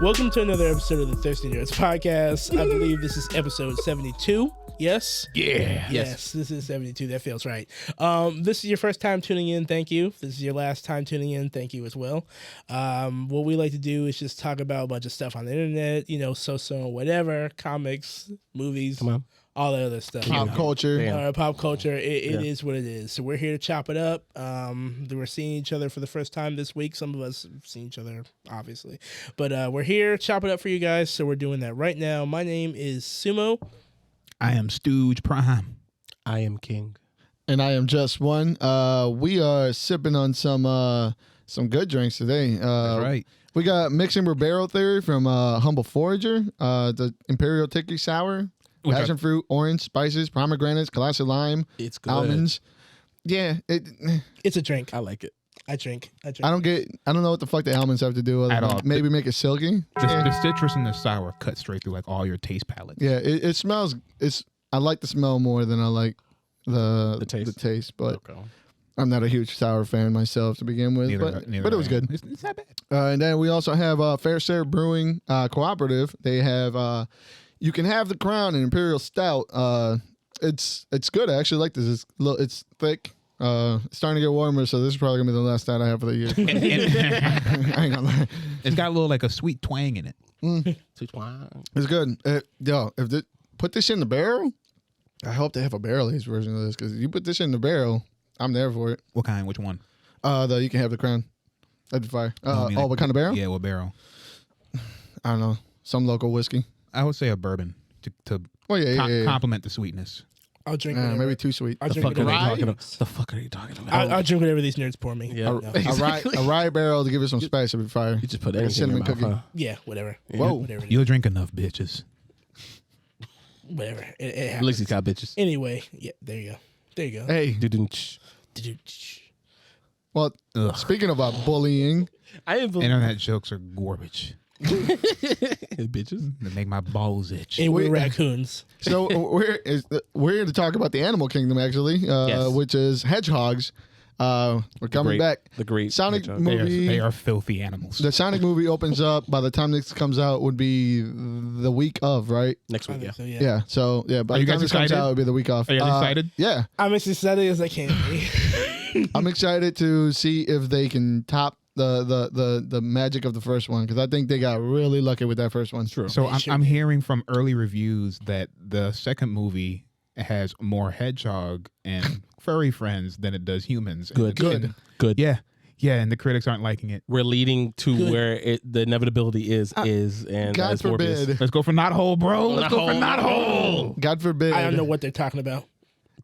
Welcome to another episode of the Thirsty Nerds podcast. I believe this is episode 72. Yes? Yeah. Yes, this is 72. That feels right. This is your first time tuning in. Thank you. If this is your last time tuning in, thank you as well. What we like to do is just talk about a bunch of stuff on the internet, so whatever, comics, movies, all that other stuff. Pop culture. Pop culture. It is what it is. So we're here to chop it up. We're seeing each other for the first time this week. Some of us have seen each other, obviously. But we're here, chop it up for you guys. So we're doing that right now. My name is Sumo. I am Stooge Prime. I am King. And I am Jest One. We are sipping on some good drinks today. That's right. We got Mixing with Barrel Theory from Humble Forager. The Imperial Tiki Sour. Passion fruit, orange, spices, pomegranates, classic lime, It's good. almonds. Yeah, It's a drink. I like it. I drink. I don't know what the fuck the almonds have to do with At it. all. Maybe make it silky. The citrus and the sour cut straight through like all your taste palates. Yeah, it smells. I like the smell more than I like the taste. But Okay. I'm not a huge sour fan myself to begin with. But it was good. It's not bad. And then we also have Fair Share Brewing Cooperative. They have you can have the Crown and Imperial Stout. It's good. I actually like this. It's thick. It's starting to get warmer, so this is probably gonna be the last stout I have for the year. I ain't gonna lie. It's got a little like a sweet twang in it. Sweet wine. It's good. Put this shit in the barrel. I hope they have a barrel-aged version of this because you put this shit in the barrel, I'm there for it. What kind? Which one? You can have the Crown. That'd be fire. What kind of barrel? Yeah, what barrel? I don't know. Some local whiskey. I would say a bourbon to complement the sweetness. I'll drink whatever. Maybe too sweet. I'll The drink fuck are they whatever. talking about? The fuck are they talking about? I'll drink whatever these nerds pour me. Yeah. A rye barrel to give it some spice would be fire. You just put Like a anything in your cinnamon mouth, cookie. huh? Yeah, whatever. Whoa. Whatever. You'll drink enough, bitches. Whatever. It At happens. least he's got bitches. Anyway, yeah, there you go. There you go. Hey, Doo-doo-ch. well, Ugh. speaking about bullying, I am Internet jokes are garbage. bitches. They make my balls itch. And we're raccoons. so we're here to talk about the animal kingdom, actually, Yes. which is hedgehogs. We're coming back. The great Sonic hedgehog. movie. They are filthy animals. The Sonic movie opens up. By the time this comes out, would be the week of, right? Next week, yeah. So, Yeah. So yeah, by Are the you time guys this comes excited? out, it'll be the week off. Are you guys excited? Yeah, I'm as excited as I can be. I'm excited to see if they can top the magic of the first one because I think they got really lucky with that first one. True. So They should I'm be. hearing from early reviews that the second movie has more hedgehog and furry friends than it does humans. Good. Good. Yeah, and the critics aren't liking it. We're leading to Good. where the inevitability is, and God that's Morbius. forbid. Let's go for not whole, bro. Let's go for not whole. God forbid. I don't know what they're talking about.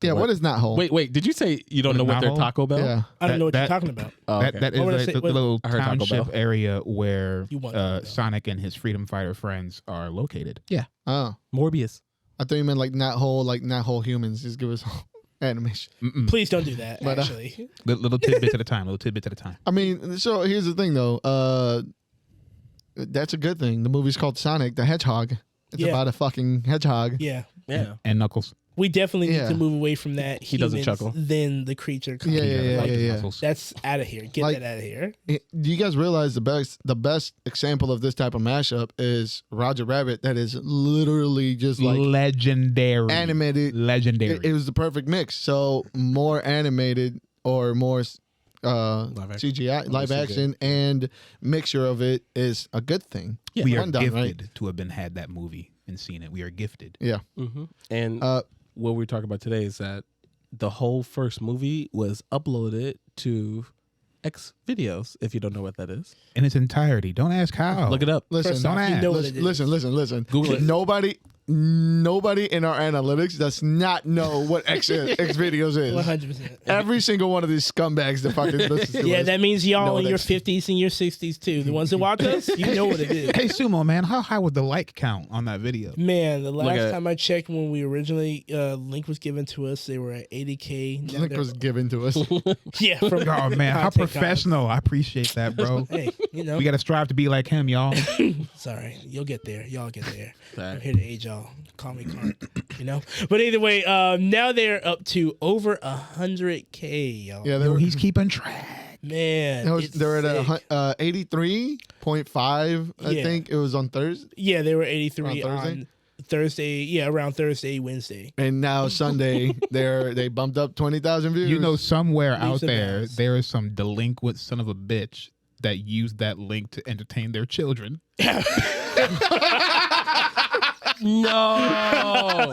Yeah, what is not whole? Wait, did you say you don't know what they're Novel? Taco Bell? Yeah. I don't know what That- you're talking about. Oh, okay. That is What would I like say? the What- little I heard Taco township Bell. area where You want Taco Bell. Sonic and his freedom fighter friends are located. Oh, Morbius. I thought you meant like not whole humans. Just give us animation. Please don't do that, But, actually. Little tidbits at a time. Little tidbits at a time. I mean, so here's the thing though. That's a good thing. The movie's called Sonic the Hedgehog. It's Yeah. about a fucking hedgehog. Yeah. Yeah. And Knuckles. We definitely need Yeah. to move away from that. He doesn't humans, chuckle. Then the creature comes. Yeah. Knuckles. That's out of here. Get Like- that out of here. Do you guys realize the best example of this type of mashup is Roger Rabbit? That is literally just like Legendary. animated. Legendary. It was the perfect mix. So more animated or more action. CGI, live action, and mixture of it is a good thing. Yeah. we are One done, gifted right? to have been had that movie and seen it. We are gifted. Yeah. Mm-hmm. And Uh, what we're talking about today is that the whole first movie was uploaded to X videos. If you don't know what that is, In its entirety. Don't ask how. look it up. Listen, First off, don't you ask. know what it is. listen. Google it. Nobody. nobody in our analytics does not know what X videos is. 100%. Every single one of these scumbags that fucking listens to Yeah, us. that means y'all know in your that's- 50s and your 60s too. The ones that watch us, you know what it is. Hey, Sumo, man, how high was the like count on that video? Man, the last at- time I checked when we originally link was given to us, they were at 80K. Now Link they're- was given to us. yeah, from Oh, man, how content professional. I appreciate that, bro. Hey, you know, We got to strive to be like him, y'all. sorry, you'll get there. Y'all get there. Sorry. I'm here to aid y'all. Call me Kart, you know. But either way, now they're up to over 100K, y'all. Yeah, they Yo, were, he's keeping track. Man, it's they're at sick. 83.5. I Yeah. think it was on Thursday. Yeah, they were 83 On Thursday? on Thursday. Yeah, around Thursday, Wednesday. And now Sunday, they bumped up 20,000 views. You know, somewhere Leaps out and there, bounds. there is some delinquent son of a bitch that used that link to entertain their children. No.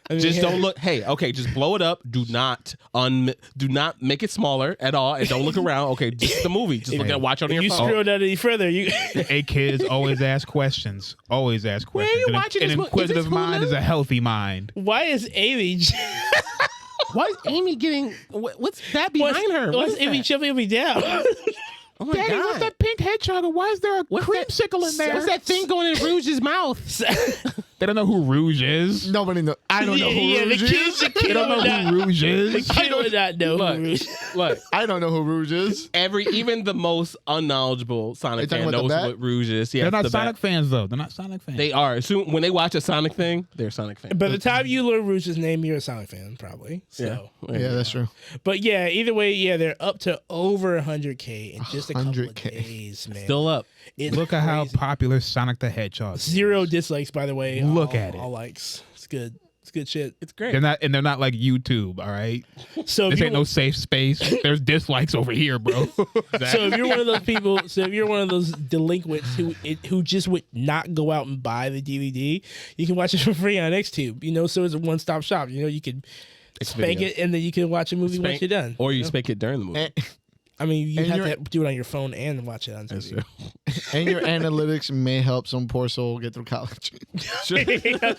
I mean, Just don't look. Hey, okay, just blow it up. Do not make it smaller at all, and don't look around. Okay, just the movie. Just look at watch on If your you phone. scroll down any further, you Hey, kids, always ask questions. Always ask Where are questions. you watching An this mo- is inquisitive this mind Hulu? is a healthy mind. why is Amy? Why is Amy getting? What's that behind her? What What's is Amy that? jumping me down? Oh my God. pink hedgehog? Why is there a What's that- What's that thing going in Rouge's mouth? They don't know who Rouge is. Nobody know. I don't know who yeah, the Rouge kids, is. the They kid don't know would not, who Rouge the is. kid would not know Look. who Rouge. Look, I don't know who Rouge is. even the most unknowledgeable Sonic talking fan about the knows bat? what Rouge is. Yeah, They're not the bat. Sonic fans, though. They're not Sonic fans. They are. Soon when they watch a Sonic thing, they're Sonic fans. By the time you learn Rouge's name, you're a Sonic fan, probably. So, Yeah, that's true. but yeah, either way, yeah, they're up to over 100K in just a couple of 100K. days, man. Still up. It's Look at how crazy. popular Sonic the Hedgehog is. 0 dislikes, by the way. Look all, at it. All likes. It's good. It's good shit. It's great. They're not like YouTube, all right? So if This you ain't no safe space. There's dislikes over here, bro. So if you're one of those people, so if you're one of those delinquents who just would not go out and buy the DVD, you can watch it for free on XTube. You know, so it's a one-stop shop. You know, you can spank video. it and then you can watch a movie once you're done. Or you spank it during the movie. And, I mean, you and have you're- to do it on your phone and watch it on That's TV. and your analytics may help some poor soul get through college.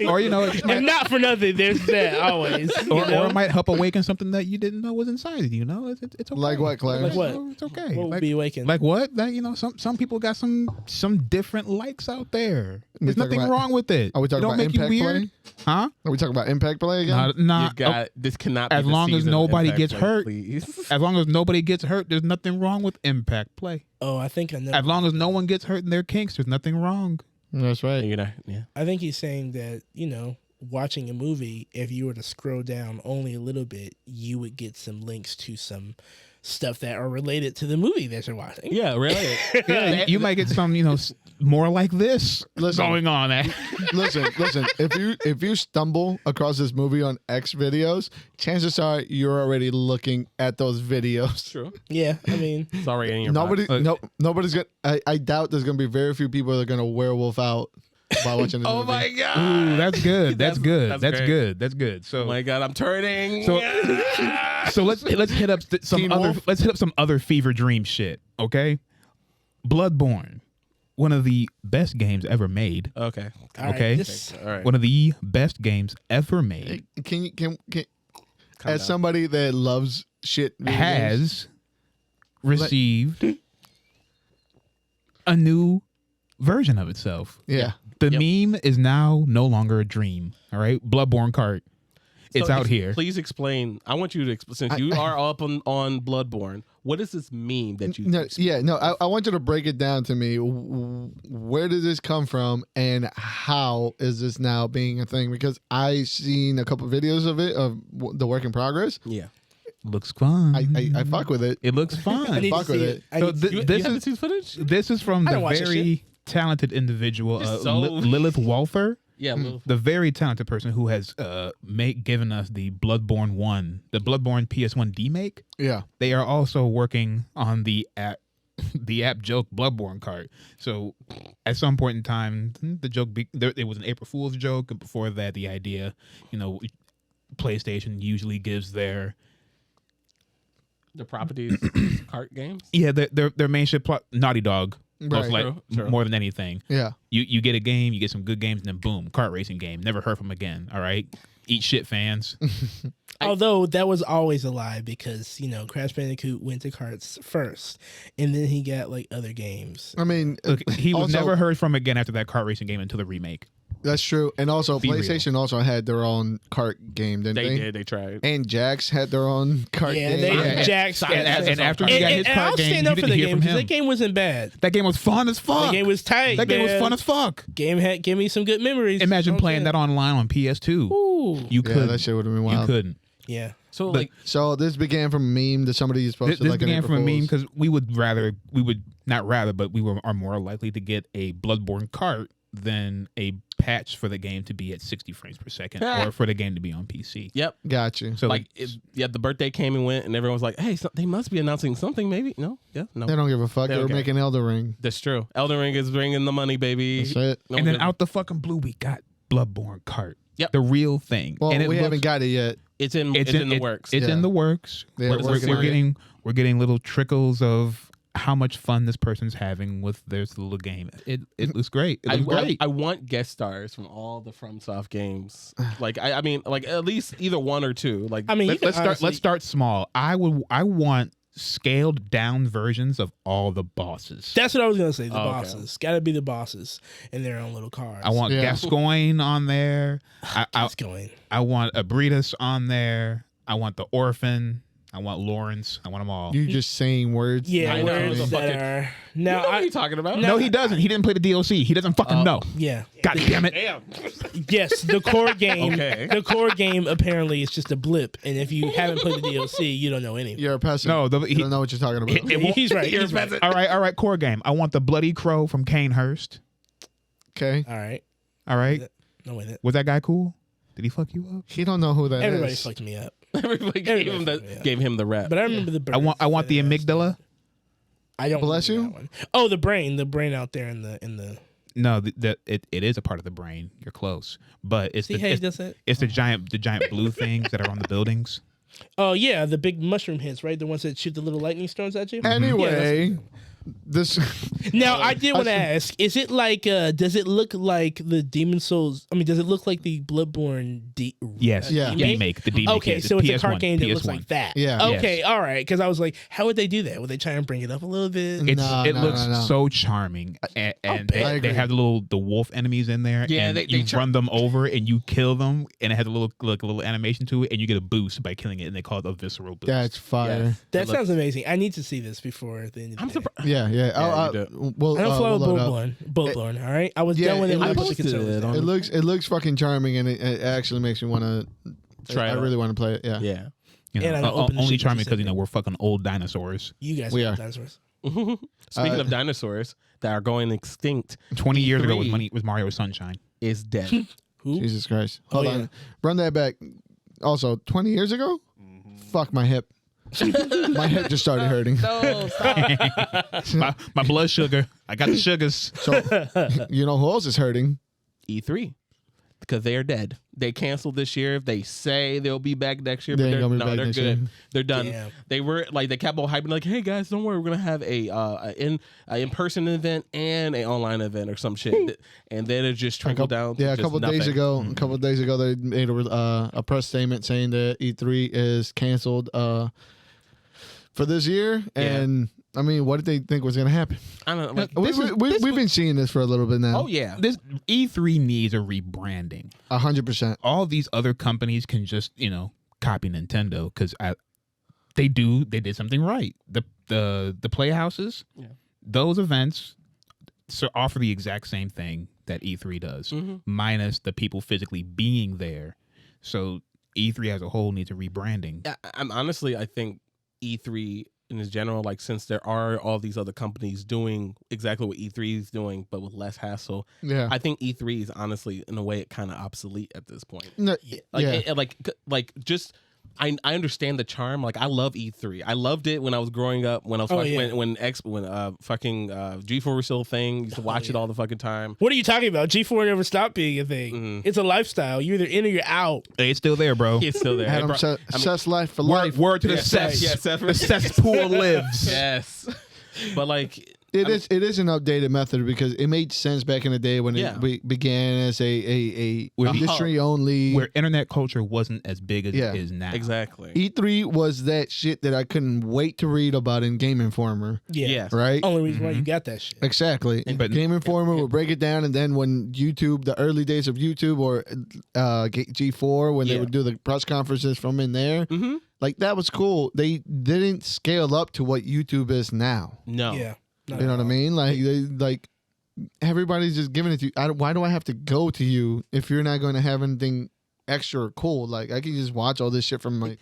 Or, you know, it might, And not for nothing, there's that always. you know? or it might help awaken something that you didn't know was inside of you. You know, it's okay. Like what, Claire? Like what? It's okay. What would like, be awakened? like what? That, you know, some people got some different likes out there. We There's talking nothing about- wrong with it. Are we talking It don't about make you impact weird, play? huh? Are we talking about impact play again? Nah. You got this cannot be as the long as season of nobody Impact gets Play, hurt. please. As long as nobody gets hurt, there's nothing wrong with impact play. Oh, I think I know. As long as no one gets hurt in their kinks, there's nothing wrong. That's right. You know, yeah. I think he's saying that, you know, watching a movie, if you were to scroll down only a little bit, you would get some links to some stuff that are related to the movie that you're watching. Yeah, really. Yeah, you might get some, you know, more like this going on. listen. If you stumble across this movie on X videos, chances are you're already looking at those videos. True. Yeah, I mean, Sorry, in your box. Nobody's gonna. I doubt there's gonna be very few people that are gonna werewolf out by watching this Oh movie. my god. Ooh, that's good. That's good. that's That's great. good. That's good. So, Oh my god, I'm turning. so, so let's hit up some Teen other. Wolf? Let's hit up some other fever dream shit. Okay, Bloodborne, one of the best games ever made. Okay. all right, Okay. this- All right. One of the best games ever made. Can you Calm as down. somebody that loves shit video games, Has received a new version of itself. yeah. The Yep. meme is now no longer a dream. All right, Bloodborne kart. It's So out here. Please explain. I want you to since you are up on Bloodborne. What is this meme that you? I want you to break it down to me. Where did this come from, and how is this now being a thing? Because I seen a couple videos of it, of the work in progress. Yeah. Looks fun. I fuck with it. It looks I fun. need to fuck with see it. it. I So need to see th- it. this you haven't is seen footage? this is from I the don't watch that very talented individual You're so- Lilith Walther, Yeah. Little, the very talented person who has given us the Bloodborne 1, the Bloodborne PS1 demake. Yeah. They are also working on the app joke Bloodborne cart. So at some point in time, the joke it was an April Fool's joke, and before that, the idea, you know, PlayStation usually gives their the properties, cart games. their main shit plot. Naughty Dog Right. True. More than anything. Yeah. You get a game, you get some good games, and then boom, kart racing game. Never heard from again. All right, eat shit, fans. Although that was always a lie because, Crash Bandicoot went to karts first and then he got like other games. I mean, Look, he was also- never heard from again after that kart racing game until the remake. That's true. And also, Be real. PlayStation also had their own kart game, didn't they? They did. They tried. And Jax had their own kart Yeah, game. they Jack's And after he got his and I'll kart game, stand you up for didn't the hear game from because him. that game wasn't bad. That game was fun as fuck. That game was tight. That game was man. fun as fuck. Game had give me some good memories. Imagine playing that online on PS2. Ooh. You Yeah, couldn't. that shit would have been You wild. couldn't. Yeah. So But- like, So this began from a meme that somebody is This posted like began in from a meme April because we are more likely to get a Bloodborne kart than a patch for the game to be at 60 frames per second or for the game to be on PC. yep. Got you. So The birthday came and went, and everyone was like, "Hey, they must be announcing something, maybe." No, no. They don't give a fuck. They They don't were care. making Elden Ring. That's true. Elden Ring is bringing the money, baby. That's it. No and then good. out the fucking blue, we got Bloodborne kart. Yep. The real thing. Well, and it we looks- haven't got it yet. it's in the works. It's Yeah. in the works. They're We're working on it. getting little trickles of how much fun this person's having with this little game. It looks great. It looks great. I want guest stars from all the FromSoft games. Like I mean, like at least either one or two. Like I mean, you can Let's honestly- start small. I want scaled down versions of all the bosses. That's what I was gonna say. The Oh, okay. bosses gotta be the bosses in their own little cars. I want Yeah. Gascoigne on there. It's going. I want Abritas on there. I want the Orphan. I want Lawrence. I want them all. You just saying words. Yeah, I know, words the that fucking- are you now. know what you're talking about? no, he doesn't. He didn't play the DLC. He doesn't fucking know. Yeah. God damn it. Damn. Yes, the core game. Okay. The core game apparently is just a blip, and if you haven't played the DLC, you don't know anything. You're a peasant. No, you don't know what you're talking about. He's right. He's right. All right, core game. I want the Bloody Crow from Canehurst. Okay. All right. All right. No with it. Was that guy cool? Did he fuck you up? He don't know who that is. Everybody fucked me up, Everybody gave him the rep. but I remember the. I want the amygdala. I don't. Bless remember you? that one. Oh, the brain out there in the. No, it is a part of the brain. You're close, but it's See how he does that? it's the giant blue things that are on the buildings. Oh yeah, the big mushroom hits, right? The ones that shoot the little lightning storms at you. Anyway, this Now, I did want to ask: is it like? Does it look like the Demon Souls? I mean, does it look like the Bloodborne? Yes, Yeah. remake. The remake. Okay, yes, so it's a PS1, card game that looks PS1. like that. Yeah. Okay, Yes. all right. Because I was like, how would they do that? Would they try and bring it up a little bit? It No, looks no. so charming, and I they agree. have the wolf enemies in there. Yeah, and they you run them over and you kill them, and it has a little animation to it, and you get a boost by killing it, and they call it a visceral boost. that's fire. That sounds amazing. I need to see this before the end of the I'm day. surprised. Yeah, yeah. you do. We'll, I don't follow we'll load up. Bloodborne. All right, I was Yeah, done with it. it When I looks- put the controller down. It looks fucking charming, and it actually makes me want to Try it I out. really want to play it. Yeah. Yeah. You know, And I don't open the only shit charming just because to- we're fucking old dinosaurs. You guys We are are. dinosaurs. Speaking of dinosaurs that are going extinct, 20 years ago E3 was Mario Sunshine. is dead. Who? Jesus Christ. Oh, Hold yeah. on. Run that back. Also, 20 years ago? Fuck my hip. My hip just started hurting. No, stop. my blood sugar. I got the sugars. So, you know who else is hurting? E3 because they are dead. They canceled this year. They say they'll be back next year, They but ain't they're, gonna be no, back they're next good. year. They're done. Damn. They were like they kept on hyping like, "Hey guys, don't worry, we're gonna have a in-person event and a online event or some shit." And then it just trickled down. To Yeah, a just couple days nothing. ago. A couple days ago, they made a press statement saying that E3 is canceled for this year. And I mean, what did they think was going to happen? I don't know. Like, We've been seeing this for a little bit now. oh yeah, This E3 needs a rebranding. 100%. All these other companies can just, copy Nintendo because they did something right. The Playhouses, those events offer the exact same thing that E3 does, minus the people physically being there. So E3 as a whole needs a rebranding. I'm honestly, I think E3 in general, like since there are all these other companies doing exactly what E3 is doing, but with less hassle, Yeah. I think E3 is honestly, in a way, kind of obsolete at this point. No, Like, yeah. like just. I understand the charm. Like I love E3. I loved it when I was growing up. When I was when fucking G4 was still a thing. Used to watch it all the fucking time. What are you talking about? G4 never stopped being a thing. It's a lifestyle. You're either in or you're out. Hey, it's still there, bro. It's still there. Adam Seth's life for life. Word to the Yeah, cess. yeah, Seth. The cesspool lives. Yes. But like It is an updated method because it made sense back in the day when it began as a industry only, where internet culture wasn't as big as it is now. Exactly. E3 was that shit that I couldn't wait to read about in Game Informer. Yeah. Right? Only reason why you got that shit. Exactly. But Game Informer would break it down, and then when YouTube, the early days of YouTube or G4, when they would do the press conferences from in there, like that was cool. They didn't scale up to what YouTube is now. No. Yeah. You know what I mean? Like everybody's just giving it to you. Why do I have to go to you if you're not going to have anything extra cool? Like I can just watch all this shit from my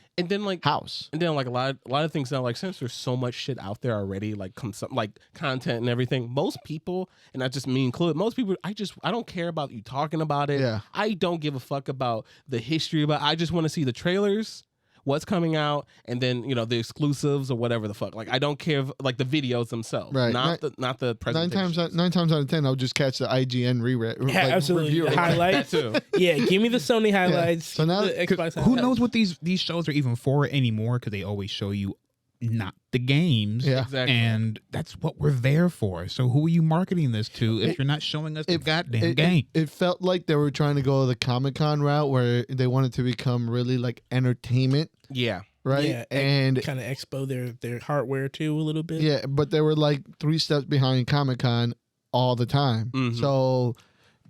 house. And then like a lot of things now, like since there's so much shit out there already, like content and everything, most people, and not just me included, most people, I don't care about you talking about it. Yeah. I don't give a fuck about the history about it. I just want to see the trailers, what's coming out, and then the exclusives or whatever the fuck. Like I don't care like the videos themselves, right? Not the presentation. 9 times out of 10, I'll just catch the IGN absolutely review. Highlights. That too. Yeah, give me the Sony highlights. So now, the Xbox who knows what these shows are even for anymore? Because they always show you not the games. Yeah, exactly. And that's what we're there for. So who are you marketing this to if you're not showing us the goddamn game? It felt like they were trying to go the Comic-Con route where they wanted to become really like entertainment. Yeah. Right. Yeah, and kind of expo their hardware too a little bit. Yeah, but they were like 3 steps behind Comic-Con all the time. Mm-hmm. So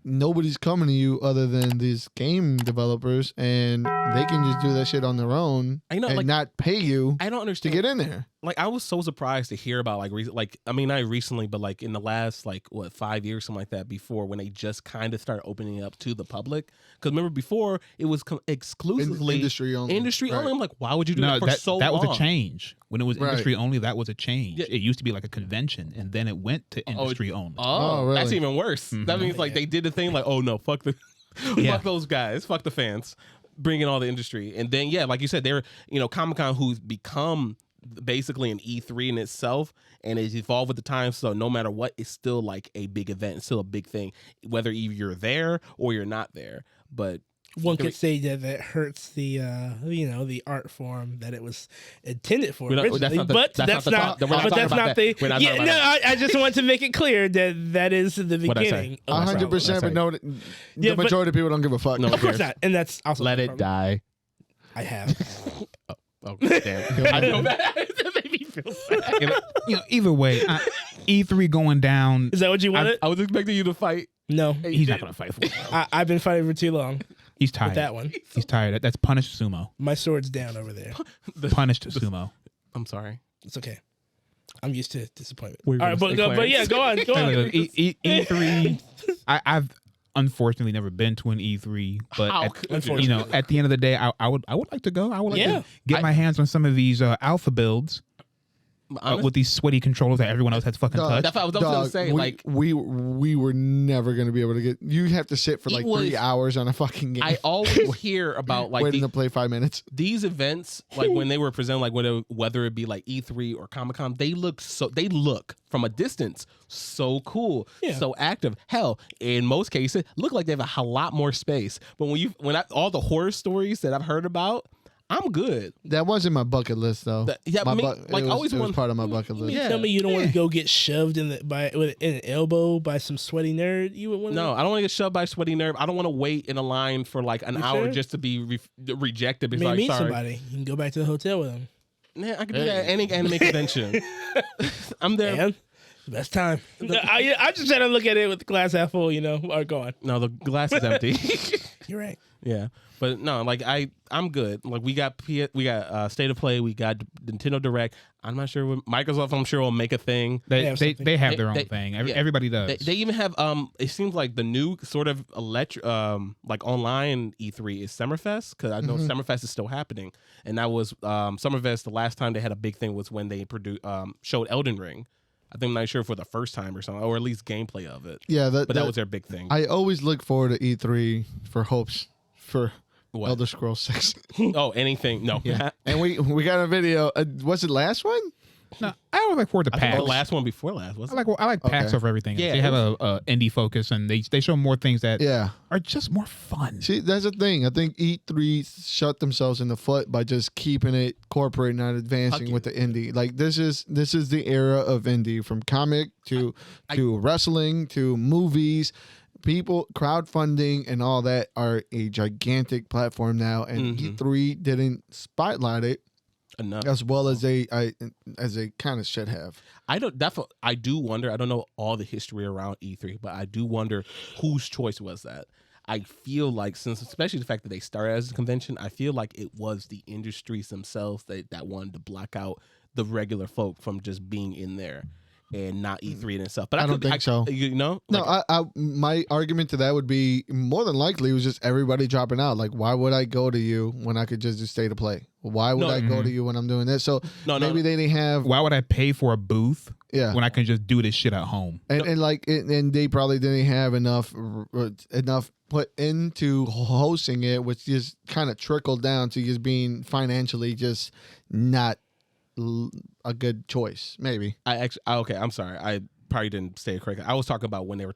nobody's coming to you other than these game developers, and they can just do that shit on their own and not pay you. I don't understand to get in there. Like I was so surprised to hear about not recently, but like in the last 5 years, something like that. Before when they just kind of started opening up to the public, because remember before it was exclusively industry only. Right. I'm like, why would you do that for so long? That was a change. When it was industry only, that was a change. Yeah. It used to be like a convention, and then it went to industry only. Oh, really? That's even worse. Mm-hmm. That means like they did the thing like, oh no, fuck fuck those guys, fuck the fans, bring in all the industry, and then like you said, they're Comic-Con who's become basically an E3 in itself, and it's evolved with the times. So no matter what, it's still like a big event. It's still a big thing, whether you're there or you're not there. But one could say that hurts the the art form that it was intended for originally. I just want to make it clear that is the beginning. 100%, but no, the majority of people don't give a fuck. No, of course not, and that's also let it die. I have. Oh damn! I feel bad. That made me feel bad. Either way, E3 going down. Is that what you wanted? I was expecting you to fight. No, he's not gonna fight for it. I've been fighting for too long. He's tired. With that one. He's tired. That's punished sumo. My sword's down over there. Punished sumo. I'm sorry. It's okay. I'm used to disappointment. All right, but go on. E3. I've unfortunately never been to an E3, but at the end of the day, I would like to go. I would like to get my hands on some of these alpha builds. With these sweaty controllers that everyone else has fucking touched. That's what I was going to say. We were never going to be able to get. You have to sit for 3 hours on a fucking game. I always hear about waiting to play 5 minutes. These events, like when they were presented, like whether it be like E3 or Comic-Con, they look from a distance so cool, so active. Hell, in most cases, look like they have a lot more space. But all the horror stories that I've heard about, I'm good. That wasn't my bucket list though. It was part of my bucket list. Tell me you don't want to go get shoved in an elbow by some sweaty nerd. You would want? No, I don't want to get shoved by a sweaty nerd. I don't want to wait in a line for like an hour just to be rejected. Meet somebody. You can go back to the hotel with them. Yeah, I can do that at any anime convention. I'm there. Man, best time. I just try to look at it with the glass half full. Or go on. No, the glass is empty. You're right. Yeah. But no, like I'm good. Like we got State of Play, we got Nintendo Direct. I'm not sure what Microsoft. I'm sure will make a thing. They have their own thing. Everybody does. They even have it seems like the new sort of like online E3 is Summerfest, because I know Summerfest is still happening, and that was Summerfest. The last time they had a big thing was when they showed Elden Ring. I think I'm not sure for the first time or something, or at least gameplay of it. Yeah, but that was their big thing. I always look forward to E3 for hopes for. What? Elder Scrolls 6. Oh, anything? No. Yeah. And we got a video. Was it last one? No, I always like forward to I think PAX. the last one before last was. I like PAX Okay. over everything. Yeah, They have a indie focus, and they show more things that Yeah. are just more fun. See, that's the thing. I think E3 shut themselves in the foot by just keeping it corporate and not advancing with the indie. Like this is the era of indie, from comic to wrestling to movies. People crowdfunding and all that are a gigantic platform now, and E3 didn't spotlight it Enough. as well as they kind of should have. I do wonder. I don't know all the history around E3, but I do wonder whose choice was that. I feel like, since especially the fact that they started as a convention, I feel like it was the industries themselves that wanted to block out the regular folk from just being in there, and not E3 in itself. But I don't think so. You know, No, like, my argument to that would be more than likely it was just everybody dropping out. Like, why would I go to you when I could just stay to play? Why would I go to you when I'm doing this? So maybe they didn't have. Why would I pay for a booth Yeah. when I can just do this shit at home? And they probably didn't have enough put into hosting it, which just kind of trickled down to just being financially just not a good choice. Maybe. okay. I'm sorry. I probably didn't say it correctly. I was talking about when they were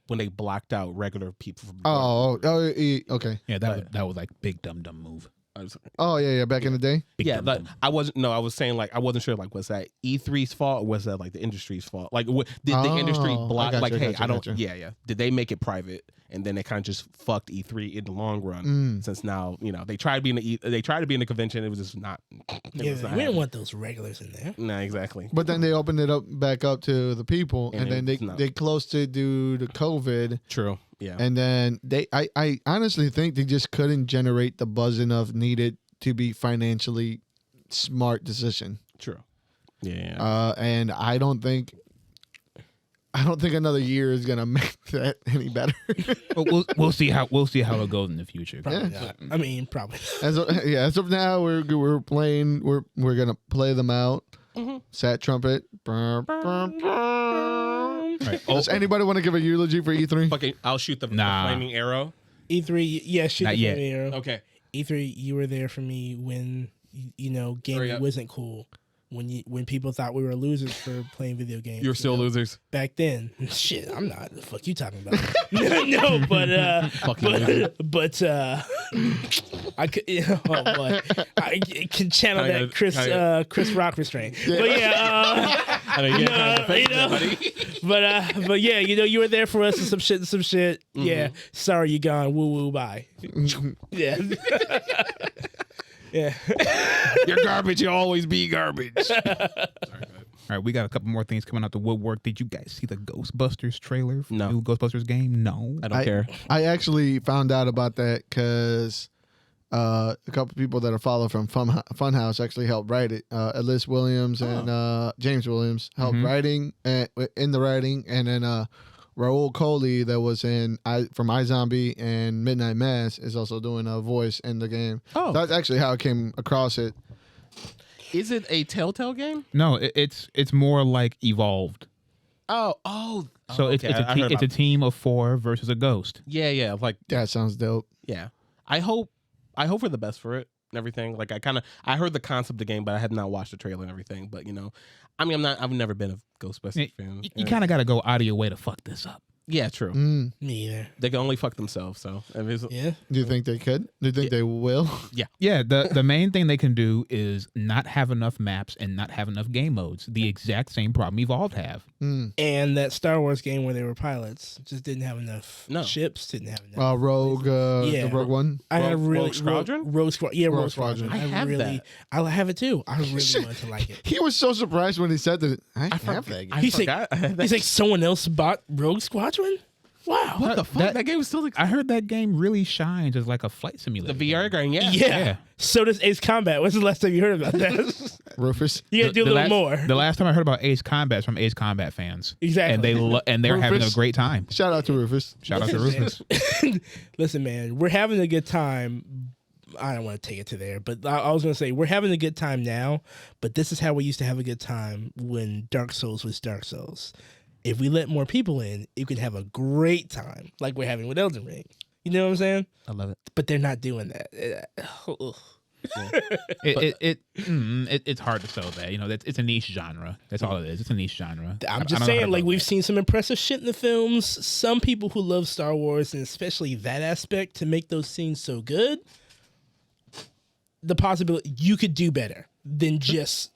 when they blocked out regular people from. Okay. Yeah, that was like big dumb move. Back in the day. Yeah, but I wasn't. No, I was saying, like, I wasn't sure. Like, was that E3's fault or was that like the industry's fault? Like, did the industry block? I Like, gotcha, hey, gotcha, I don't. gotcha. Yeah. Did they make it private, and then they kind of just fucked E3 in the long run? Since now, they tried being they tried to be in the convention. It was just not. Yeah, we didn't want those regulars in there. Nah, exactly. But then they opened it back up to the people, and then it's not. they closed it due to COVID. True. Yeah. And then I honestly think they just couldn't generate the buzz enough needed to be financially smart decision. True. Yeah. And I don't think another year is gonna make that any better. But we'll see how it goes in the future. Probably not. I mean, probably. As of now, we're playing. We're gonna play them out. Sat trumpet. Brr, brr, brr. Right. Does anybody want to give a eulogy for E3? Fucking, I'll shoot the flaming arrow. E3, yeah, shoot Not the yet. arrow. Okay. E3, you were there for me when gaming wasn't cool. When people thought we were losers for playing video games. You're still losers. Back then. Shit, I'm not. The fuck you talking about? No, but I could, oh boy, I can channel that Chris Rock restraint. But yeah, but yeah, you were there for us and some shit. Mm-hmm. Yeah, sorry you gone. Woo woo, bye. Yeah. Yeah. You're garbage. You always be garbage. All right, we got a couple more things coming out the woodwork. Did you guys see the Ghostbusters trailer for the new Ghostbusters game? No. I don't care. I actually found out about that because a couple people that are followed from Funhouse actually helped write it. Alyssa Williams and James Williams helped in the writing, and then Raul Coley that was from iZombie and Midnight Mass is also doing a voice in the game. Oh, that's actually how I came across it. Is it a Telltale game? No, it's more like Evolved. Oh. So it's a team of 4 versus a ghost. Yeah. Like That sounds dope. yeah. I hope for the best for it and everything. Like I heard the concept of the game, but I have not watched the trailer and everything. But I've never been a Ghostbusters fan. You kind of got to go out of your way to fuck this up. Yeah, true. Me either. They can only fuck themselves. So Yeah. Do you think they could? Do you think they will? Yeah, the main thing they can do is not have enough maps and not have enough game modes. The exact same problem Evolved have. And that Star Wars game where they were pilots just didn't have enough ships. Didn't have enough. Rogue One. Rogue Squadron. Rogue Squadron. Yeah, Rogue Squadron. Squadron. I have that. I have it too. I really wanted to like it. He was so surprised when he said that. I have that game. He's like, someone else bought Rogue Squadron? Wow. What the fuck? That game was still. I heard that game really shines as like a flight simulator. The VR game, yeah. Yeah. So does Ace Combat. When's the last time you heard about that? Rufus. You gotta do a little more. The last time I heard about Ace Combat is from Ace Combat fans. Exactly. And they're having a Rufus. great time. Shout out to Rufus. Shout out to Rufus. Listen, man, we're having a good time. I don't want to take it to there, but I was going to say we're having a good time now, but this is how we used to have a good time when Dark Souls was Dark Souls. If we let more people in, you could have a great time like we're having with Elden Ring. You know what I'm saying? I love it. But they're not doing that. It's hard to sell that. You know, it's a niche genre. That's all it is. It's a niche genre. I'm I just don't know how saying, to like, grow we've that. seen some impressive shit in the films. Some people who love Star Wars, and especially that aspect, to make those scenes so good, the possibility you could do better than just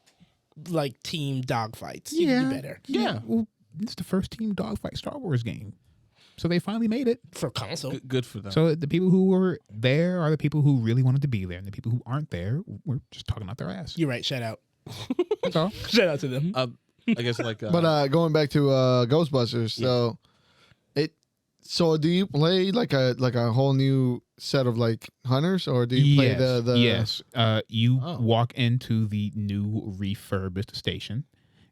like team dogfights. You could do better Yeah. Well, it's the first team dogfight Star Wars game, so they finally made it. for console. Good for them. So the people who were there are the people who really wanted to be there, and the people who aren't there were just talking out their ass. You're right. Shout out. That's all. Shout out to them. I guess like. But going back to Ghostbusters, so do you play like a whole new set of like hunters, or do you play the Yes. You Oh. walk into the new refurbished station,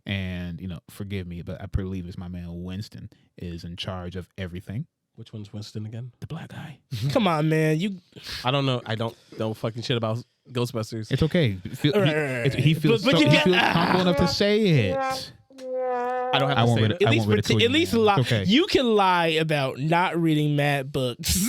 and forgive me, but I believe it's my man Winston is in charge of everything. Which one's Winston again? The black guy. Come on, man. You I don't know. I don't know fucking shit about Ghostbusters. It's okay. He feels But so, you he got- feels comfortable enough to say it. I don't have I to won't say read it. it. at I least won't ridicule you, at least man. lie. It's okay. You can lie about not reading Matt books.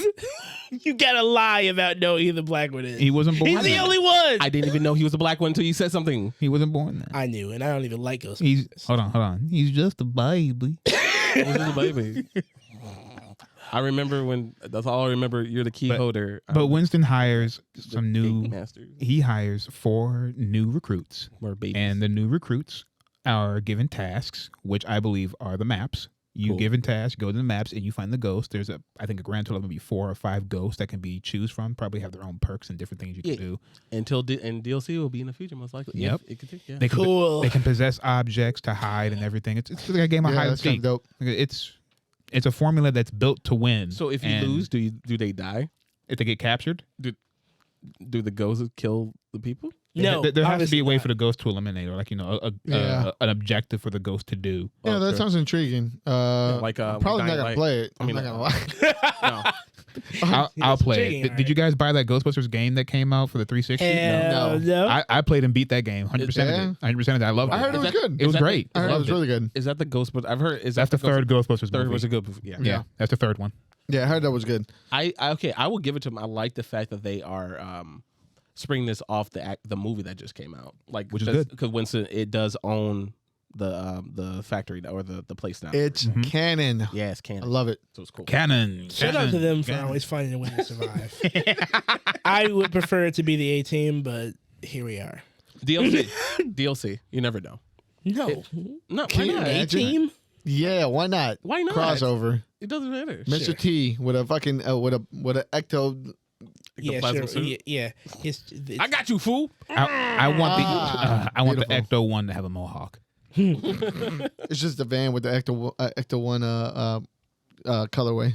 You gotta lie about knowing who the black one is. He wasn't born. He's the then. only one. I didn't even know he was a black one until you said something. He wasn't born then. I knew, and I don't even like Ghostbusters. He's hold on. He's just a baby. I was just a baby. I remember when. That's all I remember. You're the key holder. But Winston hires some new. Masters. He hires 4 new recruits, Or babies. and the new recruits are given tasks, which I believe are the maps. You Cool. given tasks, go to the maps, and you find the ghost. There's I think a grand total of maybe 4 or 5 ghosts that can be choose from. Probably have their own perks and different things you can Yeah. do. and DLC will be in the future most likely. Yep. It could take. Yeah. They can, Cool. They can possess objects to hide and everything. It's like a game of hide and that's kind seek. of dope. It's a formula that's built to win. So if you And lose, do they die? if they get captured, Do the ghosts kill the people? No, there has to be a obviously way not. for the ghost to eliminate, or Yeah. an objective for the ghost to do. Yeah, that sure. sounds intriguing. like, I'm probably not Dying gonna Light. play it. I mean, I'm not gonna lie. No. I'll play intriguing, it. Did you guys buy that Ghostbusters game that came out for the 360? Hell no. I played and beat that game 100%. Yeah. 100% of it. I loved it. I heard it was good. It was Is that great. I heard it was really good. Is that the ghost? But I've heard is That's that the third Ghostbusters Third movie. was a good. Yeah. Yeah, that's the third one. Yeah, I heard that was good. I will give it to them. I like the fact that they are springing this off the movie that just came out. Like, Which is good. because Winston it does own the factory or the place now. It's Mm-hmm. canon. yeah, it's I canon. love it. So it's cool. Canon. Shout out to them for Canon. always finding a way to survive. I would prefer it to be the A team, but here we are. DLC. You never know. No, No, Can why you not? A imagine? team. Yeah, why not? Why not? Crossover. It doesn't matter. Mr. T with a fucking with a ecto. Yeah, plasma sure. suit? Yeah. I got you, fool. I want the beautiful. Ecto one to have a mohawk. It's just the van with the ecto one colorway.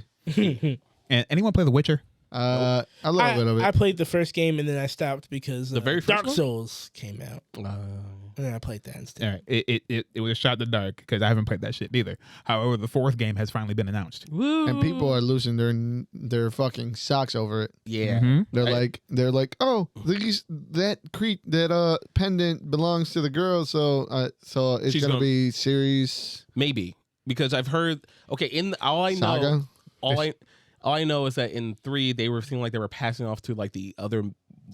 And anyone play The Witcher? A little bit of it. I played the first game and then I stopped because The very first Dark one? Souls came out, and then I played that instead. All right, it was a shot in the dark because I haven't played that shit either. However, the 4th game has finally been announced. Woo. And people are losing their fucking socks over it. Yeah. Mhm. They're like, oh, that pendant belongs to the girl, so it's She's gonna gonna- be series Maybe because I've heard. Okay, all I know, saga. all I know is that in 3 they were feeling like they were passing off to like the other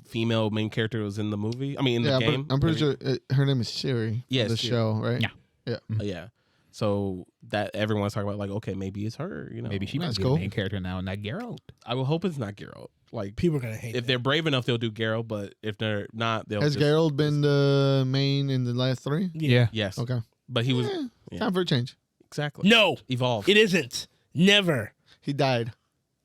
female main character who was in the movie. I mean, in Yeah, the game. I'm pretty sure her name is Siri. Yeah, the Siri. show, right? Yeah. Yeah. So that everyone's talking about, like, okay, maybe it's her. You know, Maybe she might That's be cool. the main character now, and not Geralt. I will hope it's not Geralt. Like, People are gonna hate if it. they're brave enough, they'll do Geralt. But if they're not, they'll. Has just, Geralt been the main in the last 3? Yeah. Yes. Okay. But he was Yeah, time for a change. exactly No, evolved. it isn't. Never. He died.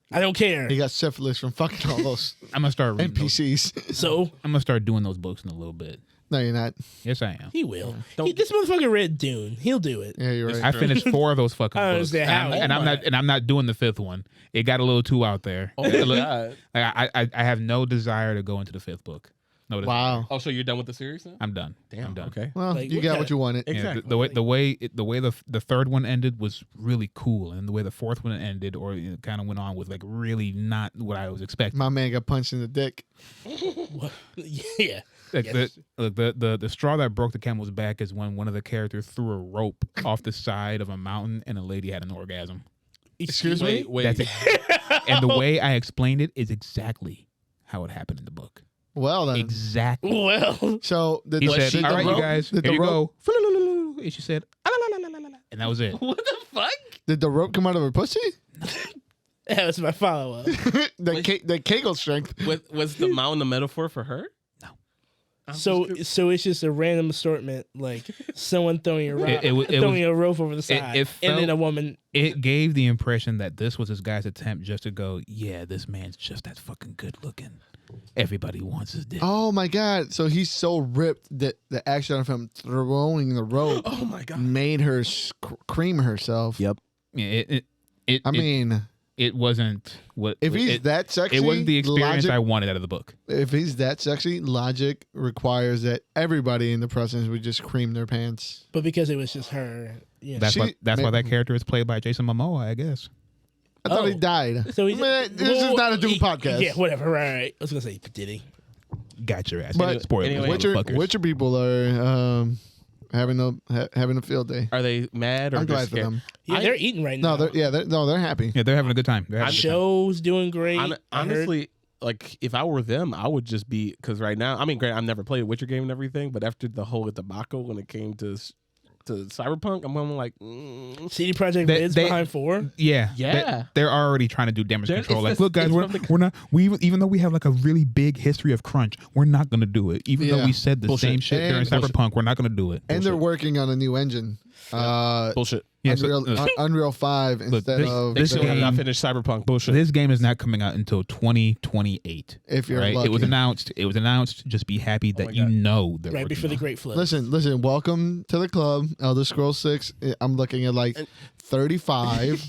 I don't care. He got syphilis from fucking all those I'm gonna start reading those. NPCs. So I'm gonna start doing those books in a little bit. No, you're not. Yes, I am. he will. Don't- This motherfucker read Dune. He'll do it. Yeah, you're right. I finished 4 of those fucking I books, understand how. and I'm not doing the 5th one. It got a little too out there. Oh my God. I have no desire to go into the 5th book. No desire. Wow. Oh, so you're done with the series now? I'm done. Damn. I'm done. Okay. Well, Like, you what got kinda- what you wanted. Yeah, Exactly. the way the 3rd one ended was really cool, and the way the 4th one ended, or kind of went on, was like really not what I was expecting. My man got punched in the dick. What? Yeah. Like Yes. the straw that broke the camel's back is when one of the characters threw a rope off the side of a mountain, and a lady had an orgasm. Excuse me? Wait. That's it. And the way I explained it is exactly how it happened in the book. Well then. Exactly. Well, So did He the, said, did "All the right, rope, you guys, did here the you rope, go." And she said, "Ah, la, la, la, la, la," and that was it. What the fuck? Did the rope come out of her pussy? that was my follow up. the Kegel strength. Was the mountain a metaphor for her? So it's just a random assortment, like someone throwing a rock, throwing a rope over the side, and then a woman. It gave the impression that this was this guy's attempt just to go, yeah, this man's just that fucking good looking. Everybody wants his dick. Oh my god! So he's so ripped that the action of him throwing the rope, Oh my god, made her cream herself. Yep. Yeah, I mean, it wasn't what if he's that sexy, it wasn't the experience logic, I wanted out of the book. If he's that sexy, logic requires that everybody in the presence would just cream their pants. But because it was just her, yeah. That's why that character is played by Jason Momoa, I guess. I thought he died. So this is not a Doom podcast. Yeah, whatever. Right. I was gonna say, did he? Got your ass. But spoilers, anyway, Witcher people are having a field day. Are they mad or I'm glad just for scared? them. Yeah, they're eating right now. No, they're happy. Yeah, they're having a good time. Show's doing great. Honestly, like if I were them, I would just be because right now, I mean, granted, I've never played a Witcher game and everything, but after the whole debacle when it came to Cyberpunk, I'm like, CD Projekt Red's behind 4. Yeah. They're already trying to do damage control. Like, the- look, guys, it's we're not. Even though we have like a really big history of crunch, we're not going to do it. Even though we said the Bullshit. same shit during And Cyberpunk, we're not going to do it. And they're working on a new engine. bullshit. Yeah, so, Unreal 5 instead of They this still have game- not finished Cyberpunk. Bullshit. This game is not coming out until 2028. if you're Right? lucky. It was announced. Just be happy that my you God. know they're Right working before the on it. Great Flip. Listen. Welcome to the club. Elder Scrolls 6. I'm looking at like 35.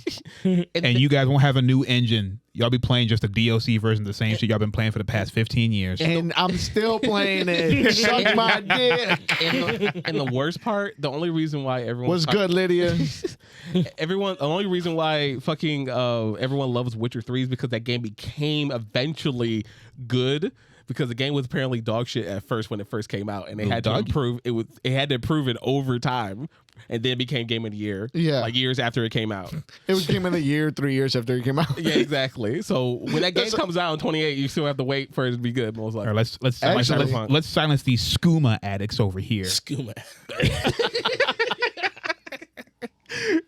And you guys won't have a new engine. Y'all be playing just a DLC version of the same shit y'all been playing for the past 15 years. and I'm still playing it. Suck my dick. And the worst part, the only reason why everyone What's good, Lydia? the only reason why fucking everyone loves Witcher 3 is because that game became eventually good. Because the game was apparently dog shit at first when it first came out, and they had to improve it. It had to improve it over time, and then it became Game of the Year. Yeah. like years after it came out. It was Game of the Year 3 years after it came out. Yeah, exactly. So when that game comes out in 28, you still have to wait for it to be good. Most All likely. right, let's Actually- let's silence these skooma addicts over here, Skooma.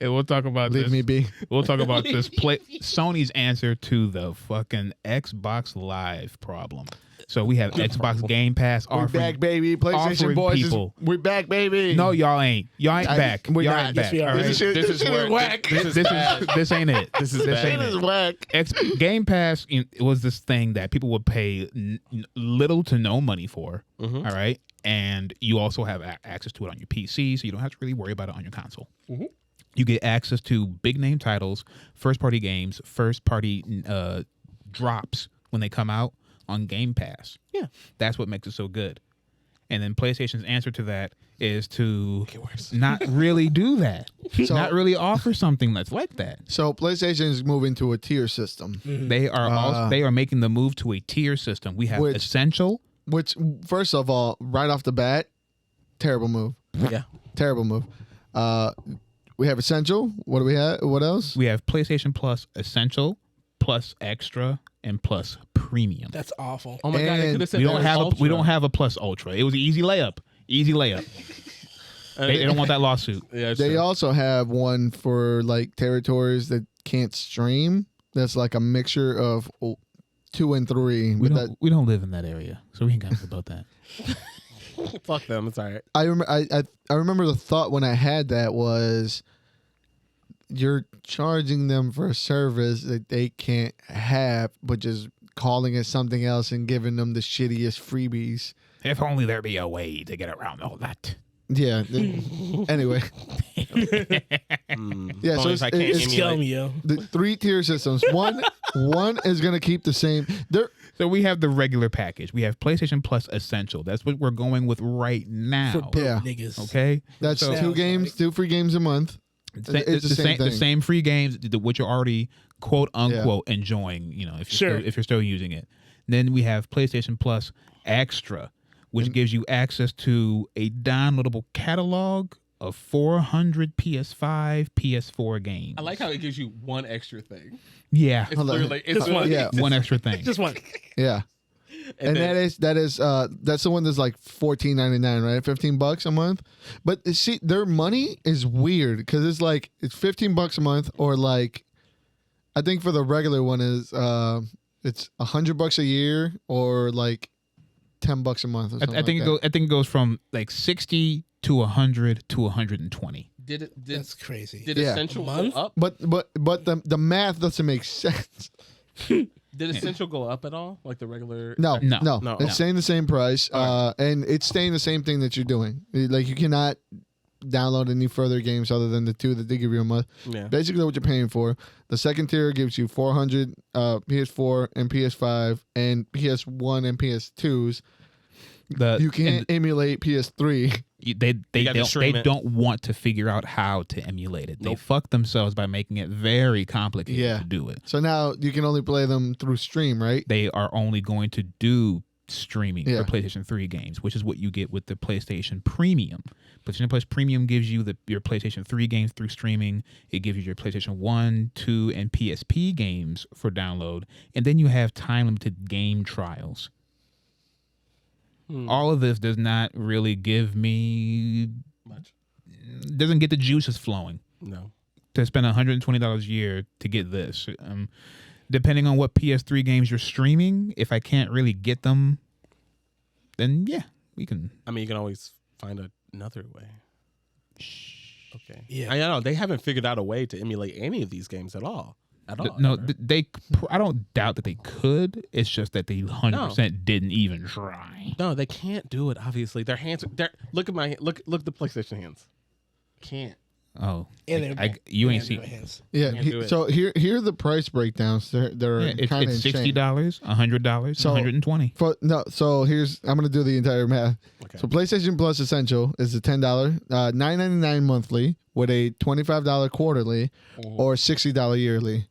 and we'll talk about Leave this. me be. We'll talk about this. Sony's answer to the fucking Xbox Live problem. So we have Xbox Game Pass We're offering. back, baby. PlayStation offering boys. people. We're back, baby. No, y'all ain't. Y'all ain't back. we're Y'all not. ain't Yes, back. we are. all right? This shit is whack. This ain't it. This is this bad. ain't This it. is whack. Game Pass it was this thing that people would pay little to no money for. All right, and you also have access to it on your PC, so you don't have to really worry about it on your console. You get access to big name titles, first party games, first party drops when they come out on Game Pass. Yeah. That's what makes it so good. And then PlayStation's answer to that is to not really do that. So- Not really offer something that's like that. So PlayStation is moving to a tier system, They are they are making the move to a tier system. We have Which- Essential. which, first of all, right off the bat, terrible move. Yeah. Terrible move. We have Essential. What do we have? What else? We have PlayStation Plus Essential, Plus Extra, and Plus Premium. That's awful. Oh my god! They And could have said We that don't was have Ultra. we don't have a Plus Ultra. It was an easy layup. Easy layup. They don't want that lawsuit. Yeah, They also have one for like territories that can't stream. That's like a mixture of 2 and 3. We But don't we don't live in that area, so we ain't got to about that. fuck them. It's all right. I remember the thought when I had that was, you're charging them for a service that they can't have, but just calling it something else and giving them the shittiest freebies. If only there be a way to get around all that. Yeah. Anyway. Yeah. So Only it's, if I can't it's Just kill me, yo. the 3-tier systems. One is gonna keep the same. So we have the regular package. We have PlayStation Plus Essential. That's what we're going with right now. For broke Yeah. niggas. Okay. That's So- 2 games, 2 free games a month. It's It's the same thing. the same free games which you're already quote unquote enjoying. You know, if you're still using it. Then we have PlayStation Plus Extra, which gives you access to a downloadable catalog of 400 PS5, PS4 games. I like how it gives you one extra thing. Yeah, It's literally it's Hold on. literally Yeah. one extra thing. Just one. Yeah. And that's the one that's like $14.99, right? $15 a month. But see, their money is weird because it's like it's $15 a month, or like I think for the regular one is it's $100 a year, or like $10 a month. Or something I think it goes from like 60 to 100 to 120. That's crazy. Did Essential go up? But the math doesn't make sense. Did Essential go up at all? Like the regular? No. No. It's staying the same price, and it's staying the same thing that you're doing. Like you cannot download any further games other than the 2 that they give you a month. Yeah. Basically, what you're paying for. The second tier gives you 400 PS4 and PS5 and PS1 and PS2s. You can't emulate PS3. They don't want to figure out how to emulate it. They fuck themselves by making it very complicated to do it. So now you can only play them through stream, right? They are only going to do streaming for PlayStation 3 games, which is what you get with the PlayStation Premium. PlayStation Plus Premium gives you your PlayStation 3 games through streaming. It gives you your PlayStation 1, 2, and PSP games for download. And then you have time-limited game trials. All of this does not really give me much. Doesn't get the juices flowing. No. To spend $120 a year to get this. Depending on what PS3 games you're streaming, if I can't really get them, then yeah, we can. I mean, you can always find another way. Okay. Yeah. I know they haven't figured out a way to emulate any of these games at all. No, I don't doubt that they could. It's just that they 100% didn't even try. No, they can't do it. Obviously, their hands. Look at the PlayStation hands. Can't. Oh, and you ain't seen. Yeah. So here are the price breakdowns. They're kind of it's $60, $100, $120. So I'm gonna do the entire math. Okay. So PlayStation Plus Essential is a $10, $9.99 monthly with a $25 quarterly or $60 yearly.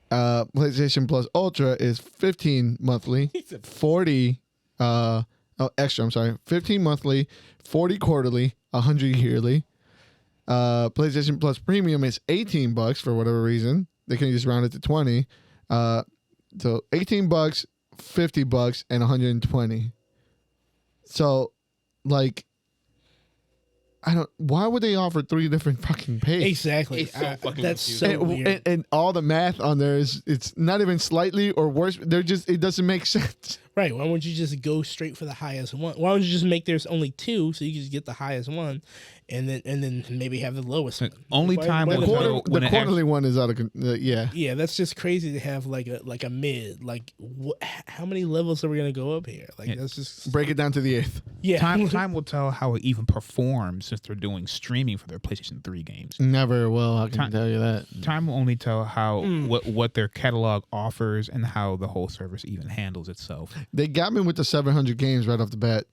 PlayStation Plus Ultra is $15 monthly, 40 extra. I'm sorry, $15 monthly, 40 quarterly, 100 yearly. PlayStation Plus Premium is $18 for whatever reason. They can just round it to 20. So $18, $50, and 120. So, like, why would they offer 3 different fucking pays? Exactly. It's so fucking that's confusing. so weird. And all the math on there it's not even slightly or worse. It doesn't make sense. Right. Why wouldn't you just go straight for the highest one? Why don't you just make there's only 2 so you can just get the highest one and then maybe have the lowest one? Only time The when quarterly one is out of yeah. Yeah, that's just crazy to have like a mid. Like how many levels are we gonna go up here? Like that's just Break it down to the 8th. yeah. Time will tell how it even performs since they're doing streaming for their PlayStation 3 games. Never will. I can tell you that. Time will only tell how what their catalog offers and how the whole service even handles itself. They got me with the 700 games right off the bat.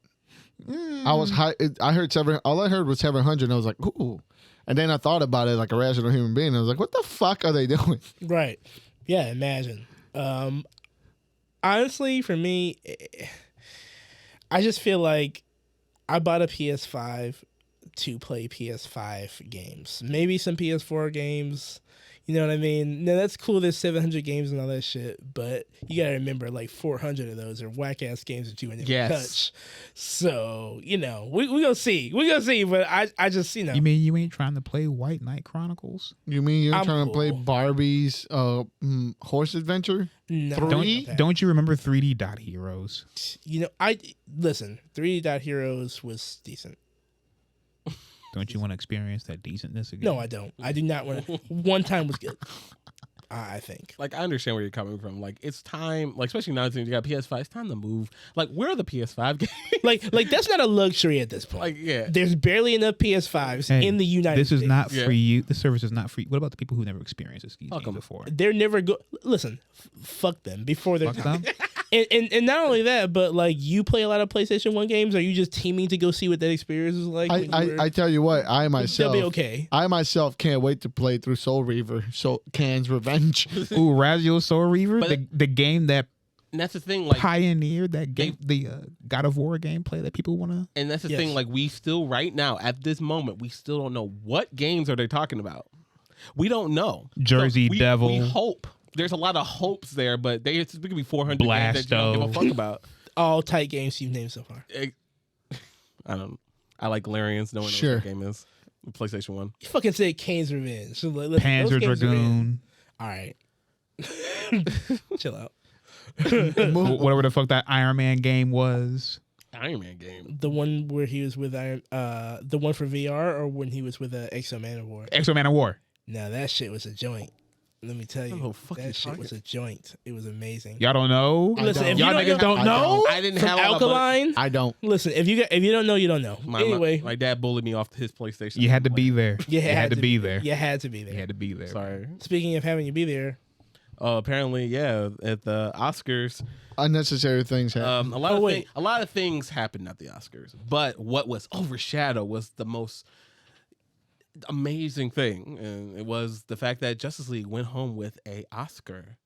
I was high. I heard 700. All I heard was 700, and I was like, ooh. And then I thought about it like a rational human being. I was like, what the fuck are they doing? Right. Yeah, imagine. Honestly, for me, I just feel like I bought a PS5 to play PS5 games. Maybe some PS4 games. You know what I mean? Now, that's cool. There's 700 games and all that shit, but you got to remember, like, 400 of those are whack-ass games that you would never touch. So, we going to see. We going to see, but I just, You mean you ain't trying to play White Knight Chronicles? You mean you're I'm trying cool. to play Barbie's Horse Adventure? No, 3? Don't you remember 3D Dot Heroes? Listen, 3D Dot Heroes was decent. Don't you want to experience that decentness again? No, I don't. I do not want to. One time was good, I think. Like, I understand where you're coming from. Like, it's time, like, especially now that you got PS5, it's time to move. Like, where are the PS5 games? Like that's not a luxury at this point. Like, yeah. There's barely enough PS5s in the United States. This is not free. This service is not free. What about the people who never experienced this games before? They're never Listen, fuck them before they're Fuck them? And not only that, but like you play a lot of PlayStation 1 games. Are you just teaming to go see what that experience is like? I tell you what, I myself, they'll be okay. I myself can't wait to play through Soul Reaver, Can's Revenge. Ooh, Razio Soul Reaver, the game that And that's the thing, like, pioneered that game, the God of War gameplay that people want to. and that's the thing, like, we still right now at this moment we still don't know what games are they talking about. We don't know. Jersey Devil. We hope there's a lot of hopes there, but it's going to be 400 games that you don't give a fuck about. All tight games you've named so far. I don't. I like Larians. No one knows Sure. what game is. PlayStation 1. You fucking said Kane's Revenge. So listen, Panzer those games are in. Dragoon. All right. Chill out. Whatever the fuck that Iron Man game was. Iron Man game. The one where he was with the one for VR, or when he was with Exo Man of War. Exo Man of War. Now that shit was a joint. Let me tell you, that shit was a joint. It was amazing. Y'all don't know? Listen, if Y'all niggas don't know? I didn't From have Alkaline. I don't. Listen, if you don't know, you don't know. Anyway, my dad bullied me off his PlayStation. You had to be there. you had to be there. You had to be there. You had to be there. Sorry. Speaking of having you be there, Apparently, yeah, at the Oscars, Unnecessary things happen. a lot of things happened at the Oscars, but what was overshadowed was the most amazing thing, and it was the fact that Justice League went home with a Oscar.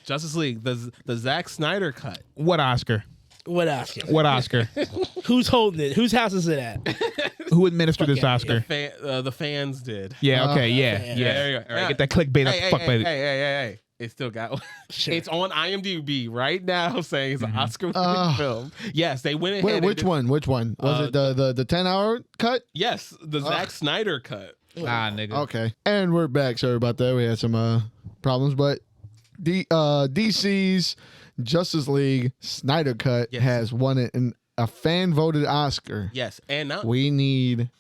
Justice League, the Zack Snyder cut. What Oscar? what Oscar? What Oscar? Who's holding it? Whose house is it at? Who administered this yeah, Oscar? The fans did. Yeah, okay, yeah. There you go. All right, get that clickbait up. Fuck, baby. Hey. It still got. Sure. It's on IMDb right now, saying it's an Oscar-winning film. Yes, they went ahead. Wait, which one? Which one was it? The 10-hour cut? Yes, the Zack Snyder cut. Ah, nigga. Okay, and we're back. Sorry about that. We had some problems, but DC's Justice League Snyder cut has won it in a fan voted Oscar. Yes, and now We need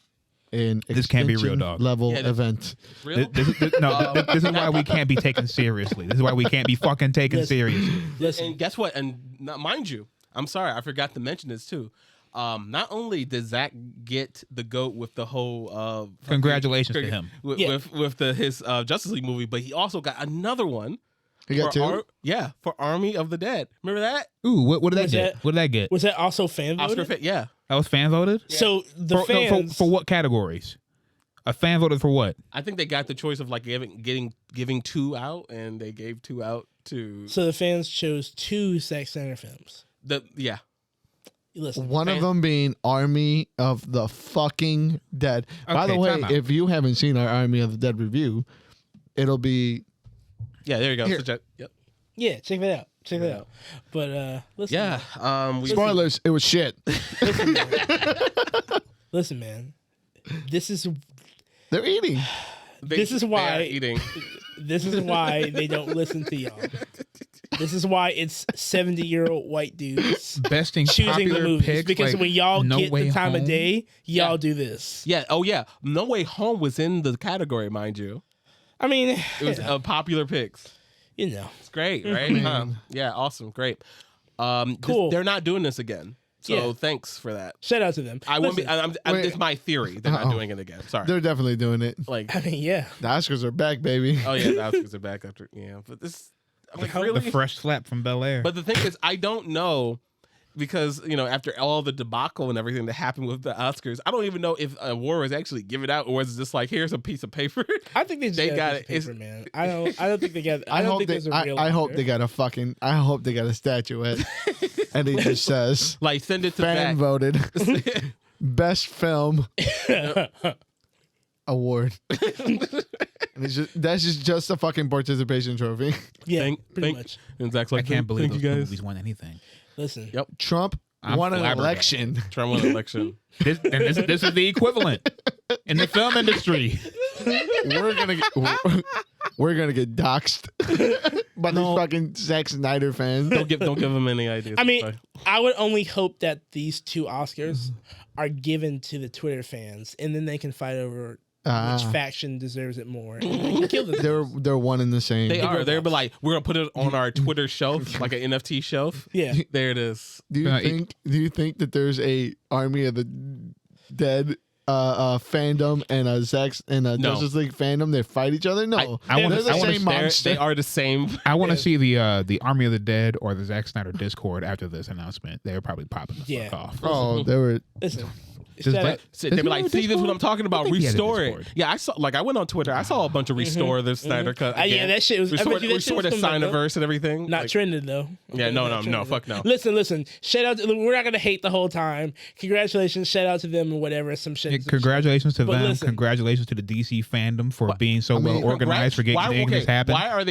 an This can't be real, dog. level Yeah, event. real. This is why we can't be taken seriously. This is why we can't be fucking taken Yes. seriously. Listen, And guess what? And mind you, I'm sorry, I forgot to mention this too. Not only did Zach get the GOAT with the whole Congratulations to him. with his Justice League movie, but he also got another one. You got two? For Army of the Dead. Remember that? Ooh, what did that Was get? that- What did that get? was that also fan voted? Oscar fit, yeah. That was fan voted? So the For, fans for what categories? A fan voted for what? I think they got the choice of like giving 2 out, and they gave 2 out to So the fans chose 2 Zack Snyder films. Listen, One of them being Army of the fucking Dead. By the Okay, way, time out. if you haven't seen our Army of the Dead review, it'll be Yeah, there you go. Here. Yep. yeah, check that out. Check that out. But listen, Yeah. spoilers. It was shit. listen, man. This is They're eating. This is why- they are eating. this is why they don't listen to y'all. This is why it's 70-year-old white dudes Besting choosing the popular movies, picks, because like when y'all No get Way the time Home. of day, y'all Yeah. do this. Yeah. Oh yeah. No Way Home was in the category, mind you. I mean, It was popular picks. you know, It's great, right? Yeah, awesome, great. Cool. They're not doing this again, so Yeah. thanks for that. shout out to them. I wouldn't be. Listen, Wait. It's my theory. They're not doing it again. Sorry. They're definitely doing it. Like, I mean, yeah. The Oscars are back, baby. oh yeah, the Oscars are back after. Yeah, but this. I'm like, really? The fresh slap from Bel Air. But the thing is, I don't know, because after all the debacle and everything that happened with the Oscars, I don't even know if a award was actually given out, or was it just like, here's a piece of paper. I think they just They got got it. it. It's- Paper, man. I don't think they got. I, I don't hope think they. there's a real. I hope Oscar. they got a fucking. I hope they got a statuette, and it just says Like, send it to fan Zach. voted best film award. And it's that's just a fucking participation trophy. Yeah, pretty much. And Zach's I like, can't believe thank those you guys. movies won anything. Listen, Yep. Trump I'm won an flabbergasted. election. Trump won an election. This is the equivalent in the film industry. We're gonna get doxxed by these fucking Zack Snyder fans. Don't give them any ideas. I mean, Sorry. I would only hope that these 2 Oscars are given to the Twitter fans, and then they can fight over which faction deserves it more. And they can kill the They're one and the same. They are. go They're box. like, we're gonna put it on our Twitter shelf, like an NFT shelf. Yeah. There it is. Do you think that there's a Army of the Dead fandom and a No. Justice League fandom that fight each other? No, I wanna- they're the I wanna same stare- monster. They are the same. I want to see the Army of the Dead or the Zack Snyder Discord after this announcement. They're probably popping the Yeah. fuck off. Oh, they were. Listen, Shout out. They be like, see, this is what I'm talking about. think he has a Restore it. Discord. Yeah, I saw. Like, I went on Twitter. I saw a bunch of restore the Snyder cut. Yeah, again. that shit was. I bet you that shit Restore was the coming back, though. Snyderverse and everything. Not Like, trending though. Yeah, no, Not fuck no. Listen. Shout out. We're not gonna hate the whole time. Congratulations. Shout out to them and whatever. Some shit. Yeah, congratulations to But them. listen. Congratulations to the DC fandom for being so well organized for getting this happen. Why are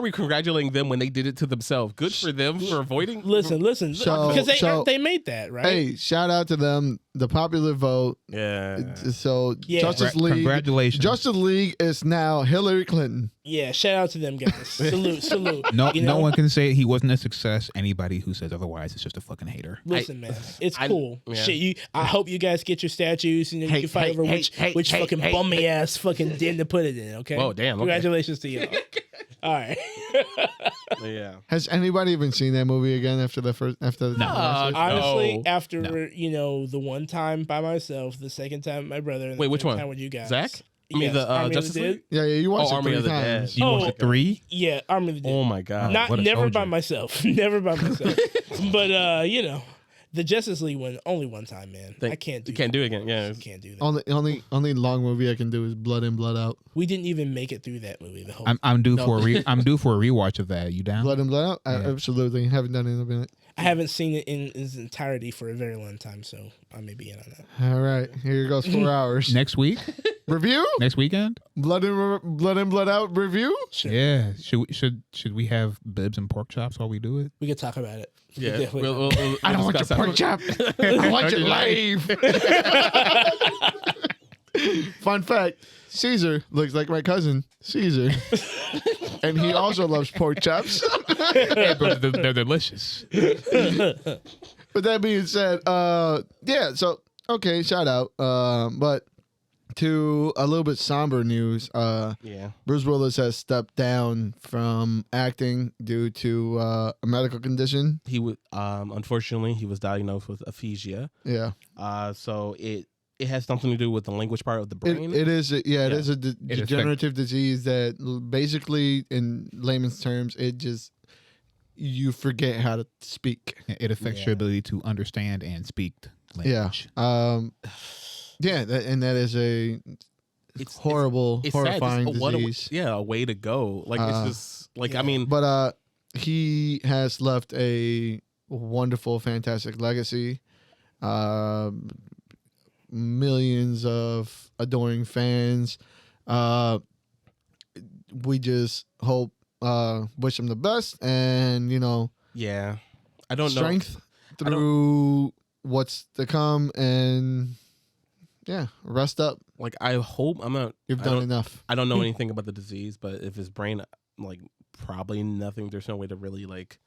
we congratulating them when they did it to themselves? Good for them for avoiding. Listen. Because they made that right. Hey, shout out to them. The popular vote. Yeah. So Yeah. Justice League. Congratulations. Justice League is now Hillary Clinton. Yeah. Shout out to them guys. Salute. No, You no know? one can say he wasn't a success. Anybody who says otherwise is just a fucking hater. Listen, man, it's cool. yeah. Shit, I hope you guys get your statues and you can fight over which fucking bummy ass fucking den to put it in. Okay. Whoa, damn, okay. Congratulations to y'all. All right. Yeah. Has anybody even seen that movie again after the first? Honestly, No. after the one time by myself, the second time with my brother, and Wait, the which third one? time with you guys. Zach? I mean, Yes, the Army of Justice the Dead. League? Yeah, you watched it Army 3 of the times. Dead. You watched it 3? Yeah, Army of the Dead. Oh my god. Not what a never by soldier. myself. Never by myself. But the Justice League one only one time, man. I can't do. You can't do it again. Yeah. Can't do that. Only long movie I can do is Blood In, Blood Out. We didn't even make it through that movie. The whole. I'm due for I'm due for a rewatch of that. You down? Blood In, Blood Out. I Yeah. absolutely haven't done it in a minute. I haven't seen it in its entirety for a very long time, so I may be in on that. All right, here goes 4 hours. Next week? Review? Next weekend? Blood In, Blood Out review? Sure. Yeah. Should we have bibs and pork chops while we do it? We could talk about it. Yeah. Definitely. We'll I don't want your discuss pork chop. I want your life. Fun fact: Caesar looks like my cousin Caesar, and he also loves pork chops. Yeah, but they're delicious. But that being said, yeah. So okay, shout out. But to a little bit somber news, Yeah. Bruce Willis has stepped down from acting due to a medical condition. He would unfortunately he was diagnosed with aphasia. Yeah, So it has something to do with the language part of the brain. it is. It is a affects- degenerative disease that basically, in layman's terms, you forget how to speak. It affects your ability to understand and speak language. Yeah, that is It's horrible, it's sad. horrifying Just disease. a way to go. Like it's just like I mean, But he has left a wonderful, fantastic legacy. Millions of adoring fans. We just hope, wish him the best, and yeah. I don't know. strength through what's to come, and rest up. Like I hope I'm not. You've I done don't- enough. I don't know anything about the disease, but if his brain, like, probably nothing. There's no way to really like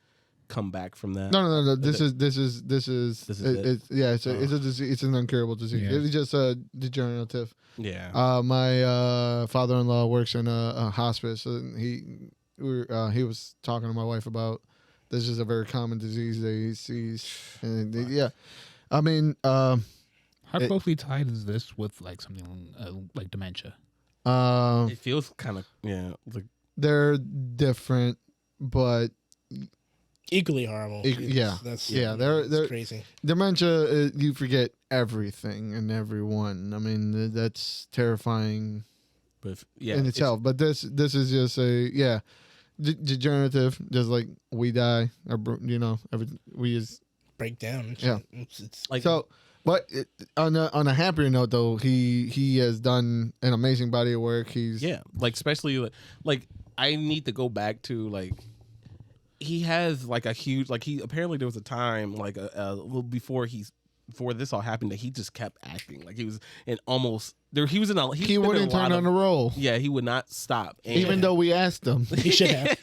come back from that. No. This is This is it? it's a disease. It's an incurable disease. Yeah. It's just degenerative. Yeah. My father-in-law works in a hospice, and he was talking to my wife about this is a very common disease that he sees, and I mean, How closely tied is this with like something like dementia? It feels kind of like they're different, but Equally horrible. That's they're crazy. dementia. You forget everything and everyone. I mean, that's terrifying but in itself. But this is just degenerative. Just like we die, or we just Break down. Yeah. It's like so. But on a happier note, though, he has done an amazing body of work. He's like especially like I need to go back to like he has like a huge like he apparently there was a time like a little before this all happened that he just kept acting like he was in almost there he was in a he wouldn't turn on the roll. Yeah, he would not stop. And, Even though we asked him. he should have.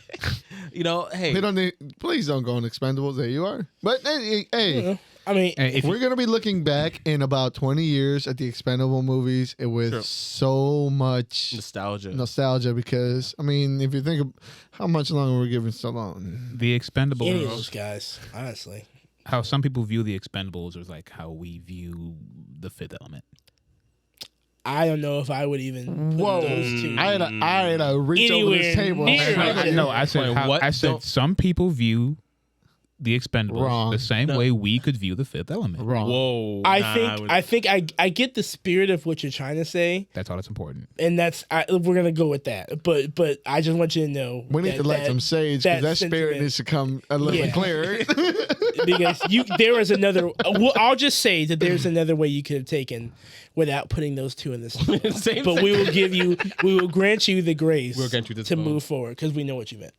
Hey, We don't need, please don't go on Expendables. There you are. But hey, I mean, If we're gonna be looking back in about 20 years at the Expendable movies with Sure. so much nostalgia. because I mean, if you think of how much longer we're giving Stallone, the Expendables, any of those guys, honestly. how some people view the Expendables is like how we view the Fifth Element. I don't know if I would even put those two. I had to reach over this Anywhere table. near I said Wait, how, what? I said Don't- some people view The Expendables Wrong. the same way we could view The Fifth Element. Wrong. Whoa. I think I get the spirit of what you're trying to say, That's all that's important. and we're gonna go with that. But I just want you to know We need to let them sage because that spirit sentiment- needs to come a little bit clearer. because there is another. I'll just say that there's another way you could have taken without putting those two in this. Same But thing. we will grant you the grace We'll grant you this to vote. move forward because we know what you meant.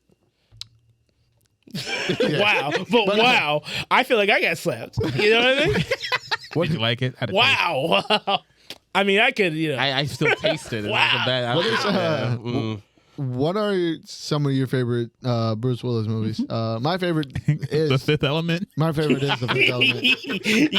Wow, but wow, I feel like I got slapped. You know what I mean? Did you like it? How'd it taste? Wow. I mean, I could, I still taste it. Wow. What is, What are some of your favorite Bruce Willis movies? My favorite is The Fifth Element. My favorite is The Fifth Element.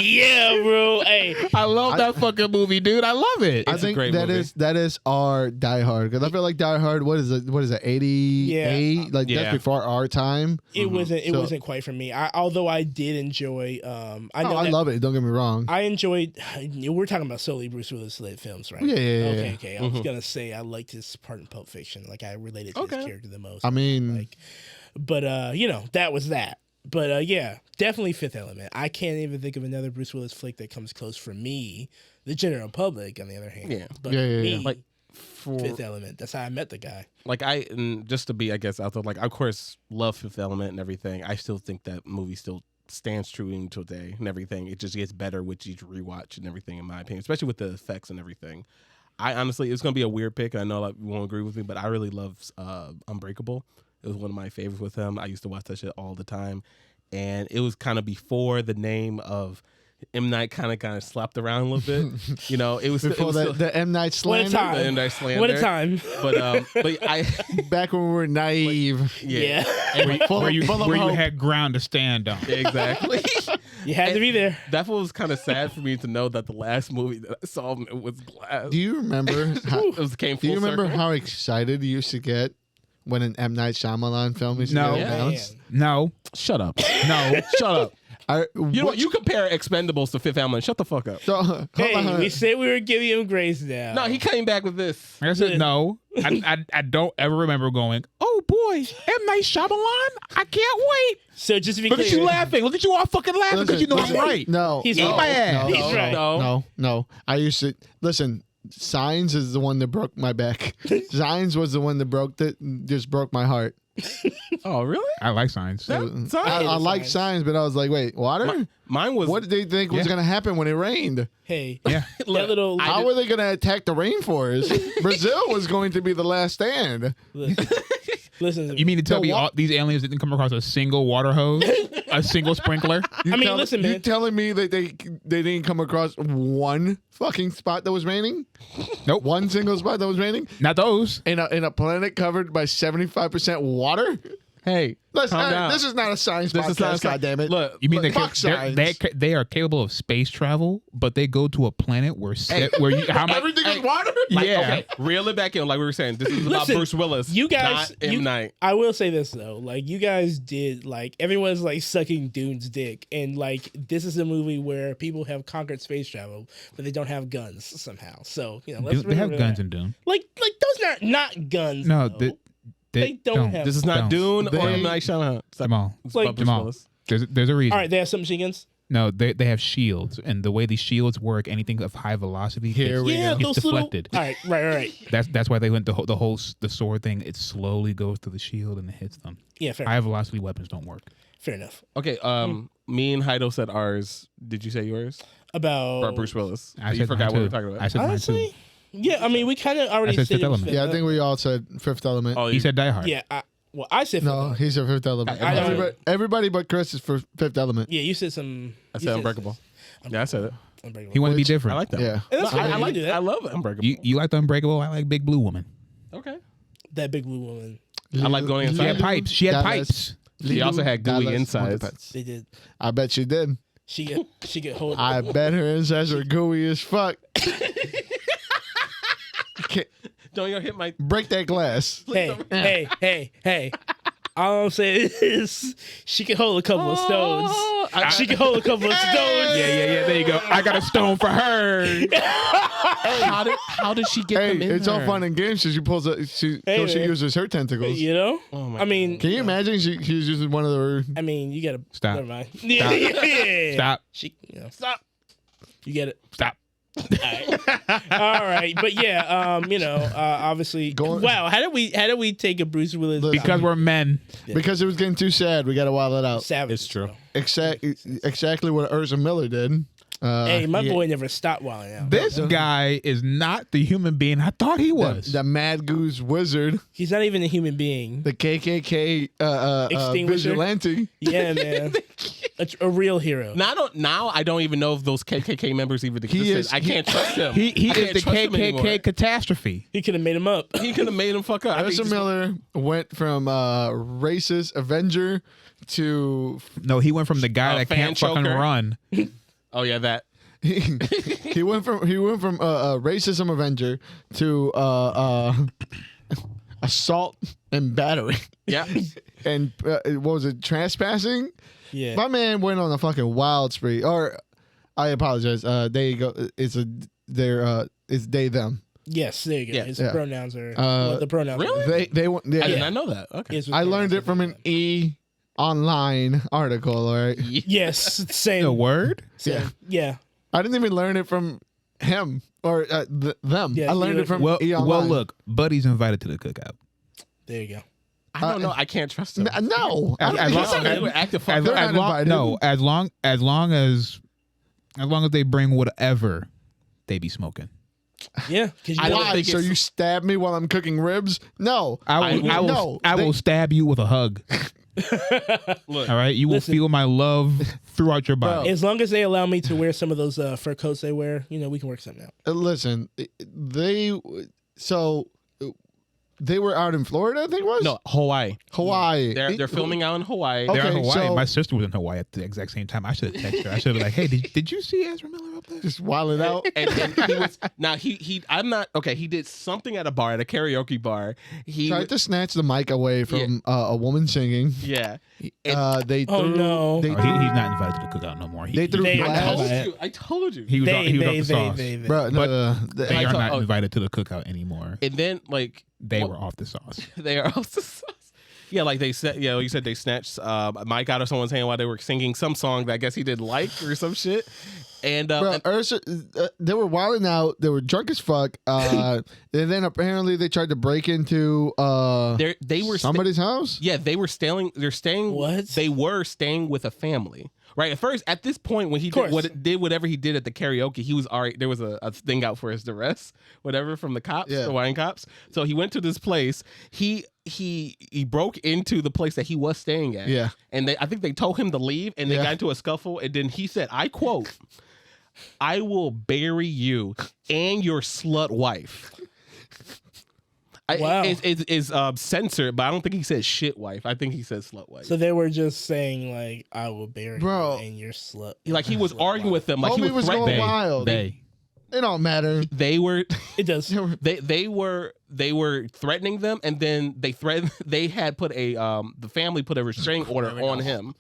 Yeah, bro. Hey, I love that fucking movie, dude. I love it. I It's a think great that movie. that is our Die Hard because I feel like Die Hard. What is it? 88? Yeah. Like Yeah. that's before our time. it wasn't. It So- wasn't quite for me. Although I did enjoy. I know I that- love it. Don't get me wrong. I enjoyed. We're talking about solely Bruce Willis led films, right? Yeah. Okay. I was gonna say I liked his part in Pulp Fiction. Like I related to his character the most. I mean, like, but that was that. But yeah, definitely Fifth Element. I can't even think of another Bruce Willis flick that comes close for me. The general public, on the other hand, Yeah. But Yeah. me, Like for Fifth Element. That's how I met the guy. and just to be, I guess, out there, like, I, of course, love Fifth Element and everything. I still think that movie still stands true even today and everything. It just gets better with each rewatch and everything, in my opinion, especially with the effects and everything. I honestly, it's going to be a weird pick. I know like, you won't agree with me, but I really love Unbreakable. It was one of my favorites with him. I used to watch that shit all the time. And it was kind of before the name of M. Night kind of slapped around a little bit. You know, it was before the M Night What a slander. time. the M. Night slander. What a time. But I Back when we were naive. Yeah. Where you hope. had ground to stand on. exactly. You had to be there. That was kind of sad for me to know that the last movie that I saw was Glass. Do you remember? How, It came do you full remember circle. how excited you used to get when an M Night Shyamalan film used to No. get Man. announced? No, Shut up. no. Shut up. I, You know what? You compare Expendables to Fifth Element. Shut the fuck up. So, hold Hey, on. we said we were giving him grace now. No, he came back with this. I said no. I don't ever remember going, oh boy, M. Night Shyamalan? I can't wait. So just to be Look clear, at you laughing. Look at you all fucking laughing because you know I'm Listen, right. No, He's no, right. my ass. No, He's right. No. I used to listen. Signs is the one that broke my back. Signs was the one that just broke my heart. Oh, really? I like signs. I like Signs, but I was like, wait, water? Mine was. What did they think was Yeah. going to happen when it rained? Hey, Yeah. that little. How were they going to attack the rainforest? Brazil was going to be the last stand. Listen to me. You mean to tell The me wa- all these aliens didn't come across a single water hose, a single sprinkler? You I mean, listen, man. You telling me that they didn't come across one fucking spot that was raining? Nope. One single spot that was raining Not those. in a planet covered by 75% water? Hey, Listen, calm down. this is not a science This podcast, is not. goddammit. Look, You mean Fuck science. they are capable of space travel, but they go to a planet where how much? Everything is water? like, Yeah. okay, reel it back in. Like we were saying, this is about Listen, Bruce Willis. you guys, not M. Night. I will say this though, like you guys did, like everyone's like sucking Dune's dick, and like this is a movie where people have conquered space travel, but they don't have guns somehow. So you know, let's They have remember guns that. in Dune. Like those are not guns. No, though. they They don't have- This is not don't. Dune or M. Night Shyamalan. It's Jamal. it's Like- about Bruce Jamal. Willis. There's a reason. All right, they have submachine guns. No, they have shields, and the way these shields work, anything of high velocity Here gets, we Yeah, go. gets those deflected. little. All right. That's why they went the sword thing. It slowly goes through the shield and it hits them. Yeah, fair. High velocity weapons don't work. Fair enough. Okay, me and Heido said ours. Did you say yours? About Or Bruce Willis? I you said forgot mine what we were too. talking about. I said mine honestly, too. yeah. I mean, we kind of already I said said Fifth it was Element. Yeah, I think we all said Fifth Element. Oh, He said Die Hard. Yeah. I said Fifth No, Element. he said Fifth Element. I- Everybody but Chris is for Fifth Element. Yeah, you said some. I you said Unbreakable. Yeah, I said it. Unbreakable. He wanted to be Which- different. I like that. Yeah. And that's No, fine. I You like can do that. I love Unbreakable. You like the Unbreakable? I like Big Blue Woman. Okay. That big blue woman. I like going She inside. had pipes. She had pipes. She also had gooey insides. They did. I bet she did. She get hold. I bet her insides are gooey as fuck. Can't- Don't you hit my. Break that glass. Hey. All I'm saying is she can hold a couple of stones. She can hold a couple of stones. Yeah. There you go. I got a stone for her. How did she get them in it's there? all fun and games. She pulls she Hey, she man. uses her tentacles. You know? Oh my I mean, Can you imagine she's using one of her? I mean, you gotta Stop. Never mind. Yeah. Stop. She, stop. You get it. Stop. All right, but yeah, obviously, wow. How did we take a Bruce Willis? Because we're men. Because it was getting too sad. We got to wild it out. savage. It's true. Exactly what Ezra Miller did. Hey, my boy never stopped wilding out. This guy is not the human being I thought he was. The Mad Goose Wizard, He's not even a human being. the KKK Extinguisher? vigilante. Yeah, man, a real hero. Now I don't even know if those KKK members even existed. I can't trust him. he I is can't the trust him anymore. KKK catastrophe. He could have made him up. He could have made him fuck up. I think Ezra just- Miller went from racist Avenger to No, he went from the guy that fan can't fucking choker. run. Oh yeah, that. he went from racism Avenger to assault and battery Yeah. and what was it, trespassing? Yeah. My man went on a fucking wild spree. Or I apologize. They go. It's they them. Yes, there you go. Yeah. His Yeah. pronouns are The pronouns. Really? They want. I Yeah. did not know that. Okay. His I learned it pronouns from are an E online article. All right. Yes, same. The word? Same. Yeah. I didn't even learn it from him or them. Yeah, I learned it from Well, E online. well, look, Buddy's invited to the cookout. There you go. I don't know. I can't trust him. No. As I- long- They were acting As, fucked They're up. as not long, invited. no, as long as they bring whatever, they be smoking. Yeah. 'Cause I don't Why? think So it's- you stab me while I'm cooking ribs? No. I will no. will stab you with a hug. Look, All right, you will Listen. feel my love throughout your body. As long as they allow me to wear some of those fur coats they wear, we can work something out. Listen, they were out in Florida, I think it was? no, Hawaii. Hawaii. They're filming out in Hawaii. Okay, They're in Hawaii. so- My sister was in Hawaii at the exact same time. I should have texted her. I should have been like, "Hey, did you see Ezra Miller up there?" Just wilding out. And he was now he I'm not okay. He did something at a bar, at a karaoke bar. He Tried to snatch the mic away from a woman singing. yeah. They Oh, threw. no. They Oh, threw, he's not invited to the cookout no more. they threw They- glass. I told you. He was off the sauce. they. Bro, But the- They I are told- not oh. invited to the cookout anymore. And then like They were off the sauce. they are also yeah, like they said, you said they snatched a mic out of someone's hand while they were singing some song that I guess he didn't like or some shit. And, Bro, Ursa, they were wilding out. They were drunk as fuck. And then apparently they tried to break into they were somebody's house. yeah, they were staying. They're staying. What? They were staying with a family, right? At first, at this point, when he course. did whatever he did at the karaoke, he was already there was a thing out for his arrest, whatever from the cops, Yeah. the Hawaiian cops. So he went to this place. He broke into the place that he was staying at. Yeah. and I think they told him to leave, and they Yeah. got into a scuffle, and then he said, "I quote." I will bury you and your slut wife. Wow. It's censored, but I don't think he said shit wife. I think he said slut wife. So they were just saying like, "I will bury Bro. you and your slut." Like he was slut arguing wife. with them, like he Homie was threatening going them. wild. They. It don't matter. They were It does. they were threatening them, and then they had put the family put a restraining order on him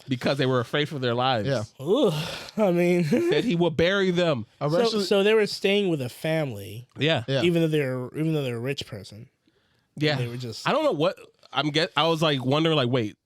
because they were afraid for their lives. Yeah. Ugh, I mean, That he will bury them. so they were staying with a family, Yeah. Yeah. even though they're a rich person. Yeah. They were just. I don't know what I was like wondering, like, wait,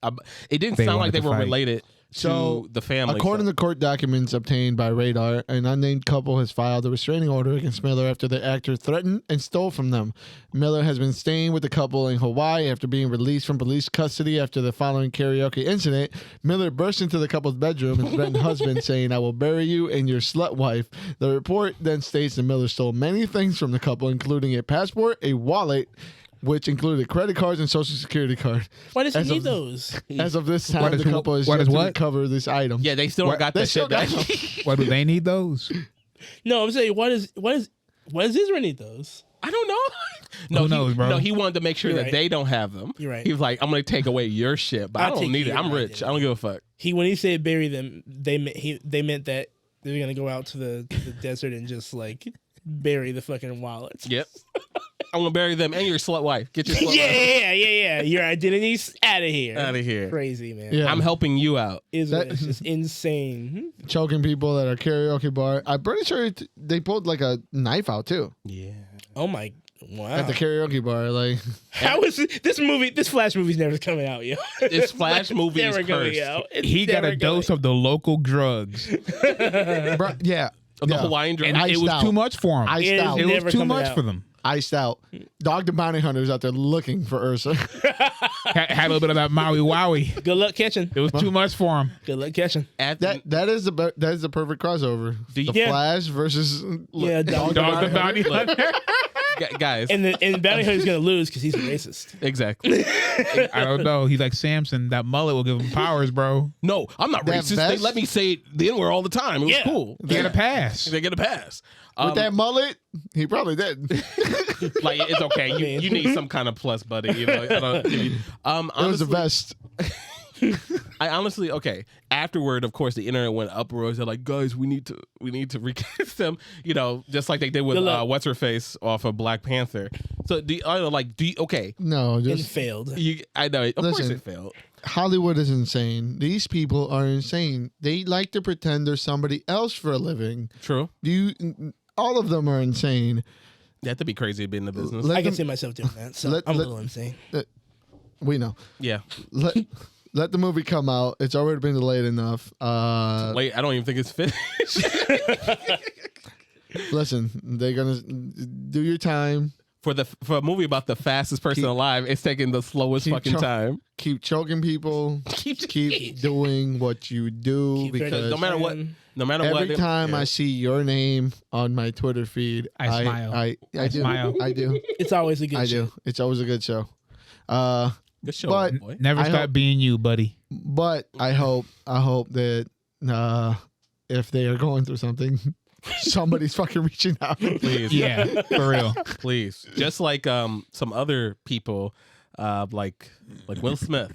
it didn't They sound like wanted they to were fight. related So, to the family. According to court documents obtained by Radar, an unnamed couple has filed a restraining order against Miller after the actor threatened and stole from them. Miller has been staying with the couple in Hawaii after being released from police custody after the following karaoke incident. Miller burst into the couple's bedroom and threatened husband, saying, "I will bury you and your slut wife." The report then states that Miller stole many things from the couple, including a passport, a wallet, which included credit cards and social security card. Why does he As need of- those? As of this time, What is the who- couple is what yet is to what? recover this item. Yeah, they still What- got they that still shit back. got What do they need those? No, I'm saying why does Ezra need those? I don't know. No, Who knows, bro? No, he wanted to make sure You're that right. they don't have them. You're right. He was like, "I'm gonna take away your shit, but I I'll don't take need it. your I'm rich. identity." I don't give a fuck." When he said bury them, they meant that they were gonna go out to the desert and just like bury the fucking wallets. Yep. I'm gonna bury them and your slut wife. Get your slut wife Yeah. Your identity's out of here. out of here. Crazy, man. Yeah. I'm helping you out. It's just insane. Choking people at a karaoke bar. I'm pretty sure they pulled like a knife out too Yeah. Oh my, wow. at the karaoke bar. Like, How is this movie? This Flash movie's never coming out, yo. This Flash movie is never going cursed. out. It's He got never a dose of the local drugs, bro, yeah, The yeah. Hawaiian drink. and it Iced was out. too much for him. Iced It is out. It never was too coming much out. for them. Iced out. Dog the bounty hunters out there looking for Ursa. Had a little bit of that Maui Wowie. Good luck catching. It was too much for him. Good luck catching. At the, that is the perfect crossover. Do you- The Yeah. Flash versus Yeah, Dog Dog the bounty Look. hunter. guys. And the bounty hunter's gonna lose because he's a racist. Exactly. I don't know. He's like Samson. That mullet will give him powers, bro. No, I'm not That racist. They vest? let me say the N-word all the time. It was Yeah. cool. He got a pass. They get a pass. with that mullet. He probably did. Like it's okay. You need some kind of plus, buddy. You know. It was a Honestly, vest. I honestly okay. Afterward, of course, the internet went uproars. They're like, guys, we need to recast them. You know, just like they did with Good luck. what's her face off of Black Panther. So okay. No, And just failed. I know. Of course, Listen. it failed. Hollywood is insane. These people are insane. They like to pretend they're somebody else for a living. True. All of them are insane. You have to be crazy to be in the business. Let I can them- see myself doing that. So let- I'm a let- little insane. We know. Yeah. Let the movie come out. It's already been delayed enough. Wait, I don't even think it's finished. Listen, they're gonna do your time. For a movie about the fastest person alive, it's taking the slowest keep fucking cho- time. Keep choking people. Keep doing what you do Keep because No matter what, every time I see your name on my Twitter feed, I smile. I do. smile. I do. It's always a good I show. do. It's always a good show. good show, but- boy. Never I stop hope- being you, buddy. But I hope that if they are going through something, somebody's fucking reaching out. Please, Yeah, for real. please. Just like some other people, like Will Smith.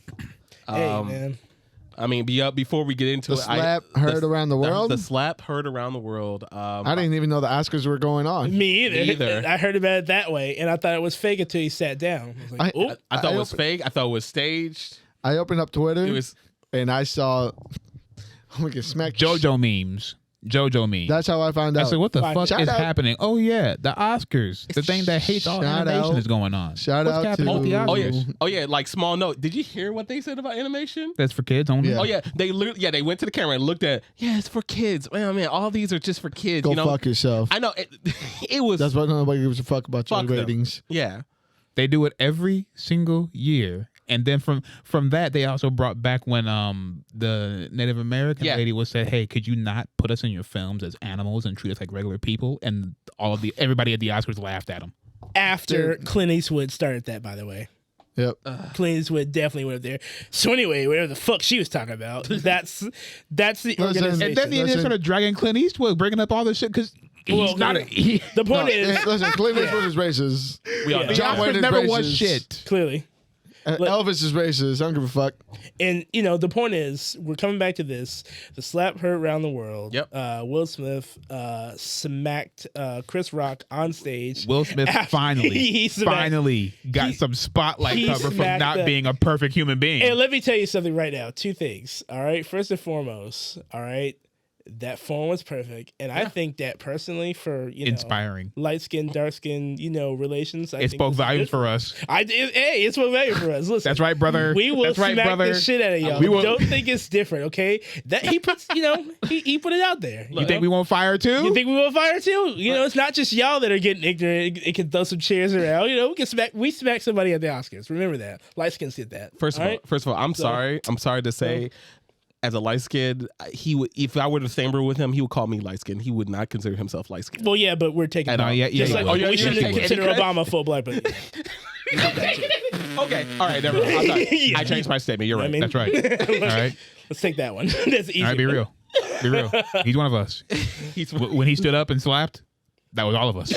Hey, man. I mean, before we get into The it, slap heard around the world. The slap heard around the world. I didn't even know the Oscars were going on. Me either. Me either. I heard about it that way, and I thought it was fake until he sat down. I was like, "Oop." I thought I it was fake. I thought it was staged. I opened up Twitter It was. and I saw we can smack JoJo memes. JoJo memes. That's how I found I out. said, what the Fine. fuck Shout is out. happening? Oh, yeah, the Oscars. The thing that hates all Shout animation out. is going on. Shout What's out happening to- with the Oh, Oscars? Oh yeah. Like small note. Did you hear what they said about animation? That's for kids only? Yeah. Oh yeah, they literally, they went to the camera and looked at. Yeah, it's for kids. Man, all these are just for kids. Go you know, fuck yourself. I know it was. That's why nobody gives a fuck about your Fuck them. ratings. Yeah. They do it every single year. And then from that, they also brought back when the Native American lady was said, "Hey, could you not put us in your films as animals and treat us like regular people?" And everybody at the Oscars laughed at him. After Clint Eastwood started that, by the way. Yep. Clint Eastwood definitely went up there. So anyway, whatever the fuck she was talking about, that's the organization. And then they started dragging Clint Eastwood, bringing up all this shit because he's not. the point is, Listen, Clint Eastwood is racist. We all know. The John Wayne Oscars is never racist. was shit. clearly. Elvis is racist. I don't give a fuck. And the point is, we're coming back to this. The slap heard around the world. Yep. Will Smith smacked Chris Rock on stage. Will Smith He finally got some spotlight he cover from smacked not the- being a perfect human being. Hey, let me tell you something right now. Two things. All right. First and foremost, all right, that form was perfect, and I think that personally, for Inspiring. light skin, dark skin, relations, I It think spoke this is volumes good. for us. Hey, it spoke volumes for us. Listen, That's right, brother. We will That's right, smack brother. the shit out of y'all. We will- Don't think it's different, okay? That he puts, he put it out there. You think we won't fire too? You think we will fire too? It's not just y'all that are getting ignorant. It can throw some chairs around. We smack somebody at the Oscars. Remember that. Light skins did that. First of all, I'm sorry. I'm sorry to say, as a light skinned, he would. If I were to chamber with him, he would call me light skinned. He would not consider himself light skinned. Well, yeah, but we're taking. No, yeah, just yeah, like yeah. Oh, yeah, we you're shouldn't taking consider any credit? Obama full black, but Okay, all right, never mind. I'm sorry. Yeah. I changed my statement. You're right. mean- That's right. All right. let's take that one. That's easy. All right, be real. Be real. He's one of us. When he stood up and slapped, that was all of us.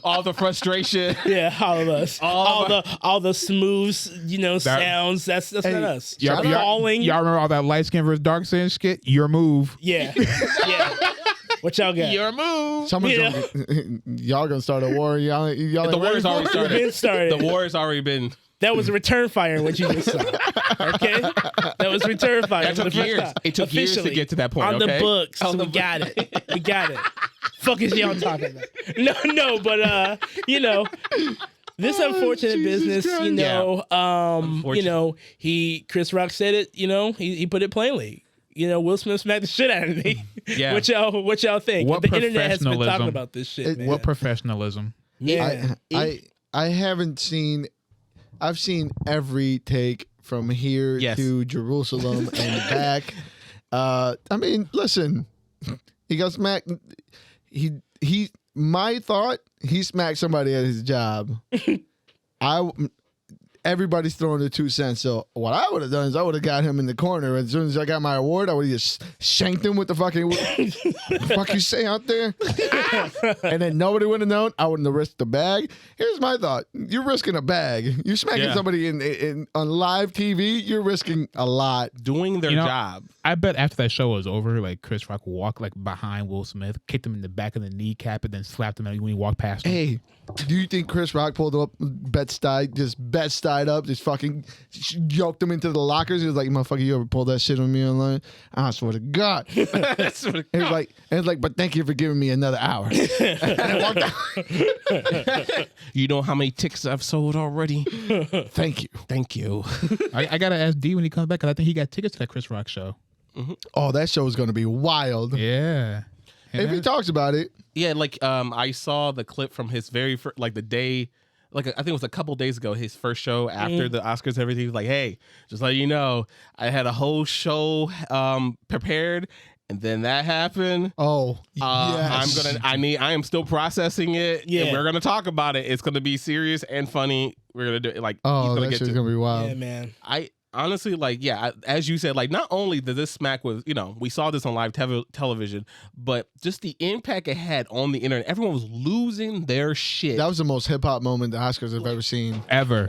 All the frustration. Yeah, all of us. All the smooth, sounds. That's not us. Y'all Falling. remember all that light skin versus dark skin skit? Your move. Yeah. Yeah. What y'all got? Your move. Someone's y'all gonna start a war. Y'all The war's already Been started. started. The war has already been. That was a return fire, what you just saw. Okay? That was return fire. That took years. It took years to get to that point. On the okay? books. We got it. We got it. Fuck is y'all talking about? No, but this unfortunate business, Chris Rock said it, he put it plainly. Will Smith smacked the shit out of me. Yeah. What y'all think? What The internet has been talking professionalism. about this shit, man. What professionalism? Yeah. I haven't seen. I've seen every take from here Yes. to Jerusalem and back. I mean, listen, he got smacked. He. My thought, he smacked somebody at his job. Everybody's throwing their 2 cents. So what I would have done is I would have got him in the corner. As soon as I got my award, I would have just shanked him with the fucking fuck you say out there. And then nobody would have known. I wouldn't have risked the bag. Here's my thought. You're risking a bag. You're smacking somebody in on live TV. You're risking a lot. Doing their job. I bet after that show was over, like Chris Rock walked like behind Will Smith, kicked him in the back of the kneecap, and then slapped him when he walked past him. Hey, do you think Chris Rock pulled up Bed-Stuy up, just fucking yoked him into the lockers? He was like, motherfucker, you ever pulled that shit on me online? I swear to God. It was like, but thank you for giving me another hour. And I walked out. You know how many tickets I've sold already? Thank you. Thank you. I gotta ask D when he comes back, because I think he got tickets to that Chris Rock show. Oh, that show is going to be wild. Yeah. If he talks about it. Yeah, I saw the clip from his very first, the day, I think it was a couple days ago, his first show after the Oscars and everything. He was like, hey, just let you know, I had a whole show prepared, and then that happened. Oh, yes. I am still processing it. Yeah. And we're gonna talk about it. It's gonna be serious and funny. We're gonna do it. He's gonna that get shit's to. going to be wild. Yeah, man. I honestly, as you said, not only did this smack was, we saw this on live television, but just the impact it had on the internet. Everyone was losing their shit. That was the most hip hop moment the Oscars have ever seen. Ever.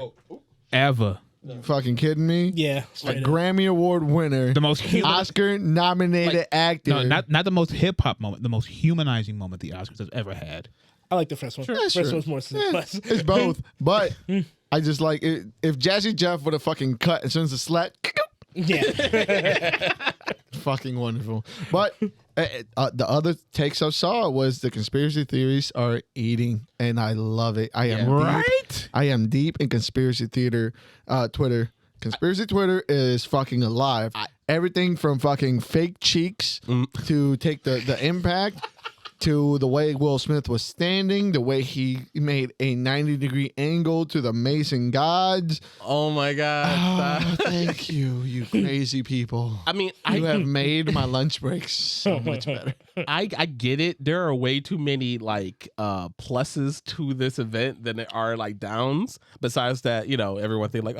You fucking kidding me? Yeah. A straight up. Grammy Award winner. The most Oscar nominated actor. No, not the most hip hop moment, the most humanizing moment the Oscars has ever had. I like the first one. Yeah, First sure. one's more simple. It's both. But I just like it. If Jazzy Jeff would have fucking cut as soon as the slap, Yeah. fucking wonderful. But the other takes I saw was the conspiracy theories are eating, and I love it. I am deep. I am deep in conspiracy theater Twitter. Conspiracy Twitter is fucking alive. Everything from fucking fake cheeks to take the impact to the way Will Smith was standing, the way he made a 90-degree angle to the Mason gods. Oh my god! Oh, thank you, you crazy people. I mean, You have made my lunch breaks so much better. I get it. There are way too many pluses to this event than there are downs. Besides that, everyone think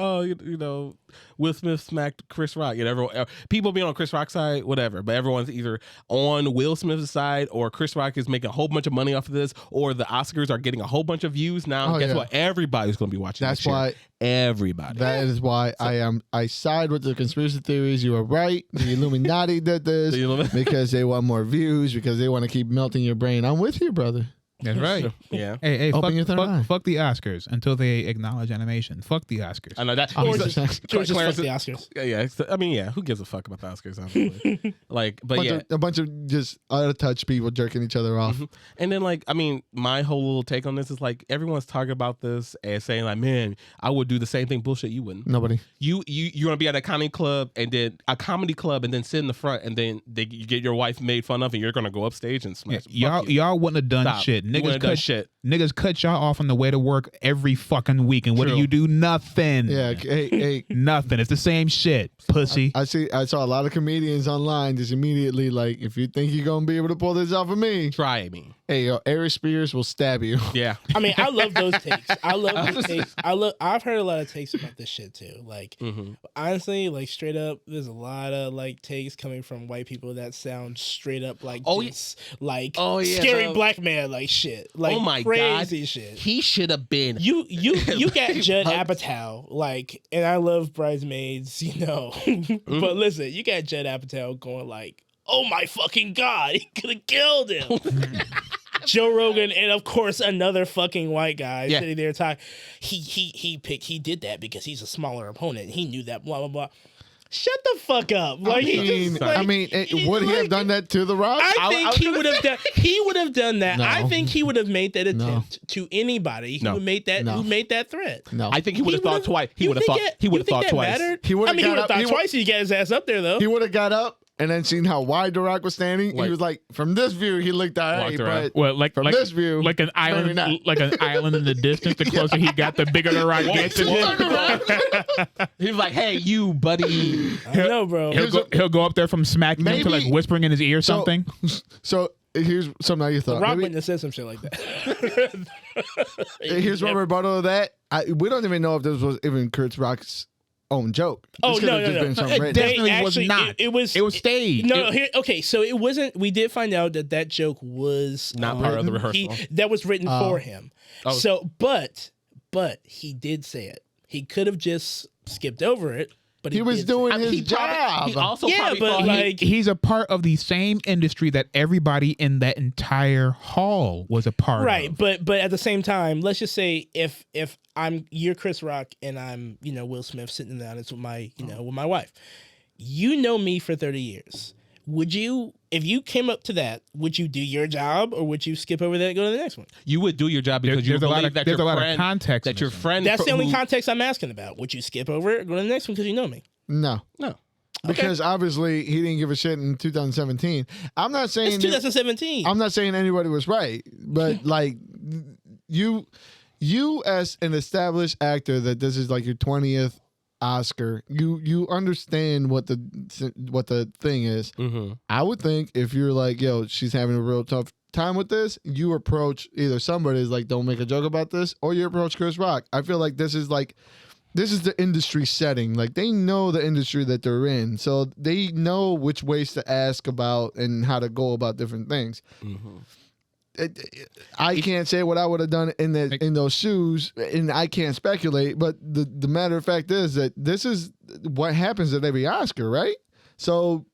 Will Smith smacked Chris Rock. Everyone, people being on Chris Rock's side, whatever. But everyone's either on Will Smith's side, or Chris Rock is making a whole bunch of money off of this, or the Oscars are getting a whole bunch of views now. Oh, Guess yeah. what? Everybody's going to be watching. That's this year. why. Everybody. That is why I side with the conspiracy theories. You are right. The Illuminati did this because they want more views, because they want to keep melting your brain. I'm with you, brother. That's right. Yeah. Hey, Open your third eye. fuck the Oscars until they acknowge animation. Fuck the Oscars. I know that. George Clarence- just fucked Clarence- the Oscars. Yeah. I mean, yeah. Who gives a fuck about the Oscars? Honestly. But yeah. A bunch of just out of touch people jerking each other off. And then my whole little take on this is everyone's talking about this and saying man, I would do the same thing. Bullshit, you wouldn't. Nobody. You want to be at a comedy club and then sit in the front, and then you get your wife made fun of, and you're gonna go upstage and smash. Y'all wouldn't have done Stop. shit. You wouldn't have done shit. Niggas cut y'all off on the way to work every fucking week, and what True. do you do? Nothing. Yeah. Hey. Nothing. It's the same shit, pussy. I saw a lot of comedians online just immediately if you think you're gonna be able to pull this off of me, Try me. hey, Eric Spears will stab you. Yeah. I mean, I love those takes. I love those takes. I've heard a lot of takes about this shit too. Honestly, straight up, there's a lot of takes coming from white people that sound straight up scary black man shit. Oh my crazy God. shit. He should have been. You got Judd Apatow, and I love Bridesmaids, but listen, you got Judd Apatow going oh my fucking God, he could have killed him. Joe Rogan and of course another fucking white guy sitting there talking. He did that because he's a smaller opponent. He knew that. Blah blah blah. Shut the fuck up! Like would he have done that to The Rock? I think he would have done. He would have done that. No. I think he would have made that attempt to anybody who made that threat. No, I think he would have thought twice. He would have thought. He would have thought twice. He would have thought twice. He got his ass up there though. He would have got up. And then seen how wide The Rock was standing, he was like, from this view, he looked all right, but from this view, like an island in the distance. The closer he got, the bigger The Rock gets. He was like, "Hey, you, buddy." I know, bro. He'll go up there from smacking him to like whispering in his ear or something. So here's something I thought. The Rock wouldn't have said some shit like that. Here's one rebuttal of that. We don't even know if this was even Chris Rock's own joke. Oh, no. It definitely was not. It was staged. Okay, so it wasn't. We did find out that joke was not part of the rehearsal. That was written for him. Oh. So, but he did say it. He could have just skipped over it. But he was doing his job. He also he's a part of the same industry that everybody in that entire hall was a part of. Right, but at the same time, let's just say if you're Chris Rock and I'm Will Smith sitting down with my with my wife, me for 30 years. Would you, if you came up to that, would you do your job or would you skip over that and go to the next one? You would do your job because you believe that there's a lot of context. That your friend. That's the only context I'm asking about. Would you skip over it or go to the next one because you know me? No. Because obviously he didn't give a shit in 2017. I'm not saying it's 2017. I'm not saying anybody was right, but like you as an established actor that this is like your 20th Oscar, you understand what the thing is. Mm-hmm. I would think if you're like, yo, she's having a real tough time with this, you approach either somebody's like, don't make a joke about this, or you approach Chris Rock. I feel like this is the industry setting. Like they know the industry that they're in, so they know which ways to ask about and how to go about different things. Mm-hmm. I can't say what I would have done in those shoes, and I can't speculate. But the matter of fact is that this is what happens at every Oscar, right? So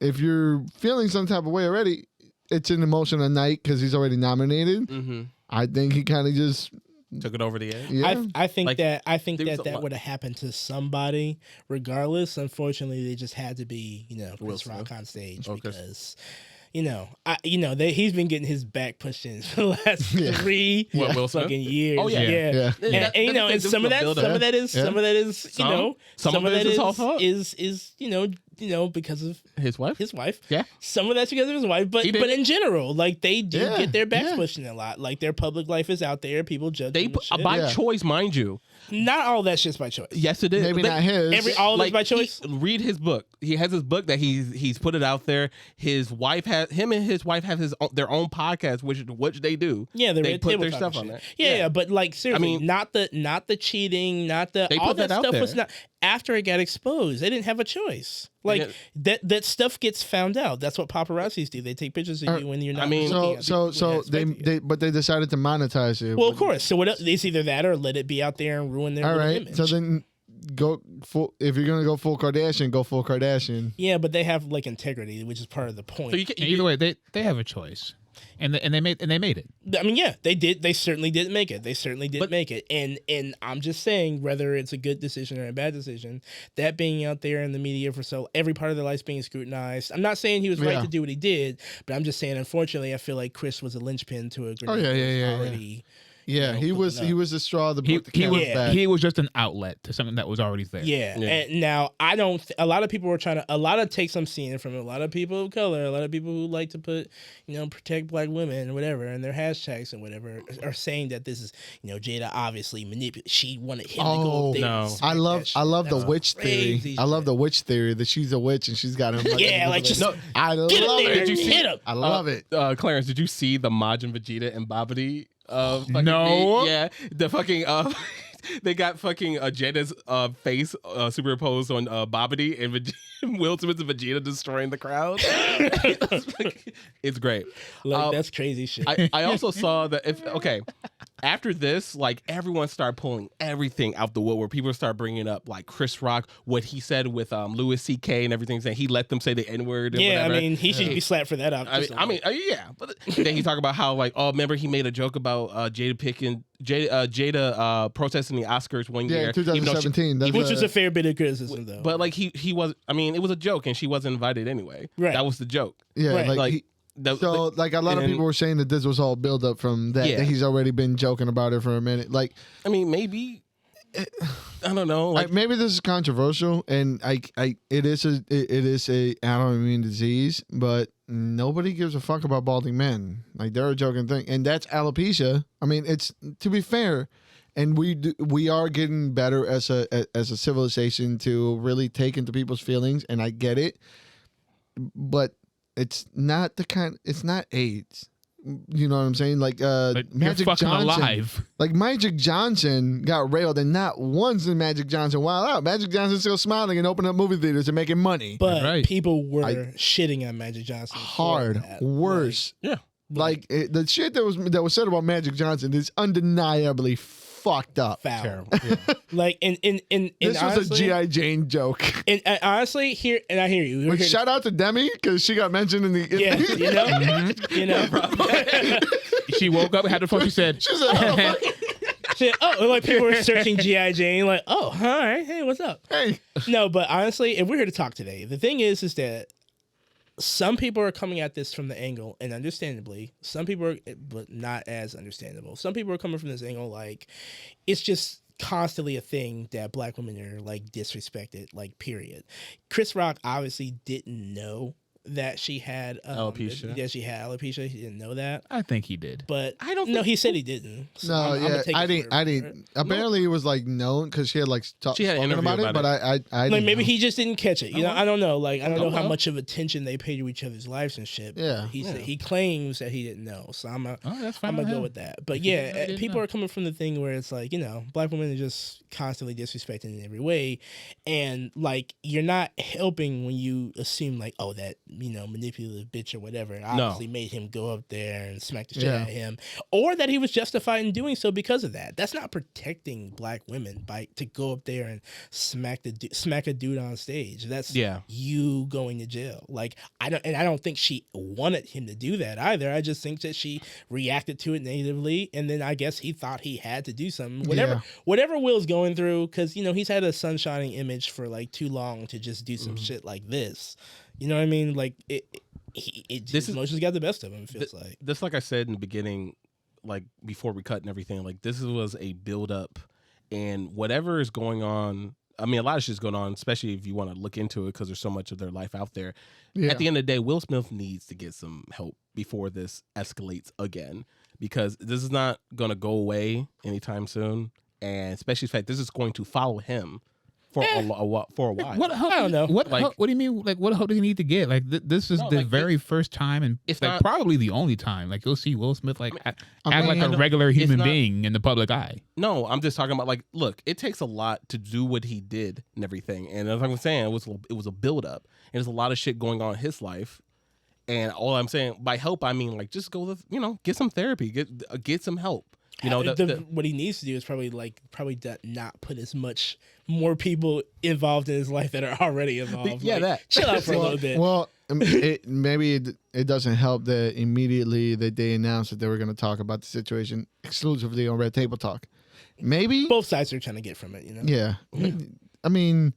if you're feeling some type of way already, it's an emotional night because he's already nominated. Mm-hmm. I think he kind of just took it over the edge. Yeah. I think that would have happened to somebody regardless. Unfortunately, they just had to be Chris Rock on stage because. He's been getting his back pushed in for the last 3 fucking years. Oh yeah. And some of that is because of his wife. Yeah. Some of that's because of his wife, but in general, like they do get their backs pushed in a lot. Like their public life is out there. People judge them by choice, mind you. Not all that shit's by choice. Yes, it is. Maybe not his. All of it's by choice. Read his book. He has his book that he's put it out there. His wife him and his wife have their own podcast, which they do. Yeah, they put their stuff on there. Yeah, but like seriously, not the cheating, not the they all put that out stuff there. was not after it got exposed. They didn't have a choice. Like that stuff gets found out. That's what paparazzis do. They take pictures of you when you're not. They decided to monetize it. Well, of course. So what else? It's either that or let it be out there and ruin their image. So then go full. If you're gonna go full Kardashian, go full Kardashian. Yeah, but they have like integrity, which is part of the point. So either way, they have a choice. And they made it. I mean, yeah, they did. They certainly did make it. Make it. And I'm just saying, whether it's a good decision or a bad decision, that being out there in the media for every part of their life being scrutinized. I'm not saying he was right to do what he did, but I'm just saying, unfortunately, I feel like Chris was a linchpin to a grenade. Yeah, he was the straw that broke the camel's back. He was just an outlet to something that was already there. Yeah. And now I don't. A lot of people were a lot of takes I'm seeing from a lot of people of color, a lot of people who like to put, protect black women or whatever, and their hashtags and whatever are saying that this is, Jada obviously manipulated. She wanted him to go up there. No. I love the witch theory. Shit. I love the witch theory that she's a witch and she's got him. I love it. Hit him. I love it. Clarence, did you see the Majin Vegeta and Babidi? No. The fucking they got fucking Jada's face superimposed on Babidi and Will Smith and Vegeta destroying the crowd. It's great. Like that's crazy shit. I also saw that after this, like everyone started pulling everything out the woodwork. People start bringing up like Chris Rock, what he said with Louis C.K. and everything, saying he let them say the N-word. Yeah, whatever. I mean, he should be slapped for that. Yeah, but then he talked about how like, oh, remember he made a joke about Jada protesting the Oscars one year, 2017, which was a fair bit of criticism though. But like he was, I mean, it was a joke, and she wasn't invited anyway. Right, that was the joke. Yeah, right. A lot of people were saying that this was all build up from that. Yeah. That he's already been joking about it for a minute. Like, I mean, maybe I don't know. Like, maybe this is controversial, and it is a autoimmune disease, but nobody gives a fuck about balding men. Like, they're a joking thing, and that's alopecia. I mean, it's, to be fair, and we are getting better as a civilization to really take into people's feelings, and I get it, but it's not it's not AIDS. You know what I'm saying? Like Magic Johnson, alive. Like Magic Johnson got railed, and not once did Magic Johnson wild out. Magic Johnson's still smiling and opening up movie theaters and making money. But people were shitting on Magic Johnson hard, worse. Yeah, like the shit that was said about Magic Johnson is undeniably fucked up. Foul. Terrible. Yeah. Like this was a G.I. Jane joke. And honestly, I hear you. Like, shout out to Demi because she got mentioned in the. You know. She woke up, had the phone. She said, like people were searching G.I. Jane, like, oh, all right, hey, what's up? Hey. No, but honestly, if we're here to talk today, the thing is that some people are coming at this from the angle, and understandably, some people are, but not as understandable. Some people are coming from this angle like it's just constantly a thing that black women are like disrespected, like period. Chris Rock obviously didn't know that she had alopecia. Yeah, she had alopecia. He didn't know that. I think he did, but I don't. No, he said he didn't. So I didn't. Apparently, it was like known because she had like spoken about it. But I like maybe he just didn't catch it. You know, I don't know. Like I don't know how much of attention they pay to each other's lives and shit. Yeah, he claims that he didn't know. So I'm gonna go with that. But yeah, people are coming from the thing where it's like, you know, black women are just constantly disrespected in every way, and like you're not helping when you assume like, oh, that, you know, manipulative bitch or whatever obviously made him go up there and smack the shit out of him, or that he was justified in doing so because of that. That's not protecting black women to go up there and smack a dude on stage. That's you going to jail. Like I don't think she wanted him to do that either. I just think that she reacted to it negatively, and then I guess he thought he had to do something. Whatever Will's going through, because, you know, he's had a sun-shining image for like too long to just do some shit like this. You know what I mean? Like his emotions got the best of him. It feels like this. Like I said in the beginning, like before we cut and everything, like this was a build up, and whatever is going on. I mean, a lot of shit's going on, especially if you want to look into it because there's so much of their life out there. Yeah. At the end of the day, Will Smith needs to get some help before this escalates again, because this is not going to go away anytime soon. And especially the fact this is going to follow him for a while. What help? I don't know. What do you mean? Like, what help does he need to get? Like, this is the very first time, and it's like probably the only time. Like, you'll see Will Smith act like a regular human being in the public eye. No, I'm just talking about like, look, it takes a lot to do what he did and everything. And as I'm saying, it was a build up, and there's a lot of shit going on in his life. And all I'm saying by help, I mean like just go, get some therapy, get some help. You know, what he needs to do is probably not put as much more people involved in his life that are already involved. Chill out for a little bit. Well, maybe it doesn't help that immediately that they announced that they were going to talk about the situation exclusively on Red Table Talk. Maybe both sides are trying to get from it. You know. Yeah. I mean,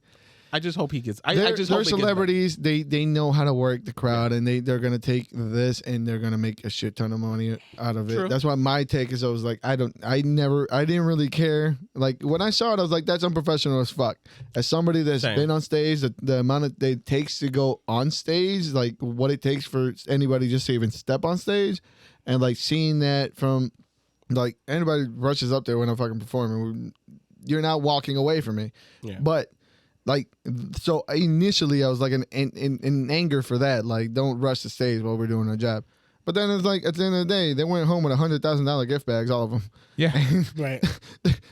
I just hope he gets. They're celebrities. They know how to work the crowd, and they're gonna take this and they're gonna make a shit ton of money out of it. True. That's why my take is I was like, I didn't really care. Like when I saw it, I was like, that's unprofessional as fuck. As somebody that's been on stage, the amount it takes to go on stage, like what it takes for anybody just to even step on stage, and like seeing that from like anybody rushes up there when I'm fucking performing, you're not walking away from me. Yeah. But like, so initially I was like in anger for that. Like, don't rush the stage while we're doing our job. But then it's like, at the end of the day, they went home with $100,000 gift bags, all of them. Yeah. Right.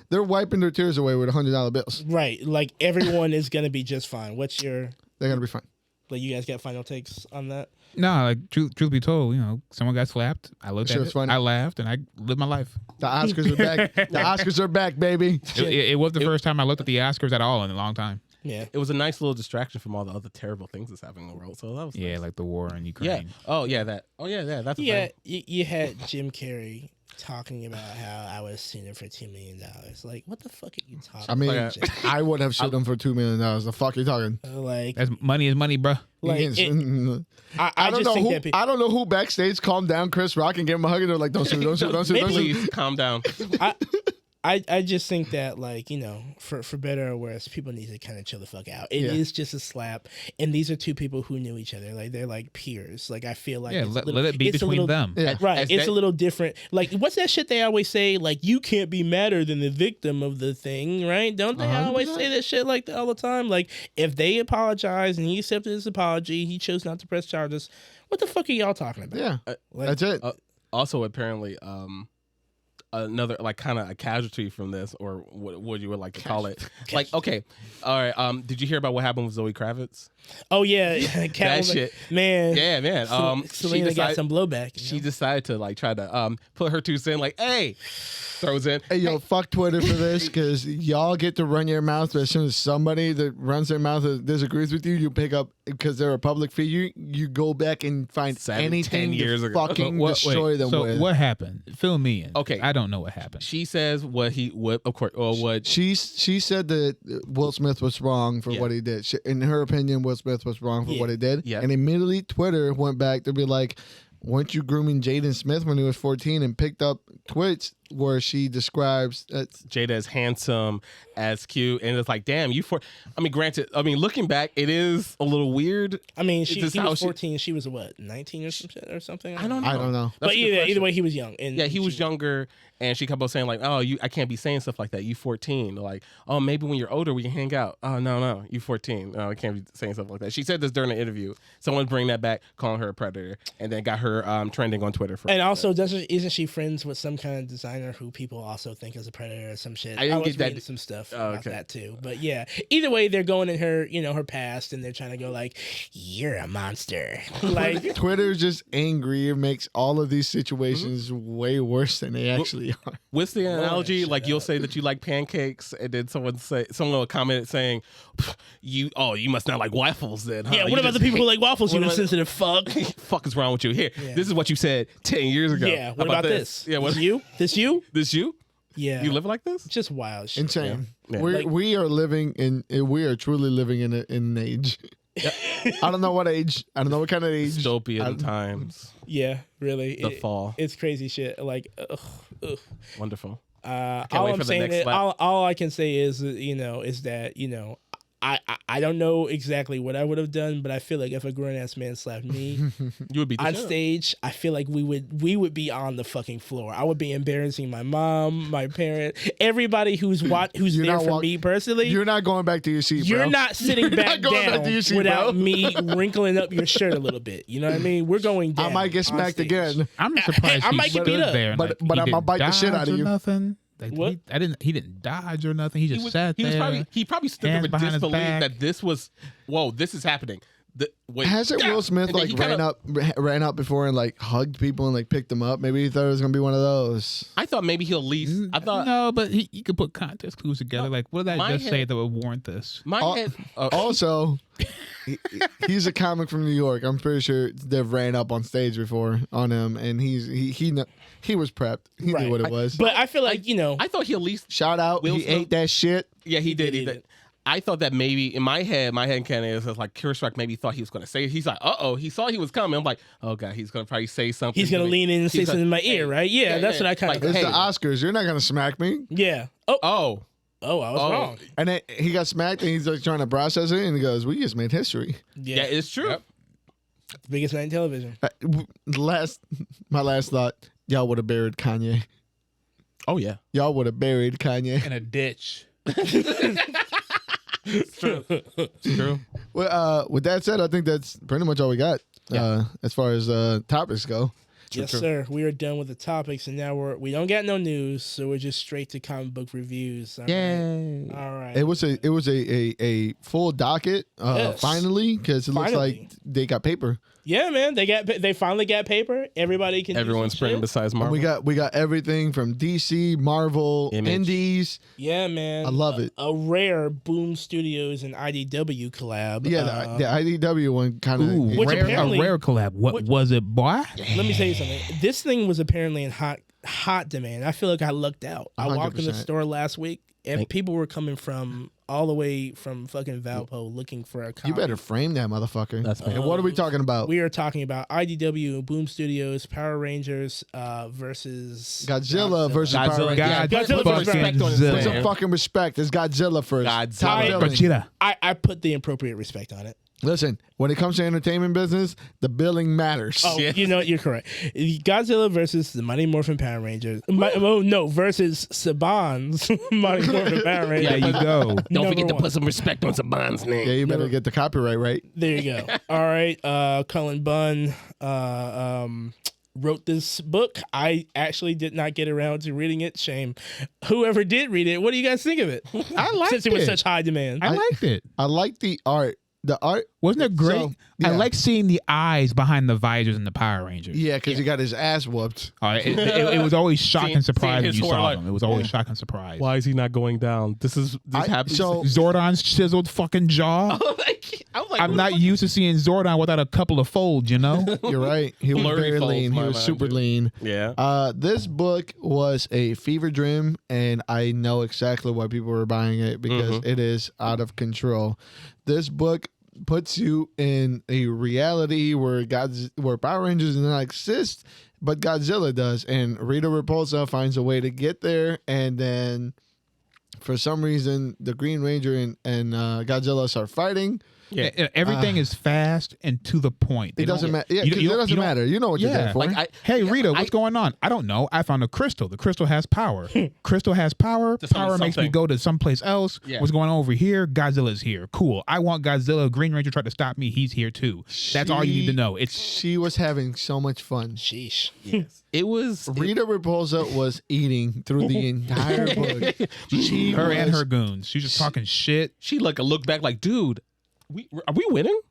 They're wiping their tears away with $100 bills. Right. Like, everyone is going to be just fine. They're going to be fine. Like, you guys got final takes on that? No, like truth be told, someone got slapped. I looked Sure, at it's it, funny. I laughed, and I lived my life. The Oscars are back. The Oscars are back, baby. It was the first time I looked at the Oscars at all in a long time. Yeah. It was a nice little distraction from all the other terrible things that's happening in the world. So that was nice. Like the war in Yeah. Ukraine. Oh yeah, that. Oh yeah. That's a Yeah, thing. you had Jim Carrey talking about how I was suing him for $2 million. Like, what the fuck are you talking I mean, about? Jim? I would have sued him for $2 million. The fuck are you talking? Like, That's money is money, bro. like Yes. I don't just know think who. that people, I don't know who backstage calmed down Chris Rock and gave him a hug, and they're like, "Don't sue, don't sue, don't sue, don't sue." Please calm down. I just think that, like, for better or worse, people need to kind of chill the fuck out. It is just a slap, and these are two people who knew each other. Like, they're like peers. Like, I feel like it's let it be between them. Yeah. Right, it's a little different. Like, what's that shit they always say? Like, you can't be madder than the victim of the thing, right? Don't they always say that shit like that all the time? Like, if they apologize and he accepted his apology, he chose not to press charges. What the fuck are y'all talking about? Yeah, Like, that's it. Also, apparently, another like kind of a casualty from this, or what you would like to call it. Like, okay, all right. Did you hear about what happened with Zoe Kravitz? Oh yeah, That Catwoman. shit. Man. Yeah, man. Selena got some blowback. She decided to like try to put her 2 cents. Like, hey, throws in. Hey, yo, fuck Twitter for this, because y'all get to run your mouth, but as soon as somebody that runs their mouth disagrees with you, you pick up, because they're a public figure, you go back and find 10 anything years to ago. fucking destroy them so with. what happened? Fill me in. Okay. I don't know what happened. She says of course, or what. She said that Will Smith was wrong for what he did. In her opinion, Will Smith was wrong for what he did. Yeah. And immediately Twitter went back to be like, weren't you grooming Jaden Smith when he was 14, and picked up tweets where she describes Jada as handsome, as cute, and it's like, damn, granted, looking back, it is a little weird. I mean, It's he just was how 14. She was what, 19 or some shit or something? I don't know. I don't know. But That's a good either question. way, he was young. And Yeah, he was younger, and she kept on saying like, "Oh, I can't be saying stuff like that. You 14." Like, "Oh, maybe when you're older we can hang out." "Oh, no, you 14. No, I can't be saying stuff like that." She said this during an interview. Someone bring that back, calling her a predator, and then got her trending on Twitter for. And also, isn't she friends with some kind of designer who people also think is a predator or some shit? I didn't was get that. reading some stuff about okay. that too. But yeah, either way, they're going in her, her past, and they're trying to go like, "You're a monster." Like, Twitter's just angry. It makes all of these situations way worse than they actually are. What's the analogy? shut Like, you'll say that you like pancakes, and then someone will comment saying, "You must not like waffles then." Huh? yeah. You What about just- the people who like waffles? You What about- insensitive fuck. Fuck is wrong with you? Here, Yeah. this is what you said 10 years ago. Yeah. What How about this? Yeah, what This you? This you? This you? Yeah. You live like this? Just wild shit. Insane. Yeah. We are living in. We are truly living in an age. I don't know what age. I don't know what kind of age. Dystopian times. Yeah, really. The fall. It's crazy shit. Like, ugh. Wonderful. All wait I'm for the saying next is, lap. all I can say is that I don't know exactly what I would have done, but I feel like if a grown ass man slapped me You would be on stage, I feel like we would be on the fucking floor. I would be embarrassing my mom, my parent, everybody who's there not for walk- me personally. You're not going back to your seat, You're bro. not sitting back not going back down to your seat, without bro. me wrinkling up your shirt a little bit. You know what I mean? We're going down. I might get on smacked stage. again. I'm just surprised I he might get stood beat up. there. And But- like, but he I'm gonna didn't bite the shit out dodge of or you. Nothing. Like, What? He didn't dodge or nothing. He just sat there. He probably stood there hands with behind his disbelief back. that this was, whoa, this is happening. Wait, Hasn't yeah. Will Smith And then like he kinda- ran up before and like hugged people and like picked them up? Maybe he thought it was gonna be one of those. I thought maybe he'll leave. I thought no, but you could put context clues together. Like, what did I my just say head- that would warrant this? my head. Also, he's a comic from New York. I'm pretty sure they've ran up on stage before on him, and he was prepped. He Right. knew what it was. But I feel like I thought he at least. Shout out, Will he Smith- ate that shit. Yeah, he did. did He eat did. it. I thought that maybe in my head canon is like Chris Rock maybe thought he was going to say it. He's like, he saw he was coming. I'm like, oh god, he's going to probably say something. he's gonna lean in and say He's something in my like, ear, hey, right? Yeah, that's what I kind of. It's Hey. the Oscars. You're not gonna smack me. Yeah. Oh, I was wrong. And then he got smacked, and he's like trying to process it, and he goes, "We just made history." yeah, it's true. Yep. Biggest night in television. My last thought: y'all would have buried Kanye. Oh yeah, Y'all would have buried Kanye. In a ditch. it's true. It's true. Well, with that said, I think that's pretty much all we got as far as topics go. Yes, sir. We are done with the topics, and now we don't got no news, so we're just straight to comic book reviews. Yay! All right. It was a full docket Yes. finally, because it looks Finally. like they got paper. Yeah, man. They finally got paper. Everybody can. Everyone's do some printing shit. besides And Marvel. we got everything from DC, Marvel, Image. Indies. Yeah, man. I love it. A rare Boom Studios and IDW collab. Yeah, the IDW one kind of. Ooh, Which a apparently- rare collab. What was it, boy? Let me tell you something. This thing was apparently in hot demand. I feel like I lucked out. I walked in the 100%. store last week, and people were coming from all the way from fucking Valpo looking for a copy. You better frame that motherfucker. That's And what are we talking about? We are talking about IDW, Boom Studios, Power Rangers versus Godzilla versus Godzilla. Power Rangers. Yeah, God Godzilla Put versus some respect on his Godzilla. Put some name. fucking respect. It's Godzilla first. Godzilla. Top billing. Godzilla. I put the appropriate respect on it. Listen, when it comes to entertainment business, the billing matters. Oh, Yes. you know what? You're correct. Godzilla versus the Mighty Morphin Power Rangers. Versus Saban's Mighty Morphin Power Rangers. There you go. Don't Number forget to one. put some respect on Saban's name. Yeah, you better get the copyright right. There you go. All right. Cullen Bunn wrote this book. I actually did not get around to reading it. Shame. Whoever did read it, what do you guys think of it? I liked Since it was it. such high demand. I liked it. I like the art. The art, Wasn't it great? So, I yeah. like seeing the eyes behind the visors in the Power Rangers. yeah, because he got his ass whooped. It was always shock Seeing- and surprise seeing when his you saw horror, them. It was always shock and surprise. Why is he not going down? This happens. So Zordon's chiseled fucking jaw. I was like, I'm not used to seeing Zordon without a couple of folds, you know? you're right. He was Blurry very folds, lean. He my was mind super you. lean. Yeah. This book was a fever dream, and I know exactly why people were buying it because it is out of control. This book puts you in a reality where Power Rangers do not exist, but Godzilla does, and Rita Repulsa finds a way to get there, and then for some reason the Green Ranger and Godzilla start fighting. Yeah. Everything is fast and to the point. It doesn't matter. Yeah, because it doesn't matter. You know what you're there for. Like Hey, Rita, what's going on? I don't know. I found a crystal. The crystal has power. Crystal has power. To summon Power makes me something. go to someplace else. Yeah. What's going on over here? Godzilla's here. Cool. I want Godzilla. Green Ranger tried to stop me. He's here too. That's all you need to know. It's She was having so much fun. Sheesh. Yes. It was. Rita Repulsa was eating through the entire book. She her and was- her goons. She's just talking shit. She looked back like, dude, are we winning?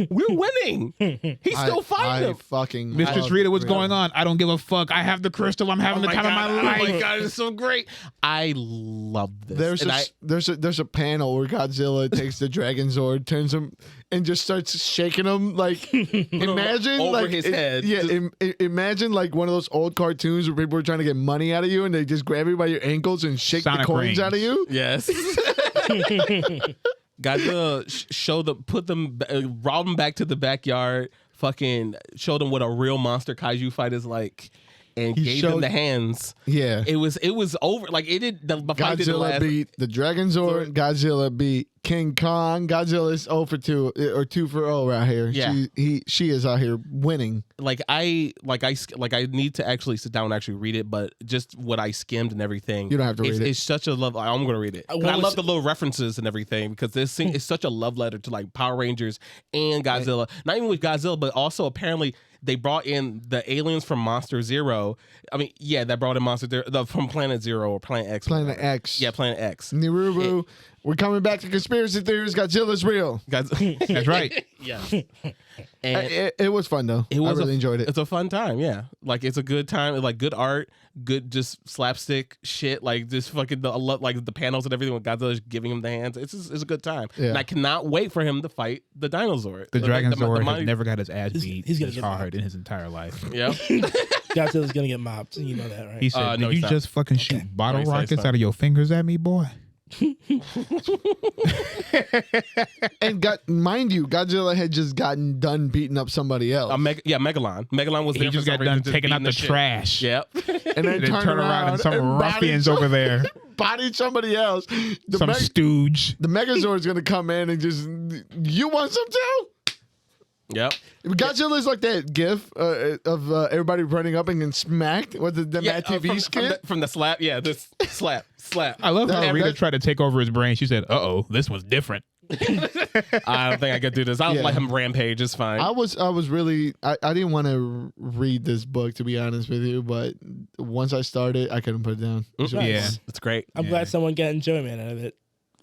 We're winning. He's still fighting I him. fucking Mistress love Rita, what's going on? I don't give a fuck. I have the crystal. I'm having the time of my life. Oh my god, it's so great. I love this. There's a panel where Godzilla takes the Dragon Zord, turns him, and just starts shaking him like imagine over like his it- head. Yeah, Just- imagine like one of those old cartoons where people are trying to get money out of you and they just grab you by your ankles and shake Sonic the coins rings. out of you. Yes. Godzilla brought them back to the backyard, fucking showed them what a real monster kaiju fight is like, and He gave them showed- the hands. Yeah. It was over. Like it did. The fight didn't Godzilla last. beat the Dragon Zord. Godzilla beat King Kong. Godzilla's 0 for 2 or 2 for 0 right here. Yeah. She is out here winning. I need to actually sit down and actually read it, but just what I skimmed and everything. You don't have to read it. It's such a love. I'm going to read it. 'Cause what I was- love the little references and everything because this thing is such a love letter to like Power Rangers and Godzilla. Not even with Godzilla, but also apparently they brought in the aliens from Monster Zero. I mean, yeah, that brought in Monster Zero from Planet Zero or Planet X. Planet whatever. X. Yeah, Planet X. Nibiru. We're coming back to conspiracy theories. Godzilla's real. That's right. Yes. And It was fun though. I really enjoyed it. It's a fun time, yeah. Like it's a good time, like good art, good just slapstick shit, like just fucking like the panels and everything with Godzilla giving him the hands. It's a good time, Yeah. and I cannot wait for him to fight the dinosaur. The Dragon Zord has mighty- never got his ass beat he's gonna this get hard in his entire life. Yeah. Godzilla's gonna get mopped. You know that, right? He said, no, "Did he's you not. just fucking shoot bottle No, he's not, rockets he's not. out of your fingers at me, boy?" And mind you, Godzilla had just gotten done beating up somebody else. Megalon. Megalon was He there. just for got some done reason, taking just out the beating shit. trash. Yep. and then Then turn around and some ruffians bodied over there, bodied somebody else. The, some stooge. the Megazord's gonna come in and just, you want some too? Yep. Godzilla's like that gif of everybody running up and getting smacked with the Mad TV skit. from the slap. Yeah, this slap. I love how No, Rita that- tried to take over his brain. She said, "Uh-oh, this one's different." I don't think I could do this. I'll Yeah. let him rampage. It's fine. I was really I didn't want to read this book, to be honest with you, but once I started, I couldn't put it down. It's really Yeah. fun. It's great. I'm glad someone got enjoyment out of it.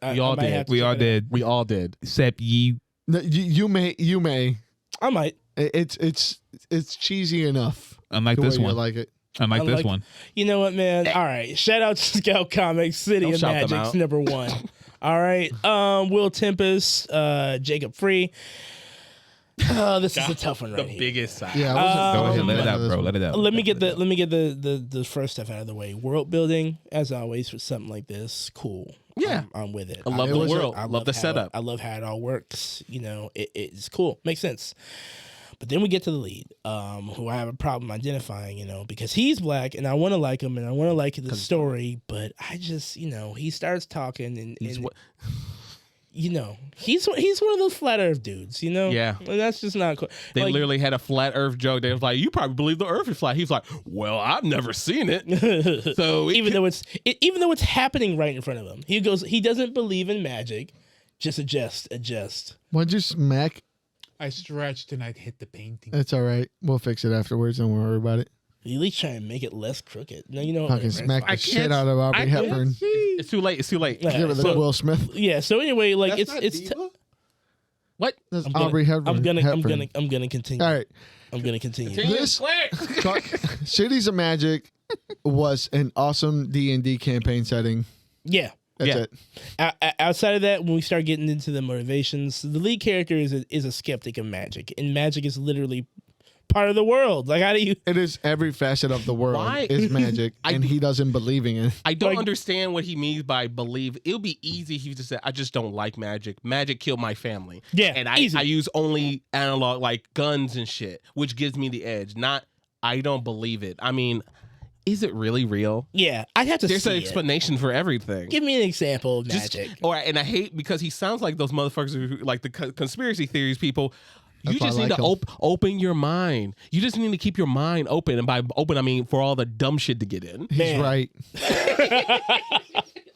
We all I might did. have to We check all it out. did. We all did. Except you. No, you may. I might. It's cheesy enough. Unlike the way this you one. like it. Unlike I this like- one. You know what, man? All right. Shout out to Scout Comics, City Don't of shout them Magic's out. number 1. All right. Will Tempest, Jacob Free. This is a tough one The right here. biggest side. Yeah, Go I ahead, wasn't let it a fan out, of this bro. one. Let it out. Let me get the first stuff out of the way. World building, as always, for something like this, cool. Yeah. I'm with it. I love It the was a- world. I love the how setup. I love how it all works. You know, it's cool. Makes sense. But then we get to the lead, who I have a problem identifying, you know, because he's black and I want to like him and I want to like the story, but I just, you know, he starts talking and you know, he's one of those flat earth dudes, you know? Yeah. And that's just not cool. They Like, literally had a flat Earth joke. They was like, "You probably believe the Earth is flat." He's like, "Well, I've never seen it." So even though it's happening right in front of him. He goes, he doesn't believe in magic. Just adjust. Why'd you smack? I stretched and I hit the painting. It's all right. We'll fix it afterwards. Don't worry about it. At least try and make it less crooked. No, you know, Fucking smack the shit out of Aubrey I can't Hepburn. see. it's too late. It's too late. Yeah, Give it to so- Will Smith. Yeah. So anyway, like That's not it's. Diva? What? That's I'm gonna- Aubrey Hepburn. I'm gonna Hepburn. continue. All right. I'm gonna continue. This Cities of Magic was an awesome D&D campaign setting. Yeah. That's Yeah. it. Outside of that, when we start getting into the motivations, the lead character is a skeptic of magic, and magic is literally part of the world. Like, how do you? It is every facet of the world Why? is magic, and he doesn't believe in it. I don't Like- understand what he means by believe. It would be easy if he just said, "I just don't like magic. Magic killed my family." Yeah, and I easy. use only analog like guns and shit, which gives me the edge. Not I don't believe it. I mean, is it really real? Yeah, I'd have to There's see an it. explanation for everything. Give me an example of Just- magic. and I hate because he sounds like those motherfuckers who like the conspiracy theories people. You That's why just I need like to 'em. open your mind. You just need to keep your mind open, and by open I mean for all the dumb shit to get in. He's Man. right.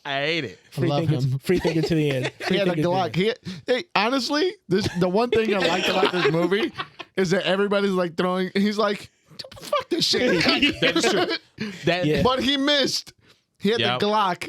I hate it. Free love thinker, him. free thinker to the end. He Free had a thinker to the Glock. end. Hey, honestly, the one thing I liked about this movie is that everybody's like throwing. He's like, "Fuck this shit." That is true. That Yeah. But he missed. He had Yep. the Glock.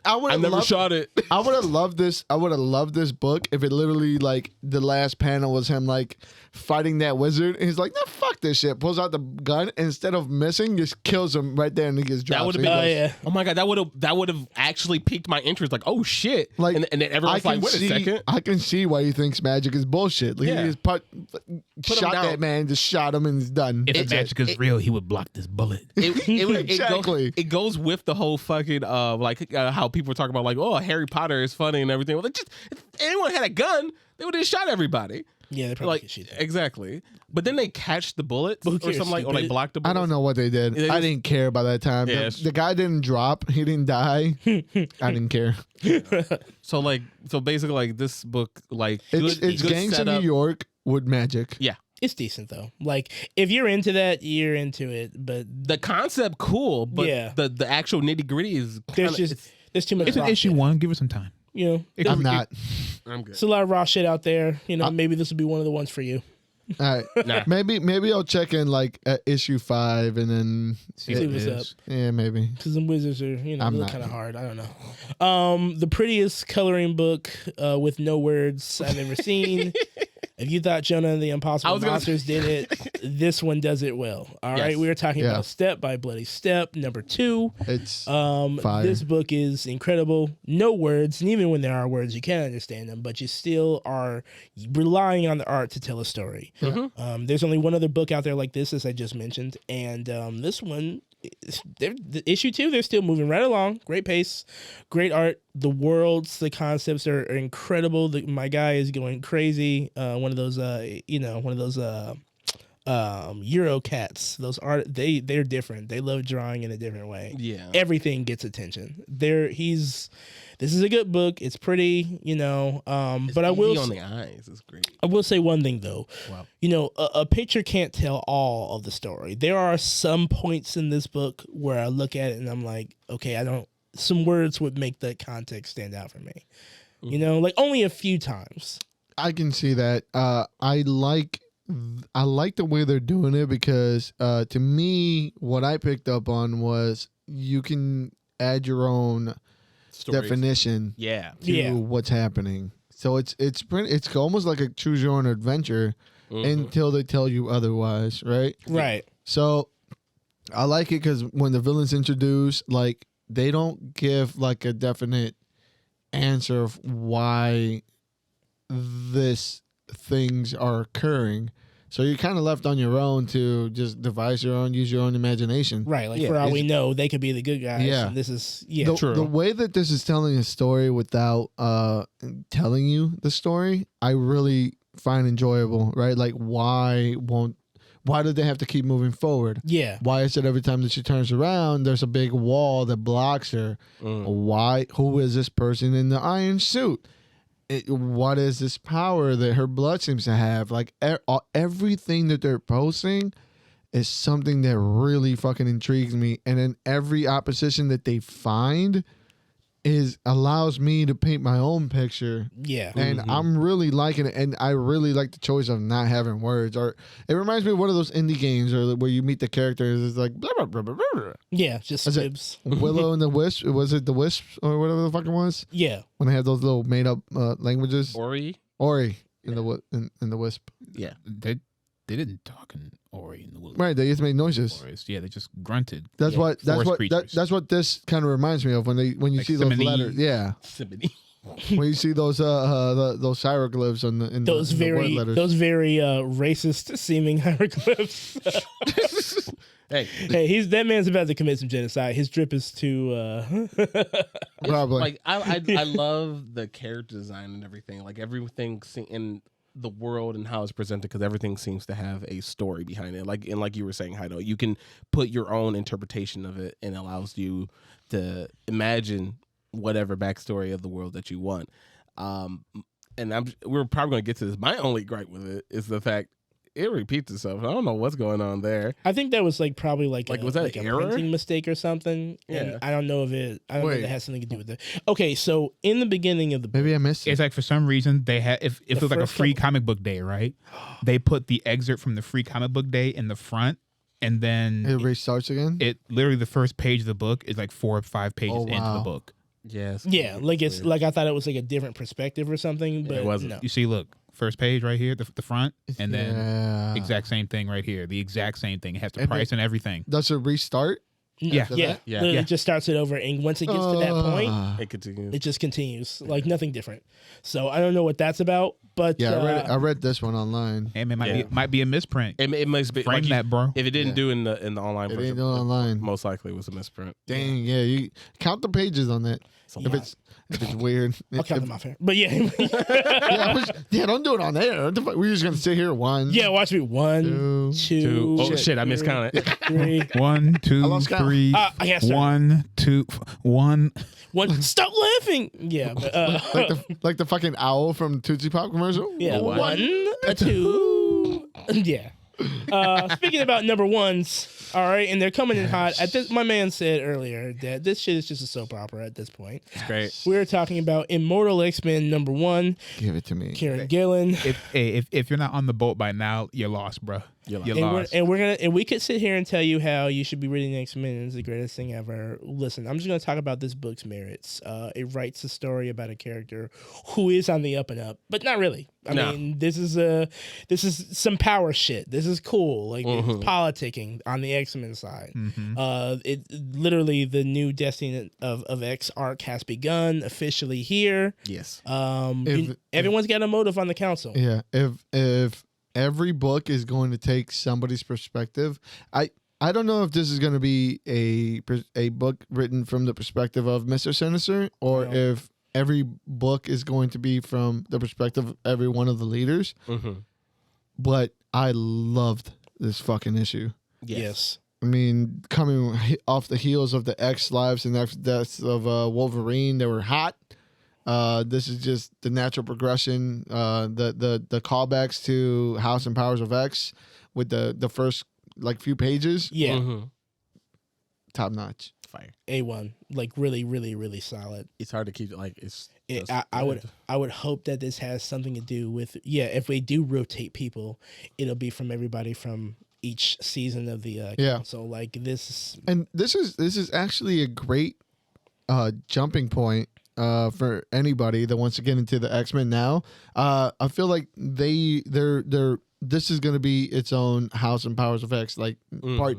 I would I have never loved. shot it. I would have loved this. I would have loved this book if it literally like the last panel was him like fighting that wizard, and he's like, "No, fuck this shit." Pulls out the gun, and instead of missing, just kills him right there, and he gets dropped. That would have So been. he Oh, goes, yeah. Oh my god, that would have actually piqued my interest. Like, oh shit! Like, and then everyone's like, wait a second. I can see why he thinks magic is bullshit. Like, Yeah. he just him shot down. that man, just shot him, and he's done. If That's the it. magic is real, he would block this bullet. Exactly. It goes with the whole fucking how people were talking about like, oh, Harry Potter is funny and everything. Well, they just if anyone had a gun, they would have shot everybody. Yeah, they probably Like could shoot that. exactly. But then they catch the bullets Who or cares, something like, or stupid? they block the I bullets. don't know what they did. They I just- didn't care by that time. Yeah, The- it's the guy didn't drop. He didn't die. I didn't care. So basically like this book like It's good gangs in setup. New York with magic. Yeah. It's decent though. Like, if you're into that, you're into it. But The concept cool, but Yeah. the actual nitty gritty is there's kinda, there's too much. It's an raw issue shit. one. Give it some time. You know, I'm not. I'm good. there's a lot of raw shit out there. You know, maybe this will be one of the ones for you. All right. Nah. Maybe I'll check in like at issue 5 and then See See what what's it up. is. yeah, maybe. Because them wizards are, you know, I'm they look not. kind of hard. I don't know. The prettiest coloring book with no words I've ever seen. If you thought Jonah and the I Impossible was gonna Monsters did it, this one does it well. All right, Yes. we were talking Yeah. about Step by Bloody Step, number 2. It's fire. This book is incredible. No words, and even when there are words, you can't understand them, but you still are relying on the art to tell a story. There's only one other book out there like this, as I just mentioned, and this one, the issue 2, they're still moving right along. Great pace, great art. The worlds, the concepts are incredible. My guy is going crazy. One of those, Euro cats. Those art, they're different. They love drawing in a different way. Yeah. Everything gets attention. This is a good book. It's pretty, you know. But I will on the eyes. It's great. I will say one thing though. Wow. You know, a picture can't tell all of the story. There are some points in this book where I look at it and I'm like, okay, some words would make the context stand out for me. You know, like only a few times. I can see that. I like the way they're doing it because to me, what I picked up on was you can add your own Stories. definition to what's happening. So it's almost like a choose your own adventure until they tell you otherwise, right? Right. So I like it because when the villains introduce, like they don't give like a definite answer of why this things are occurring. So you're kind of left on your own to just devise your own, use your own imagination. Right. Like for all we know, they could be the good guys. Yeah. And this is True. The way that this is telling a story without telling you the story, I really find enjoyable. Right. Like why did they have to keep moving forward? Yeah. Why is it every time that she turns around, there's a big wall that blocks her? Why? Who is this person in the iron suit? What is this power that her blood seems to have? Like everything that they're posting is something that really fucking intrigues me. And then every opposition that they find allows me to paint my own picture. Yeah. And I'm really liking it. And I really like the choice of not having words. Or it reminds me of one of those indie games where you meet the characters. It's like blah, blah, blah, blah, blah. Yeah, just squibs. Willow and the Wisp. Was it the Wisp or whatever the fuck it was? Yeah. When they have those little made up languages. Ori in the Wisp. Yeah. They didn't talk in Ori in the wilderness. Right, they just made noises. Yeah, they just grunted. That's what this kind of reminds me of when you Like see those Simony. letters. Yeah. Simony. When you see those hieroglyphs in the word letters. those very racist seeming hieroglyphs. Hey, that man's about to commit some genocide. His drip is too Probably. Like I love the character design and everything. Like everything in the world and how it's presented, because everything seems to have a story behind it. Like you were saying, Heido, you can put your own interpretation of it, and it allows you to imagine whatever backstory of the world that you want. And we're probably going to get to this. My only gripe with it is the fact it repeats itself. I don't know what's going on there. I think that was probably was that a error? printing mistake or something. Yeah. And I don't know if it Wait. has something to do with it. Okay, so in the beginning of the Maybe I missed it. It's like for some reason they had if it was like a first free couple- comic book day, right? They put the excerpt from the free comic book day in the front, and then It restarts again? it literally the first page of the book is like 4 or 5 pages Oh, into wow. the book. Yes. Yeah, like it's like I thought it was like a different perspective or something, but it wasn't. no. You see, look, first page right here, the front, and then Yeah. exact same thing right here. The exact same thing. It has the And price and everything. Does it restart? Yeah. After Yeah, that? Yeah. Literally Yeah. just starts it over, and once it gets to that point, It continues. it just continues, like nothing different. So I don't know what that's about, but Yeah, I read this one online. Hey, man, Yeah. might be a misprint. It must be Frame like that, bro. If it didn't Yeah. do in the online It version, ain't doing online. most likely it was a misprint. Dang, yeah. You count the pages on that. If it's weird. I'll count them off here. But yeah, Don't do it on there. What the fuck? We're just gonna sit here one. yeah. Watch me. 1, 2. Oh shit! I miscounted. 3. 1, 2, lost count. 3. I gotta start. 1, 2, 1. 1. Stop laughing. Yeah. But, like the fucking owl from Tootsie Pop commercial. yeah. what? 1, 2. Yeah. Speaking about number ones, all right, and they're coming in hot. My man said earlier that this shit is just a soap opera at this point. It's great. We're talking about Immortal X-Men number 1, Give it to me. Kieran Gillen. If you're not on the boat by now, you're lost, bro. You're lost. And we could sit here and tell you how you should be reading X-Men. It's the greatest thing ever. Listen, I'm just gonna talk about this book's merits. It writes a story about a character who is on the up and up, but not really. I mean, this is some power shit. This is cool. Like it's politicking on the X-Men side. It literally the new Destiny of X arc has begun officially here. Yes. Everyone's got a motive on the council. Yeah. If every book is going to take somebody's perspective, I don't know if this is going to be a book written from the perspective of Mr. Sinister, or if every book is going to be from the perspective of every one of the leaders. But I loved this fucking issue. Yes. I mean, coming off the heels of the X lives and X deaths of Wolverine, they were hot. This is just the natural progression. The callbacks to House and Powers of X with the first few pages. Yeah. Top notch. fire. A1, like really, really, really solid. It's hard to keep it like it's. I would hope that this has something to do with if they do rotate people, it'll be from everybody from each season of the council. Like this, and this is actually a great jumping point for anybody that wants to get into the X-Men now. I feel like they're this is going to be its own House and Powers of X, like part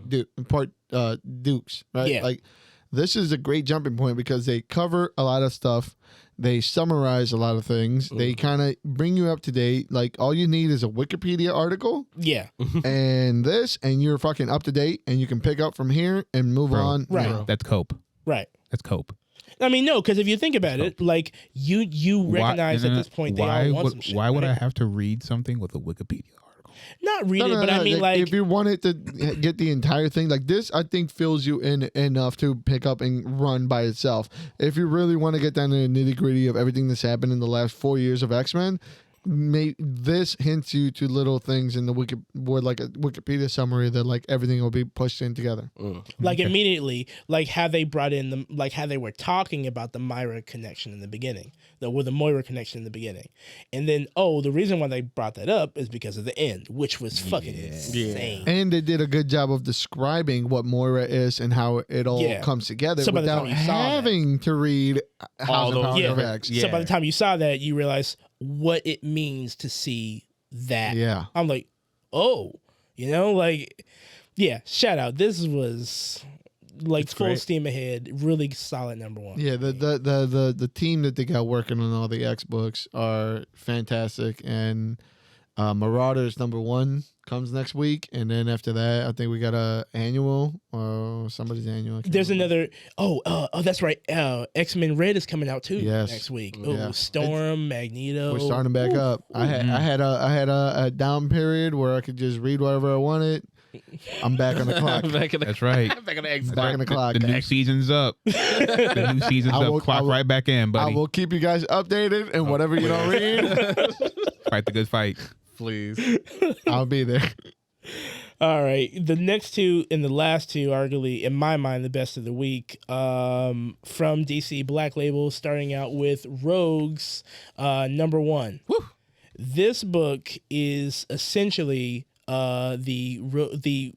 Dukes, right? Yeah. Like this is a great jumping point because they cover a lot of stuff. They summarize a lot of things. They kind of bring you up to date. Like all you need is a Wikipedia article. Yeah. And you're fucking up to date, and you can pick up from here and move on. Right. That's cope. Right. That's cope. I mean, no, because if you think about it, like you recognize at this point they all want some shit. Why would right? I have to read something with a Wikipedia article? Not read it, but I mean, like if you wanted to get the entire thing, like this, I think fills you in enough to pick up and run by itself. If you really want to get down to the nitty gritty of everything that's happened in the last 4 years of X-Men, this hints you to little things in the like a Wikipedia summary that like everything will be pushed in together. Like immediately, like how they brought in like how they were talking about the Moira connection in the beginning, the Moira connection in the beginning, and then the reason why they brought that up is because of the end, which was fucking insane. And they did a good job of describing what Moira is and how it all comes together So by the without time you saw having to read House and Powers of X. So by the time you saw that, you realize what it means to see that. Yeah. I'm like, shout out. This was like It's full great. steam ahead. Really solid number one. Yeah, the team that they got working on all the X books are fantastic, and Marauders #1 comes next week, and then after that, I think we got a annual or somebody's annual. There's another. That's right. X-Men Red is coming out too next week. Yeah. Storm, Magneto. We're starting back up. I had a down period where I could just read whatever I wanted. I'm back on the clock. That's right. Back on the X. Back on the clock. The new season's up. The new season's up. Clock right back in, buddy. I will keep you guys updated, and whatever you don't read, Fight the good fight. Please. I'll be there. All right. The next two and the last two, arguably, in my mind, the best of the week. From DC Black Label, starting out with Rogues, #1. Woo. This book is essentially the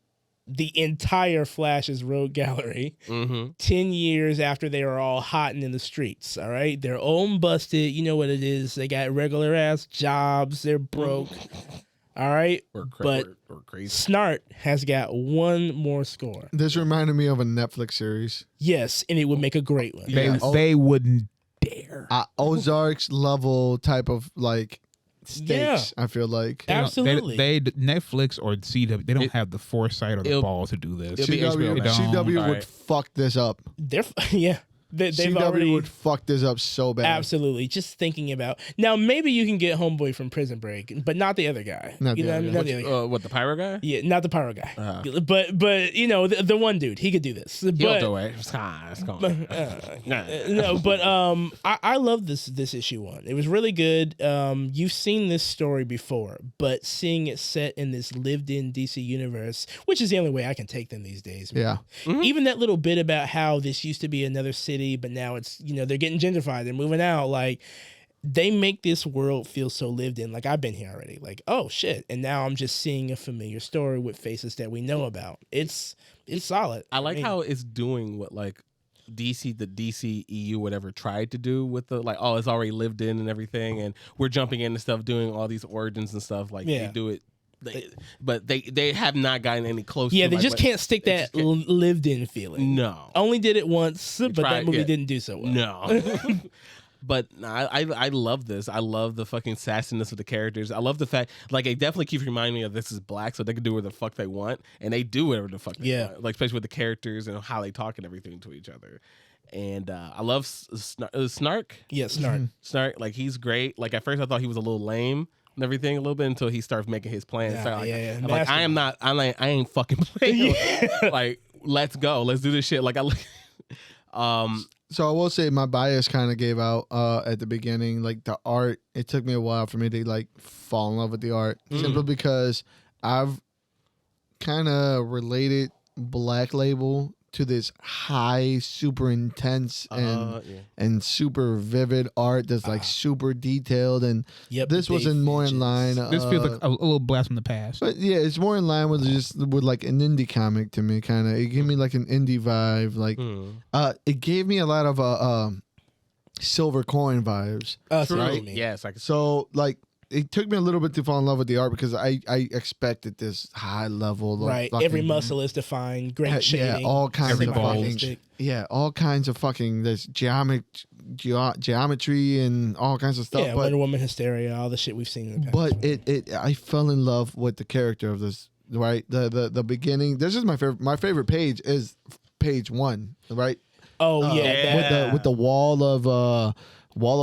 entire Flash's Rogue Gallery. 10 years after they were all hotting in the streets. All right, they're all busted. You know what it is. They got regular ass jobs. They're broke. All right, but crazy. Snart has got one more score. This reminded me of a Netflix series. Yes, and it would make a great one. They wouldn't dare. Ozarks level type of like stakes. I feel like Absolutely. They Netflix or CW. They don't have the foresight or the balls to do this. it'll be HBO now. CW All would right. fuck this up. They've CW already would fuck this up so bad. absolutely just thinking about now. Maybe you can get Homeboy from Prison Break, but not the other guy. Not you the know, other not the other guy. What, the pyro guy? Yeah, not the pyro guy. Uh-huh. But you know the one dude, he could do this. He'll But do it. It's gone. no, but I love this issue one. It was really good. You've seen this story before, but seeing it set in this lived-in DC universe, which is the only way I can take them these days. Man. Yeah. Even that little bit about how this used to be another city, but now it's they're getting gentrified, they're moving out. Like they make this world feel so lived in. Like I've been here already. Like oh shit, and now I'm just seeing a familiar story with faces that we know about. It's solid. I like how it's doing what like the DC EU whatever tried to do with the like it's already lived in and everything, and we're jumping into stuff, doing all these origins and stuff. Like they do it. But they have not gotten any closer. Yeah, they just can't stick that lived in feeling. No. Only did it once, but that movie yeah. didn't do so well. No. But I love this. I love the fucking sassiness of the characters. I love the fact, like, it definitely keeps reminding me of This Is Black, so they can do whatever the fuck they want, and they do whatever the fuck they want. Like, especially with the characters and how they talk and everything to each other. And I love Snark. Yeah, Snark. Snark, like, he's great. Like, at first I thought he was a little lame and everything a little bit until he starts making his plans. I'm like, I ain't fucking playing. Like, let's go. Let's do this shit. Like, So I will say my bias kind of gave out at the beginning. Like the art, it took me a while for me to like fall in love with the art, simply because I've kind of related Black Label to this high, super intense and super vivid art that's like super detailed. And this was more in line. This feels like a little blast from the past. But yeah, it's more in line with like an indie comic to me, kind of. It gave me like an indie vibe. Like, it gave me a lot of Silver Coin vibes. Right? Yes. So like, it took me a little bit to fall in love with the art because I expected this high level. Right. Fucking, every muscle is defined. Great shading. Yeah, all kinds Every of bulge. fucking. Yeah, all kinds of fucking. There's geometry and all kinds of stuff. Yeah, but Wonder Woman hysteria, all the shit we've seen in the past. But I fell in love with the character of this. Right. The beginning. This is my favorite. My favorite page is page 1. Right. Oh yeah. With the wall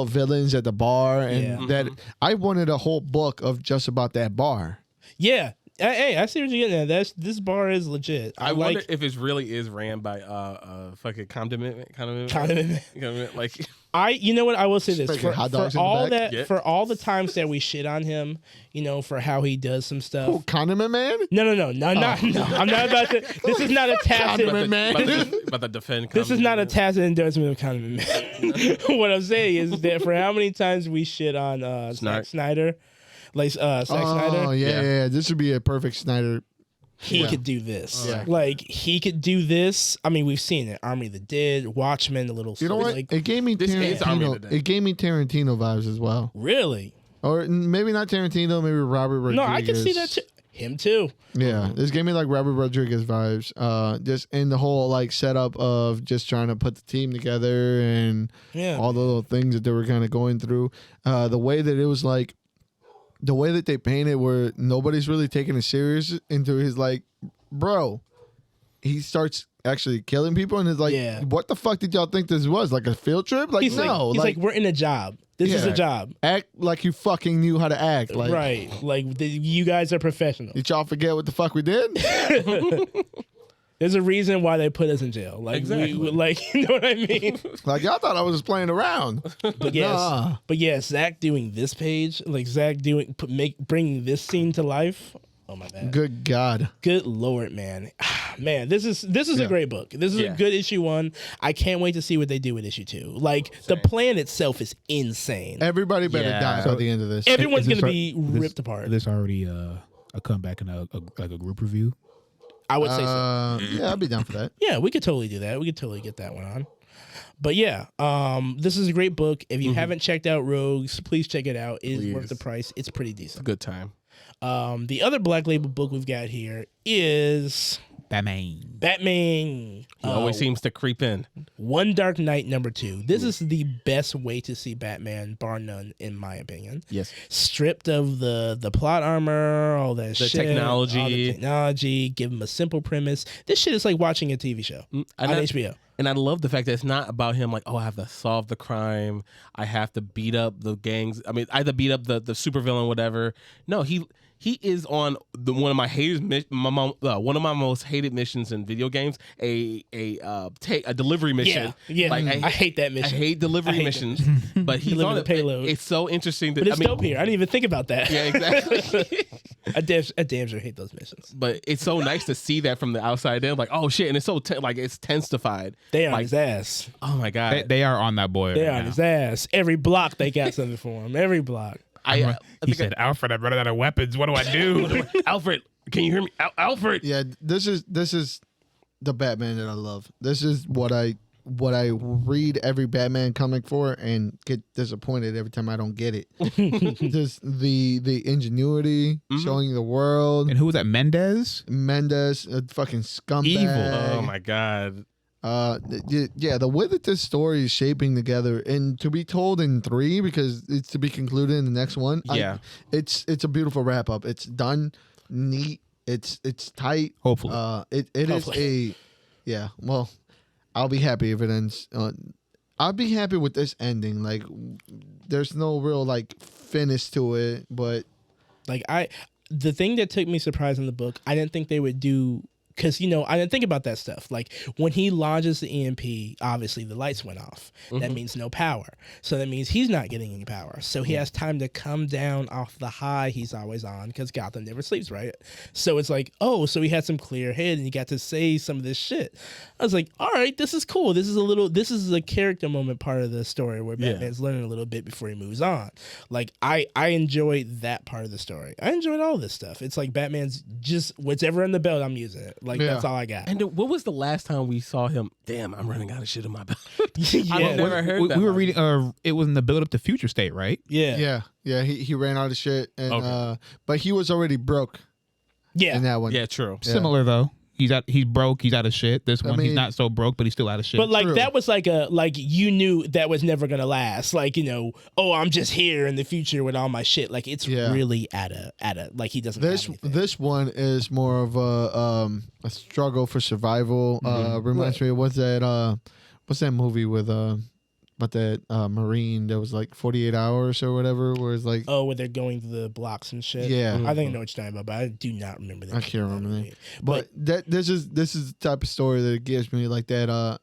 of villains at the bar, and that I wanted a whole book of just about that bar. Yeah. Hey, I see what you're getting at. This bar is legit. I wonder if it really is ran by fucking condiment. Like, you know what, I will say this Sprinkling hot dogs for in the all back. that for all the times that we shit on him, you know, for how he does some stuff. Oh, Condiment Man? No. I'm not about to. This is not a tacit. Condiment Man. About to defend. This is not a tacit endorsement of Condiment Man. What I'm saying is that for how many times we shit on Zack Snyder, like Zack Snyder. Oh yeah. This would be a perfect Snyder. He could do this. Yeah. Like, he could do this. I mean, we've seen it. Army of the Dead, Watchmen, the little. You know what? Like, It gave me is Army of the Tarantino. Dead. It gave me Tarantino vibes as well, really? or maybe not Tarantino. Maybe Robert Rodriguez. No, I can see that too. Him too. Yeah, this gave me like Robert Rodriguez vibes. Just in the whole like setup of just trying to put the team together and all the little things that they were kind of going through. The way that it was like, the way that they painted, where nobody's really taking it serious into his like, bro. He starts actually killing people, and it's like, what the fuck did y'all think this was? Like a field trip? Like, He's like, we're in a job. This is a job. Act like you fucking knew how to act. Like, right. Like, you guys are professionals. Did y'all forget what the fuck we did? There's a reason why they put us in jail. Like, exactly. You know what I mean? Like, y'all thought I was just playing around. But yes, Zach doing this page, like Zach bringing this scene to life. Oh my bad. Good God. Good Lord, man. Man, this is a great book. This is a good issue 1. I can't wait to see what they do with issue 2. Like, the plan itself is insane. Everybody better die by the end of this. Everyone's going to be ripped apart. Is this already a comeback in a group review? I would say so. Yeah, I'd be down for that. Yeah, we could totally do that. We could totally get that one on. But yeah, this is a great book. If you haven't checked out Rogues, please check it out. It is worth the price. It's pretty decent. Good time. The other Black Label book we've got here is Batman. He always seems to creep in. One Dark Knight #2. This is the best way to see Batman, bar none, in my opinion. Yes. Stripped of the plot armor, all that shit. Technology. All the technology. Give him a simple premise. This shit is like watching a TV show on HBO. And I love the fact that it's not about him like, oh, I have to solve the crime. I have to beat up the gangs. I mean, I have to beat up the supervillain, whatever. No, he is on one of my most hated missions in video games. A delivery mission. Yeah. Like, I hate that mission. I hate delivery missions. But he's on the payload. It's so interesting. But it's dope here. I didn't even think about that. Yeah, exactly. I damn sure hate those missions. But it's so nice to see that from the outside in. Like, oh shit, and it's so it's tensified. They are like, on his ass. Oh my god, they are on that boy. They are on his ass. Every block they got something for him. Every block. He said, "Alfred, I'm running out of weapons. What do I do?" Alfred, can you hear me? Alfred. Yeah, this is the Batman that I love. This is what I read every Batman comic for and get disappointed every time I don't get it. Just the ingenuity, showing the world. And who was that? Mendes, a fucking scumbag. Evil. Oh my god. The way that this story is shaping together, and to be told in 3 because it's to be concluded in the next one. Yeah, it's a beautiful wrap up. It's done neat. It's tight. Hopefully, Hopefully. Well, I'll be happy if it ends. I'll be happy with this ending. Like, there's no real like finish to it, but like the thing that took me surprised in the book, I didn't think they would do because I didn't think about that stuff. Like when he launches the EMP, obviously the lights went off. That means no power. So that means he's not getting any power. So he has time to come down off the high he's always on, because Gotham never sleeps, right? So it's like, oh, so he had some clear head and he got to say some of this shit. I was like, all right, this is cool. This is a character moment part of the story where Batman's learning a little bit before he moves on. Like I enjoyed that part of the story. I enjoyed all this stuff. It's like Batman's just whatever in the belt, I'm using it. Like that's all I got. And what was the last time we saw him? Damn, I'm running out of shit in my belt. I've never heard that. We were reading. It was in the build up to Future State, right? Yeah. He ran out of shit, and but he was already broke. Yeah. In that one. Yeah, true. Similar though. He's broke. He's out of shit. This one, he's not so broke, but he's still out of shit. But like True. that was like you knew that was never gonna last. Like oh, I'm just here in the future with all my shit. Like it's really at a like he doesn't. This one is more of a struggle for survival. Reminds me of what's that movie with about that Marine that was like 48 hours or whatever, where it's like where they're going to the blocks and shit. Yeah. I think I know what you're talking about, but I do not remember that. I can't remember that. But this is the type of story that gives me like that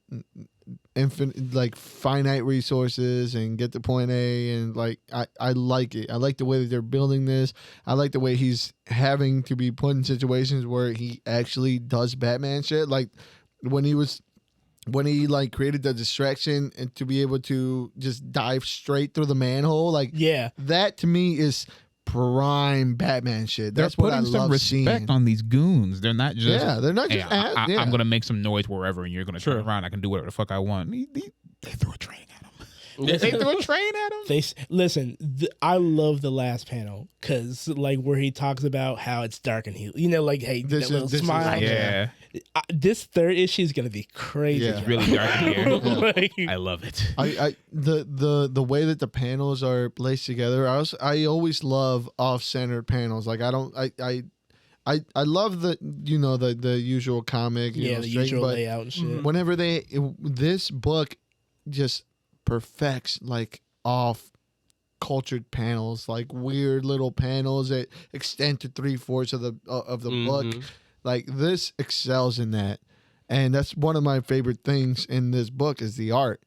infinite, like finite resources and get to point A, and like I like it. I like the way that they're building this. I like the way he's having to be put in situations where he actually does Batman shit. Like when he like created the distraction and to be able to just dive straight through the manhole, like that to me is prime Batman shit. That's they're what I putting some love respect seeing. on these goons. They're not just they're not hey, just. I'm gonna make some noise wherever, and you're gonna turn around. I can do whatever the fuck I want. They throw a train at him. They threw a train at him. I love the last panel because like where he talks about how it's dark and he, like, hey, This that little is- smile. Yeah, This third issue is gonna be crazy. Yeah. it's really dark in here. Like- I love it. The way that the panels are placed together, I always love off-centered panels. Like I love the usual comic, the usual but layout and shit. whenever this book just perfects like off cultured panels, like weird little panels that extend to 3/4 of the book. Like this excels in that, and that's one of my favorite things in this book is the art.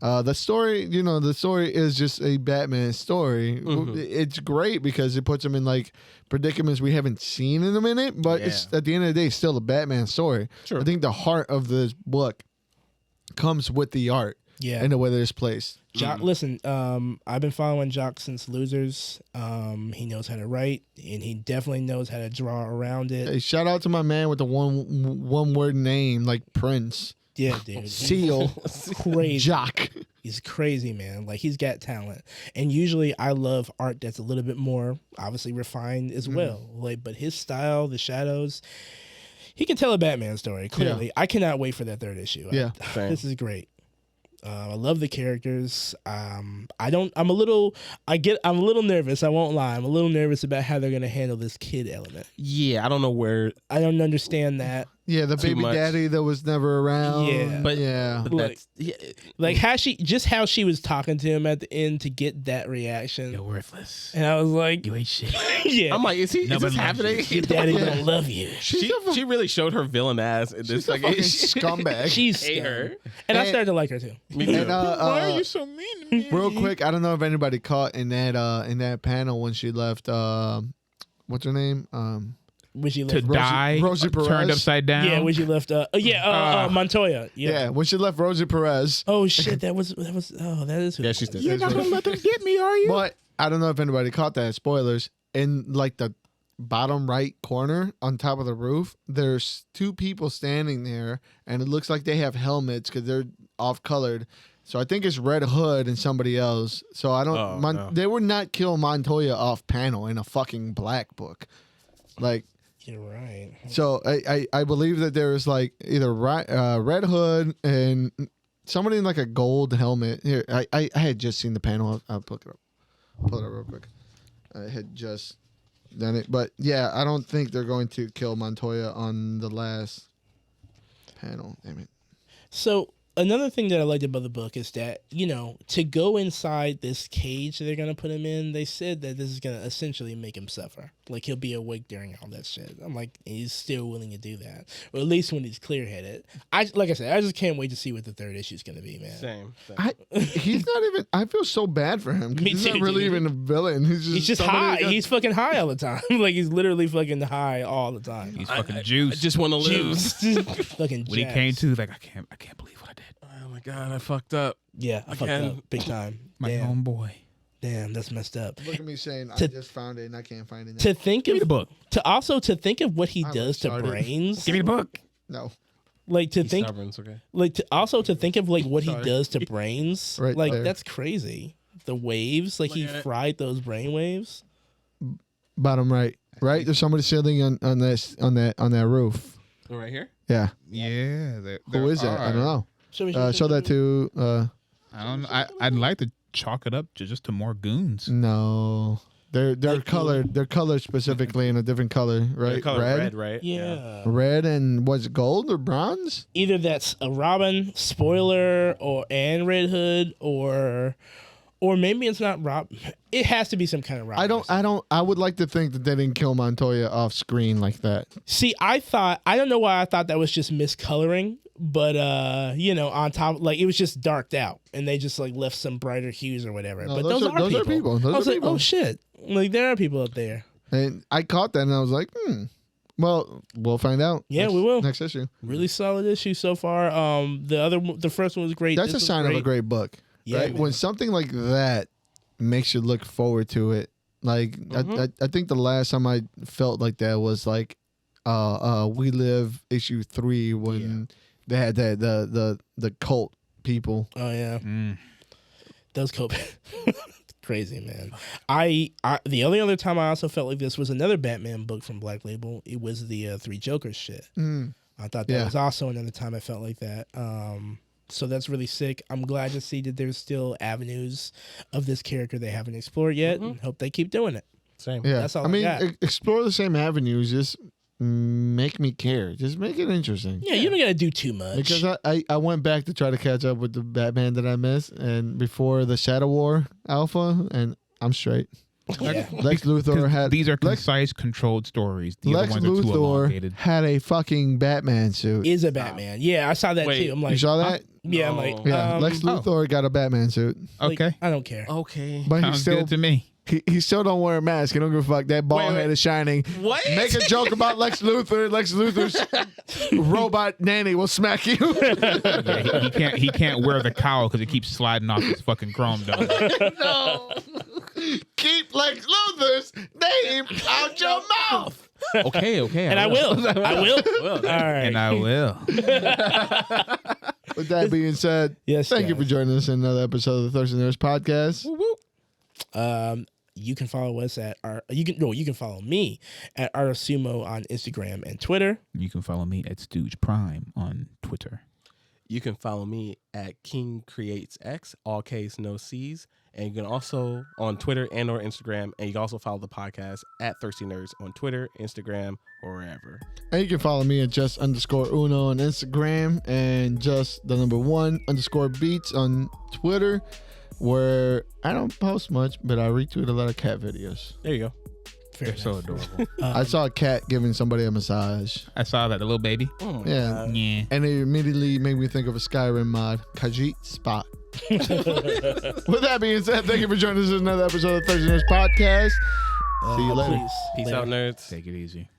The story, the story is just a Batman story. It's great because it puts him in like predicaments we haven't seen in a minute, but it's at the end of the day still a Batman story. Sure. I think the heart of this book comes with the art. Yeah. And the way that it's placed. Jock, listen, I've been following Jock since Losers. He knows how to write, and he definitely knows how to draw around it. Hey, shout out to my man with the one word name like Prince. Yeah, dude. Seal. Crazy. Jock. He's crazy, man. Like he's got talent, and usually I love art that's a little bit more obviously refined as well. Like, but his style, the shadows, he can tell a Batman story clearly. Yeah. I cannot wait for that third issue. Yeah. This is great. I love the characters. I'm a little nervous. I won't lie. I'm a little nervous about how they're gonna handle this kid element. Yeah, I don't know where. I don't understand that. Yeah, the baby much. daddy that was never around. Yeah. But yeah. But Like- that's Like how she was talking to him at the end to get that reaction, You're worthless. and I was like, You ain't shit. yeah, I'm like, is this Nobody loves happening? your daddy don't love you. She really showed her villain ass in this. She's a Like, fucking she- scumbag. She's hate scum. her. And I And- started to like her too. Me too. And, Why are you so mean to me? real quick, I don't know if anybody caught in that panel when she left. What's her name? When she To left, die, Rosie Perez? turned upside down. yeah, when she left, Montoya. Yeah. When she left Rosie Perez. Oh shit, that is who. Yeah, she's dead. You're not gonna let them get me, are you? But I don't know if anybody caught that. Spoilers. In like the bottom right corner on top of the roof, there's two people standing there, and it looks like they have helmets because they're off colored. So I think it's Red Hood and somebody else. So I don't. Oh, no. They would not kill Montoya off panel in a fucking black book. Like, You're right. so I believe that there is like either Red Hood and somebody in like a gold helmet. Here, I had just seen the panel. I'll pull it up real quick. I had just done it, but yeah, I don't think they're going to kill Montoya on the last panel. Damn it. So another thing that I liked about the book is that, to go inside this cage that they're going to put him in, they said that this is going to essentially make him suffer. Like, he'll be awake during all that shit. I'm like, he's still willing to do that. Or at least when he's clear-headed. Like I said, I just can't wait to see what the third issue is going to be, man. Same. He's not even. I feel so bad for him. Me He's too, not really dude. even a villain. He's just high. somebody He's fucking high all the time. Like, he's literally fucking high all the time. He's fucking I juiced. just want to lose. Fucking When he jazzed. came to, like, I can't believe what I did. Oh my god, I fucked up. Yeah, I fucked Again. up big time. My Damn. homeboy. Damn, that's messed up. Look at me saying, I To- just found it and I can't find it now. To think Give me of the book. to think of what he I does to started. brains, Give me the book. No. like to He's think, stubborn, it's okay. like to think of like what he Sorry. does to brains, Right like there. that's crazy. The waves, like he Look at it. fried those brain waves. Bottom right. Right? There's somebody sitting on that roof. Oh, right here? Yeah. Yeah. Who is that? I don't know. Show me. Show that to I don't know. I'd like to chalk it up just to more goons. no. They're Like colored. They're colored specifically in a different color, right? The color red, right? Yeah. Red and what's it, gold or bronze? Either that's a Robin spoiler and Red Hood, or maybe it's not Rob. It has to be some kind of Robin. I would like to think that they didn't kill Montoya off screen like that. See, I don't know why I thought that was just miscoloring, but on top, like it was just darked out and they just like left some brighter hues or whatever. No, but those those are are people. people. Those I was are like, people. oh shit. Like there are people up there. And I caught that and I was like, well, we'll find out. Yeah, we will. Next issue. Really solid issue so far. The first one was great. That's This a was sign of a great book. Yeah, Right? man. When something like that makes you look forward to it. Like I think the last time I felt like that was like We Live issue 3 when they had that the cult people. Oh yeah. Mm. Those cope. Crazy, man. I the only other time I also felt like this was another Batman book from Black Label. It was the Three Jokers shit. I thought that Yeah. was also another time I felt like that. So that's really sick. I'm glad to see that there's still avenues of this character they haven't explored yet, and hope they keep doing it. Same. Yeah, That's all I I mean, got. explore the same avenues. Just make me care. Just make it interesting. Yeah, you don't gotta do too much. Because I went back to try to catch up with the Batman that I missed, and before the Shadow War Alpha, and I'm straight. Yeah. Lex Luthor had These are Lex, concise, controlled stories. The other Lex ones are too Luthor elongated. had a fucking Batman suit. Is a Batman. Yeah, I saw that Wait, too. I'm like, You saw that? yeah, I'm No. like, Yeah, Lex Luthor got a Batman suit, like, Okay. I don't care. Okay. but he Sounds still good to me. he still don't wear a mask. He don't give a fuck. That bald head wait. is shining. What? Make a joke about Lex Luthor. Lex Luthor's robot nanny will smack you. Yeah, he can't wear the cowl because it keeps sliding off his fucking chrome dome. No. Keep Lex Luthor's name out your mouth. Okay. And I will. I will. Well, All right. And I will. With that being said, Yes, thank you guys. for joining us in another episode of the Thirsty Nerds podcast. You can follow us at you can follow me at Art of Sumo on Instagram and Twitter. You can follow me at Stooge Prime on Twitter. you can follow me at King Creates X, all K's, no C's. And you can also on Twitter and or Instagram. And you can also follow the podcast at Thirsty Nerds on Twitter, Instagram, or wherever. And you can follow me at just_Uno on Instagram and just_1_beats on Twitter, where I don't post much, but I retweet a lot of cat videos. There you go. Fair They're so enough. adorable. I saw a cat giving somebody a massage. I saw that, the little baby. Oh my Yeah. God. Yeah. And it immediately made me think of a Skyrim mod, Khajiit Spot. With that being said, thank you for joining us in another episode of Thursday Nerds Podcast. See you later. Please. Peace Later. out, nerds. Take it easy.